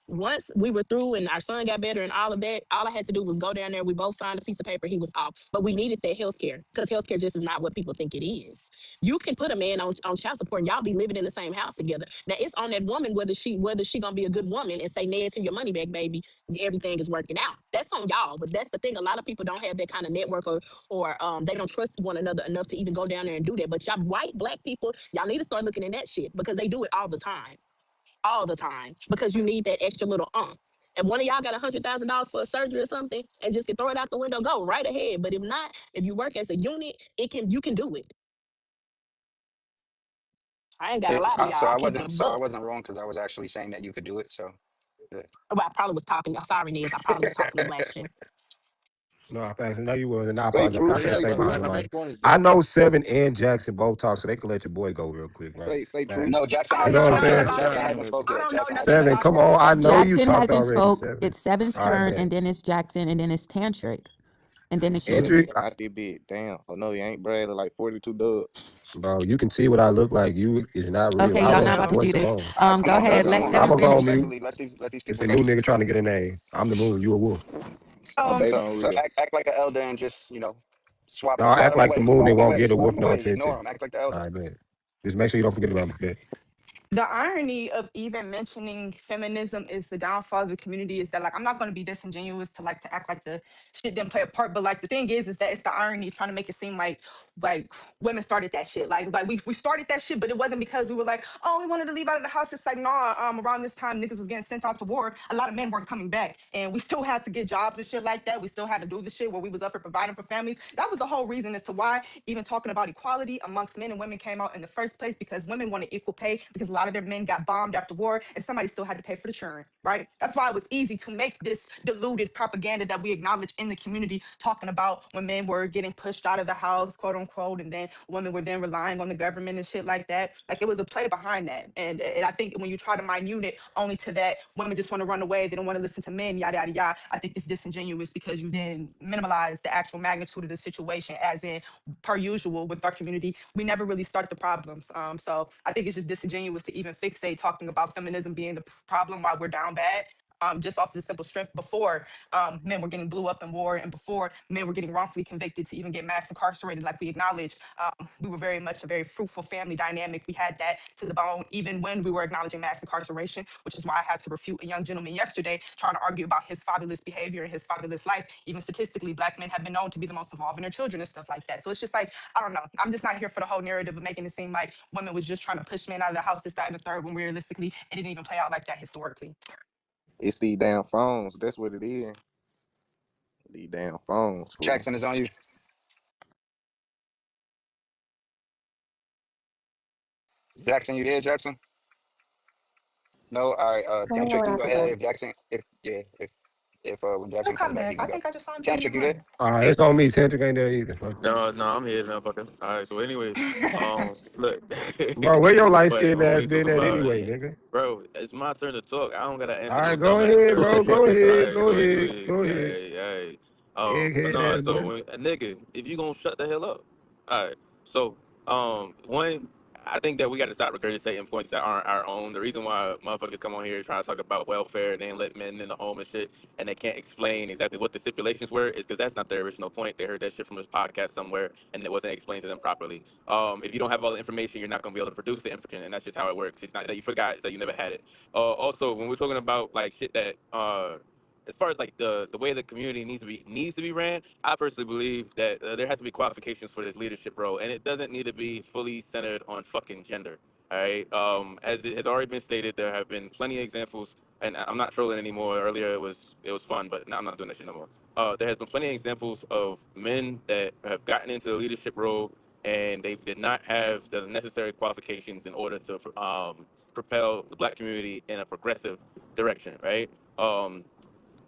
Once we were through and our son got better and all of that, all I had to do was go down there. We both signed a piece of paper. He was off. But we needed that health care because health care just is not what people think it is. You can put a man on child support and y'all be living in the same house together. Now it's on that woman whether she gonna be a good woman and say, Ned, here your money back, baby. Everything is working out. That's on y'all. But that's the thing. A lot of people don't have that kind of network or they don't trust one another enough to even go down there and do that. But y'all white black people, y'all need to start looking at that shit because they do it all the time because you need that extra little If one of y'all got $100,000 for a surgery or something and just can throw it out the window, go right ahead. But if not, if you work as a unit, you can do it. I ain't got to lie to y'all. I keep it a So I buck. wasn't wrong because I was actually saying that you could do it. So yeah. Well, I probably was talking. I'm sorry, Nez. I probably was talking to black shit. no, facts. No, you was, and I Say apologize. I true, should have say stayed true, behind the My main mic. point is I this. know Seven and Jackson both talk, so they can let your boy go real quick, bro. say true. No, Facts. Jackson I You don't know hasn't what know I'm spoke nothing yet. saying? about Jackson that. hasn't Jackson. spoke I yet. don't know Jackson nothing hasn't. Seven, about come that. on. I know you Jackson talked hasn't already. spoke. Seven. It's Seven's All right, turn, bet. and then it's Jackson, and then it's Tantric, and then it's you. Hendrick Kendrick, out there bit. Damn. Oh no, you ain't Bradley like 42 dubs. bro, you can see what I look like. You is not real. Okay, I y'all want not your about to voice do this. alone. All right, come Go on, ahead. fellas. Let Come on. I'm Seven gonna go on finish. mute. Let these It's people a new go. nigga trying to get a name. I'm the moon. You a wolf. My Um, baby So on so Rita. act like an elder and just I'll swat act them like the away. moon Swat and them won't away. get a Swat wolf them no away. Ignore attention. them. Act like the All elder. right, bet. Just make sure you don't forget about me, bet. the irony of even mentioning feminism is the downfall of the community is that like I'm not going to be disingenuous to act like the shit didn't play a part, but like the thing is that it's the irony of trying to make it seem like women started that shit, like we started that shit, but it wasn't because we were like, oh, we wanted to leave out of the house. It's like, nah, around this time niggas was getting sent out to war, a lot of men weren't coming back and we still had to get jobs and shit like that. We still had to do the shit where we was up here providing for families. That was the whole reason as to why even talking about equality amongst men and women came out in the first place, because women wanted equal pay because a lot of their men got bombed after war and somebody still had to pay for the children, right? That's why it was easy to make this diluted propaganda that we acknowledge in the community, talking about when men were getting pushed out of the house, quote unquote, and then women were then relying on the government and shit like that. Like it was a play behind that. And I think when you try to minute it only to that, women just want to run away, they don't want to listen to men, yada, yada, yada, I think it's disingenuous because you then minimize the actual magnitude of the situation, as in, per usual with our community, we never really start the problems. So I think it's just disingenuous to even fixate talking about feminism being the problem while we're down bad. Just off the simple strength before men were getting blew up in war and before men were getting wrongfully convicted to even get mass incarcerated, like we acknowledge, we were very much a very fruitful family dynamic. We had that to the bone, even when we were acknowledging mass incarceration, which is why I had to refute a young gentleman yesterday trying to argue about his fatherless behavior and his fatherless life. Even statistically, black men have been known to be the most involved in their children and stuff like that. So it's just like, I don't know. I'm just not here for the whole narrative of making it seem like women was just trying to push men out of the house, this, that, and the third, when realistically, it didn't even play out like that historically. It's these damn phones. That's what it is. These damn phones, fool. Jackson is on you. Jackson, you there, Jackson? No. All right. I don't know Tantric, what you go happened ahead. to If Jackson, if when He'll Jackson come come back, back. you I can go. think I just signed 2 new Tantric, you there? money. All right, it's on me. Tantric ain't there either. Fuck that. No, I'm here, motherfucker. All right. So, anyways, look, Bro, where your light but skinned when ass we talk been at about, anyway, nigga? bro, it's my turn to talk. I don't gotta All answer no right, go dumbass ahead, bro. question. Go All ahead. right, Go go ahead, go ahead. ahead. Go ahead. Hey, hey. Egghead No. ass So, boy. a nigga, if you gonna shut the hell up, all right. So, one. I think that we got to stop regurgitating points that aren't our own. The reason why motherfuckers come on here trying to talk about welfare and they let men in the home and shit, and they can't explain exactly what the stipulations were, is because that's not their original point. They heard that shit from this podcast somewhere, and it wasn't explained to them properly. If you don't have all the information, you're not going to be able to produce the information, and that's just how it works. It's not that you forgot; it's that you never had it. Also, when we're talking about like shit that as far as like the way the community needs to be ran, I personally believe that there has to be qualifications for this leadership role, and it doesn't need to be fully centered on fucking gender. All right. As it has already been stated, there have been plenty of examples, and I'm not trolling anymore. Earlier it was fun, but now I'm not doing that shit no more. There has been plenty of examples of men that have gotten into a leadership role and they did not have the necessary qualifications in order to propel the black community in a progressive direction. Right.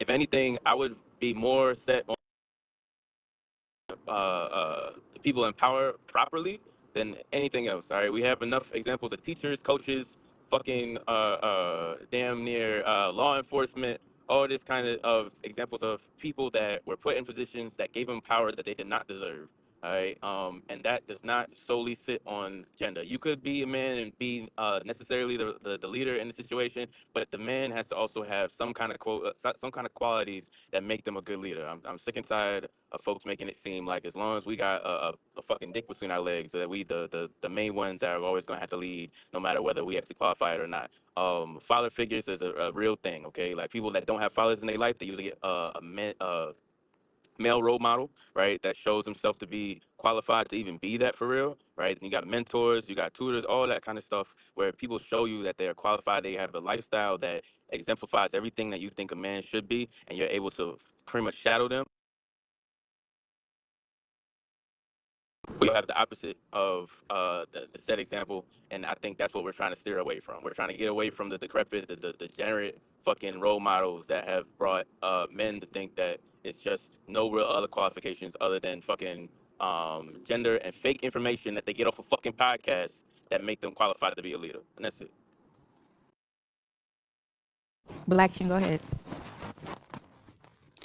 If anything, I would be more set on people in power properly than anything else. All right, we have enough examples of teachers, coaches, fucking damn near law enforcement, all this kind of examples of people that were put in positions that gave them power that they did not deserve. All right, and that does not solely sit on gender. You could be a man and be necessarily the leader in the situation, but the man has to also have some kind of qualities that make them a good leader. I'm sick and tired of folks making it seem like as long as we got a fucking dick between our legs, that we the main ones that are always going to have to lead, no matter whether we actually qualify it or not. Father figures is a real thing, okay? Like people that don't have fathers in their life, they usually get male role model, right? That shows himself to be qualified to even be that for real, right? And you got mentors, you got tutors, all that kind of stuff where people show you that they're qualified, they have a lifestyle that exemplifies everything that you think a man should be, and you're able to pretty much shadow them. We have the opposite of the set example, and I think that's what we're trying to steer away from. We're trying to get away from the decrepit, the degenerate fucking role models that have brought men to think that it's just no real other qualifications other than fucking gender and fake information that they get off of fucking podcasts that make them qualified to be a leader. And that's it. Black Action, go ahead.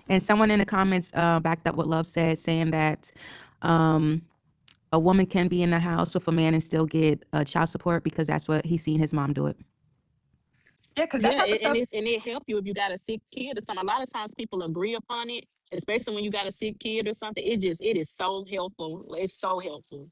And someone in the comments backed up what Love said, saying that um, a woman can be in the house with a man and still get child support because that's what he's seen his mom do it. Yeah, because that Yeah, type of stuff. and it help you if you got a sick kid or something. A lot of times people agree upon it, especially when you got a sick kid or something. It is so helpful. It's so helpful.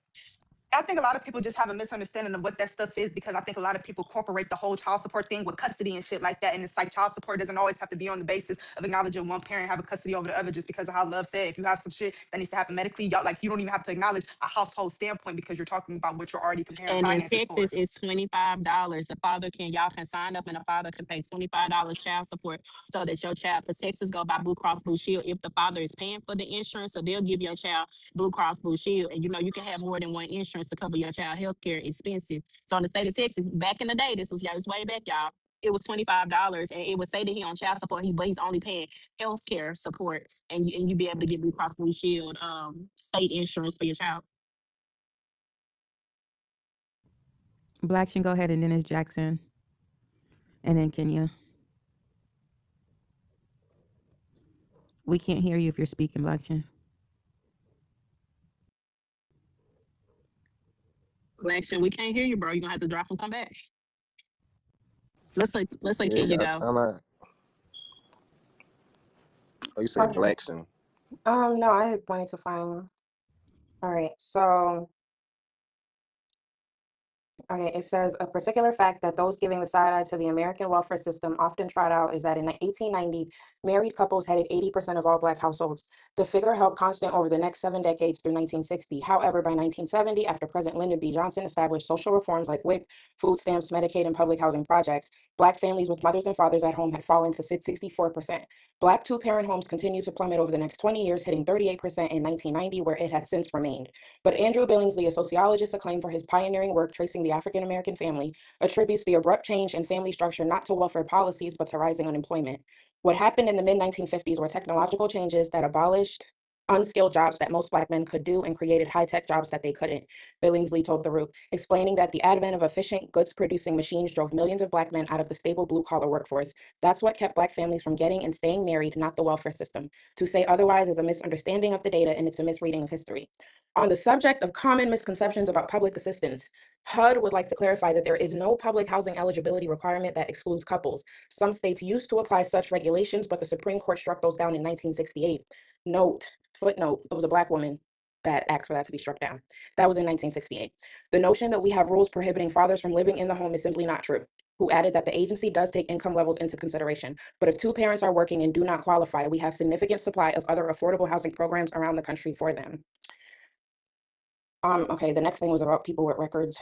I think a lot of people just have a misunderstanding of what that stuff is because I think a lot of people incorporate the whole child support thing with custody and shit like that. And it's like child support doesn't always have to be on the basis of acknowledging one parent have a custody over the other just because of how Love said. If you have some shit that needs to happen medically, y'all like you don't even have to acknowledge a household standpoint because you're talking about what you're already comparing And in finances for. Texas, it's $25. The father can y'all can sign up, and the father can pay $25 child support so that your child. Because Texas go by Blue Cross Blue Shield. If the father is paying for the insurance, so they'll give your child Blue Cross Blue Shield, and you can have more than one insurance to cover your child health care expenses. So in the state of Texas, back in the day, this was y'all, was way back, y'all. It was $25, and it would say that he on child support. But he's only paying health care support, and you be able to get Blue Cross Blue Shield state insurance for your child. Black Action, go ahead, and then it's Jackson, and then Kenya. We can't hear you if you're speaking, Black Action. Action, we can't hear you, bro. You're gonna have to drop and come back. Let's let Yeah, Kenya y'all go. time out. Oh, you say Okay. Blackson. No, I wanted to find. All right, so okay, it says a particular fact that those giving the side eye to the American welfare system often trot out is that in 1890, married couples headed 80% of all Black households. The figure held constant over the next 7 decades through 1960. However, by 1970, after President Lyndon B. Johnson established social reforms like WIC, food stamps, Medicaid, and public housing projects, Black families with mothers and fathers at home had fallen to 64%. Black two-parent homes continued to plummet over the next 20 years, hitting 38% in 1990, where it has since remained. But Andrew Billingsley, a sociologist acclaimed for his pioneering work tracing the African American family, attributes the abrupt change in family structure not to welfare policies, but to rising unemployment. What happened in the mid 1950s were technological changes that abolished unskilled jobs that most Black men could do and created high-tech jobs that they couldn't, Billingsley told The Root, explaining that the advent of efficient goods-producing machines drove millions of Black men out of the stable blue-collar workforce. That's what kept Black families from getting and staying married, not the welfare system. To say otherwise is a misunderstanding of the data, and it's a misreading of history. On the subject of common misconceptions about public assistance, HUD would like to clarify that there is no public housing eligibility requirement that excludes couples. Some states used to apply such regulations, but the Supreme Court struck those down in 1968. Footnote, it was a Black woman that asked for that to be struck down. That was in 1968. The notion that we have rules prohibiting fathers from living in the home is simply not true. Who added that the agency does take income levels into consideration. But if two parents are working and do not qualify, we have significant supply of other affordable housing programs around the country for them. Okay, the next thing was about people with records.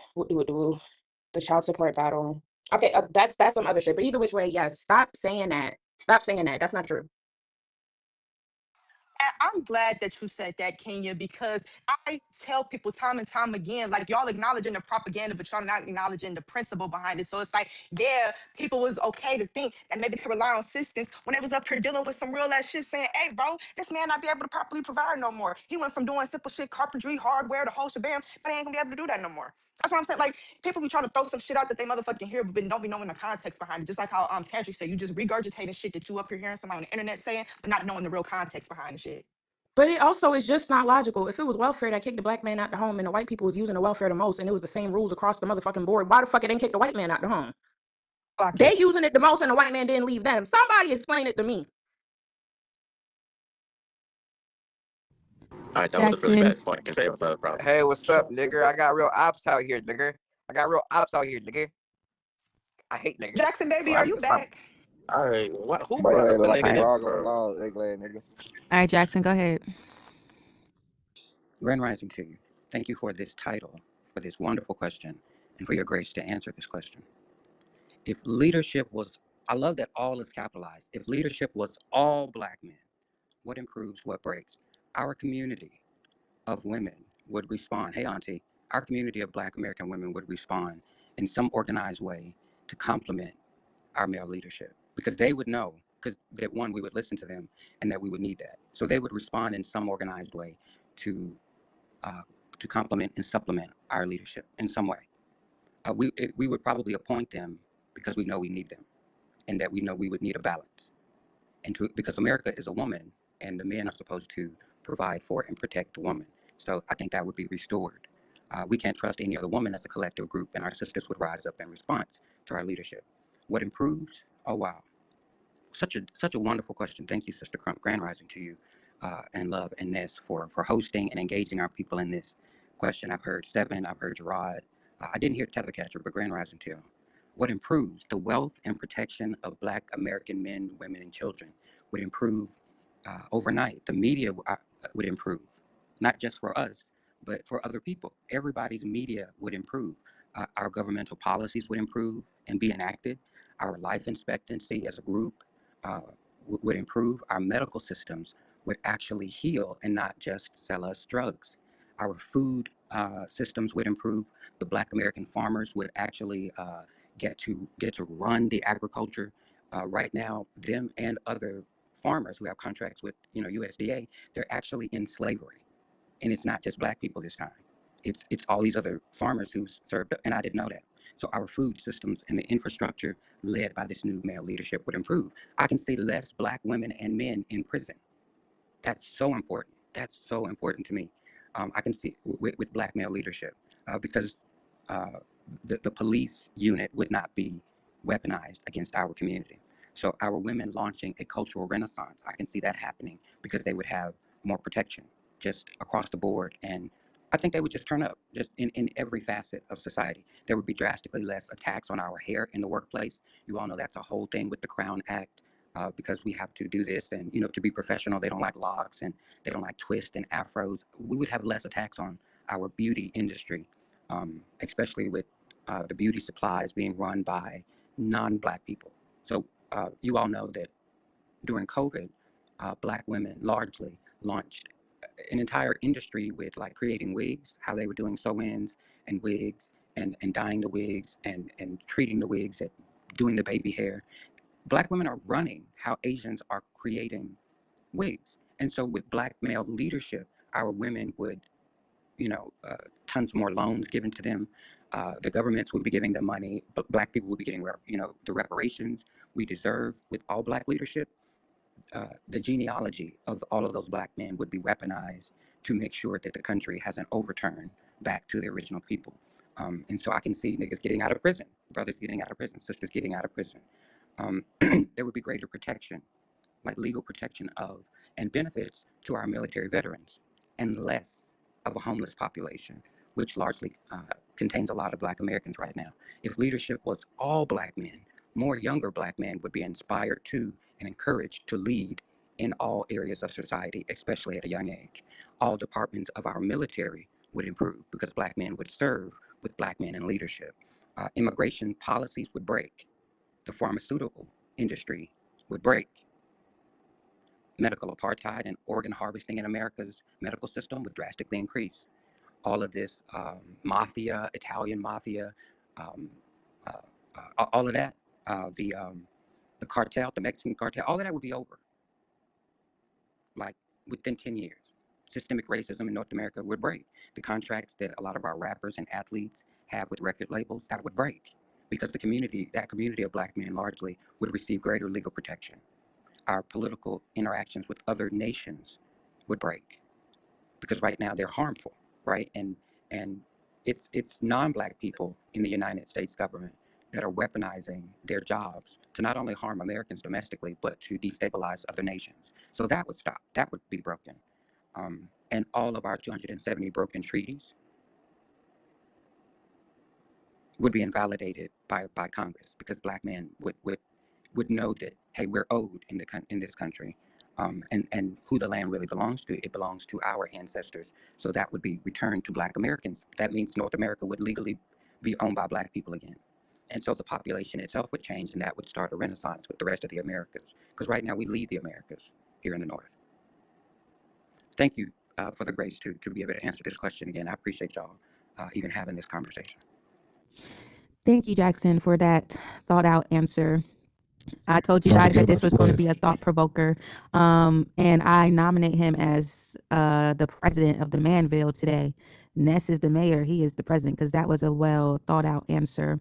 The child support battle. Okay, that's some other shit. But either which way, yes, stop saying that. Stop saying that. That's not true. And I'm glad that you said that, Kenya, because I tell people time and time again, like y'all acknowledging the propaganda, but y'all not acknowledging the principle behind it. So it's like, yeah, people was okay to think that maybe they could rely on assistance when they was up here dealing with some real ass shit saying, hey, bro, this man not be able to properly provide no more. He went from doing simple shit, carpentry, hardware, the whole shebang, but he ain't gonna be able to do that no more. That's what I'm saying. Like, people be trying to throw some shit out that they motherfucking hear, but don't be knowing the context behind it. Just like how Tantry said, you just regurgitating shit that you up here hearing somebody on the internet saying, but not knowing the real context behind the shit. But it also is just not logical. If it was welfare that kicked the Black man out the home and the white people was using the welfare the most and it was the same rules across the motherfucking board, why the fuck it didn't kick the white man out the home? Fuck They it. using it the most and the white man didn't leave them. Somebody explain it to me. All right, that was a really Jackson. bad point. Say what's the problem. Hey, what's up, nigga? I got real ops out here, nigga. I got real ops out here, nigga. I hate niggas. Jackson, So baby, I are need you to stop. back? All right, who But your brought ass up a look like nigga a here, frog on the bro? lawn, ugly ass nigga. All right, Jackson, go ahead. Grand Rising to you. Thank you for this title, for this wonderful question, and for your grace to answer this question. If leadership was, I love that all is capitalized. If leadership was all Black men, what improves, what breaks? Our community of women would respond. Hey, Auntie, our community of Black American women would respond in some organized way to complement our male leadership because they would know, because that one, we would listen to them and that we would need that. So they would respond in some organized way to uh, to complement and supplement our leadership in some way. We would probably appoint them because we know we need them and that we know we would need a balance. And because America is a woman and the men are supposed to provide for and protect the woman. So I think that would be restored. We can't trust any other woman as a collective group, and our sisters would rise up in response to our leadership. What improves? Oh, wow. Such a wonderful question. Thank you, Sister Crump. Grand Rising to you, and love and Ness for hosting and engaging our people in this question. I've heard Seven. I've heard Gerard. I didn't hear Tethercatcher, but Grand Rising to you. What improves the wealth and protection of Black American men, women, and children would improve overnight. The media would improve, not just for us, but for other people. Everybody's media would improve. Our governmental policies would improve and be enacted. Our life expectancy as a group uh, would improve. Our medical systems would actually heal and not just sell us drugs. Our food systems would improve. The Black American farmers would actually get to run the agriculture. Right now, them and other farmers who have contracts with USDA, they're actually in slavery, and it's not just Black people this time. It's all these other farmers who served, and I didn't know that. So our food systems and the infrastructure led by this new male leadership would improve. I can see less Black women and men in prison. That's so important. That's so important to me. I can see with Black male leadership because uh, the police unit would not be weaponized against our community. So our women launching a cultural renaissance, I can see that happening because they would have more protection just across the board. And I think they would just turn up just in every facet of society. There would be drastically less attacks on our hair in the workplace. You all know that's a whole thing with the Crown Act because we have to do this and to be professional. They don't like locks and they don't like twists and afros. We would have less attacks on our beauty industry, especially with the beauty supplies being run by non-Black people. So you all know that during COVID, Black women largely launched an entire industry with like creating wigs, how they were doing sew-ins and wigs and dyeing the wigs and treating the wigs and doing the baby hair. Black women are running how Asians are creating wigs. And so with black male leadership, our women would, you know, tons more loans given to them. The governments would be giving them money, but black people would be getting, you know, the reparations we deserve. With all black leadership, the genealogy of all of those black men would be weaponized to make sure that the country has an overturn back to the original people. And so I can see niggas getting out of prison, brothers getting out of prison, sisters getting out of prison. There would be greater protection, like legal protection of and benefits to our military veterans, and less of a homeless population, which largely contains a lot of black Americans right now. If leadership was all black men, more younger black men would be inspired to and encouraged to lead in all areas of society, especially at a young age. All departments of our military would improve because black men would serve with black men in leadership. Immigration policies would break. The pharmaceutical industry would break. Medical apartheid and organ harvesting in America's medical system would drastically increase. All of this mafia, Italian mafia, um, all of that, uh, the um, the cartel, the Mexican cartel, all of that would be over, like within 10 years. Systemic racism in North America would break. The contracts that a lot of our rappers and athletes have with record labels, that would break because that community of black men largely would receive greater legal protection. Our political interactions with other nations would break because right now they're harmful, right? And it's non-black people in the United States government that are weaponizing their jobs to not only harm Americans domestically but to destabilize other nations. So that would stop. That would be broken. And all of our 270 broken treaties would be invalidated by Congress because black men would know that, hey, we're owed in this country, and who the land really belongs to. It belongs to our ancestors. So that would be returned to black Americans. That means North America would legally be owned by black people again. And so the population itself would change, and that would start a renaissance with the rest of the Americas. Because right now we lead the Americas here in the North. Thank you for the grace to be able to answer this question again. I appreciate y'all even having this conversation. Thank you, Jackson, for that thought out answer. I told you Don't guys forget that about this the was going to pledge. be a thought provoker. And I nominate him as the president of the Manville today. Ness is the mayor. He is the president because that was a well thought out answer.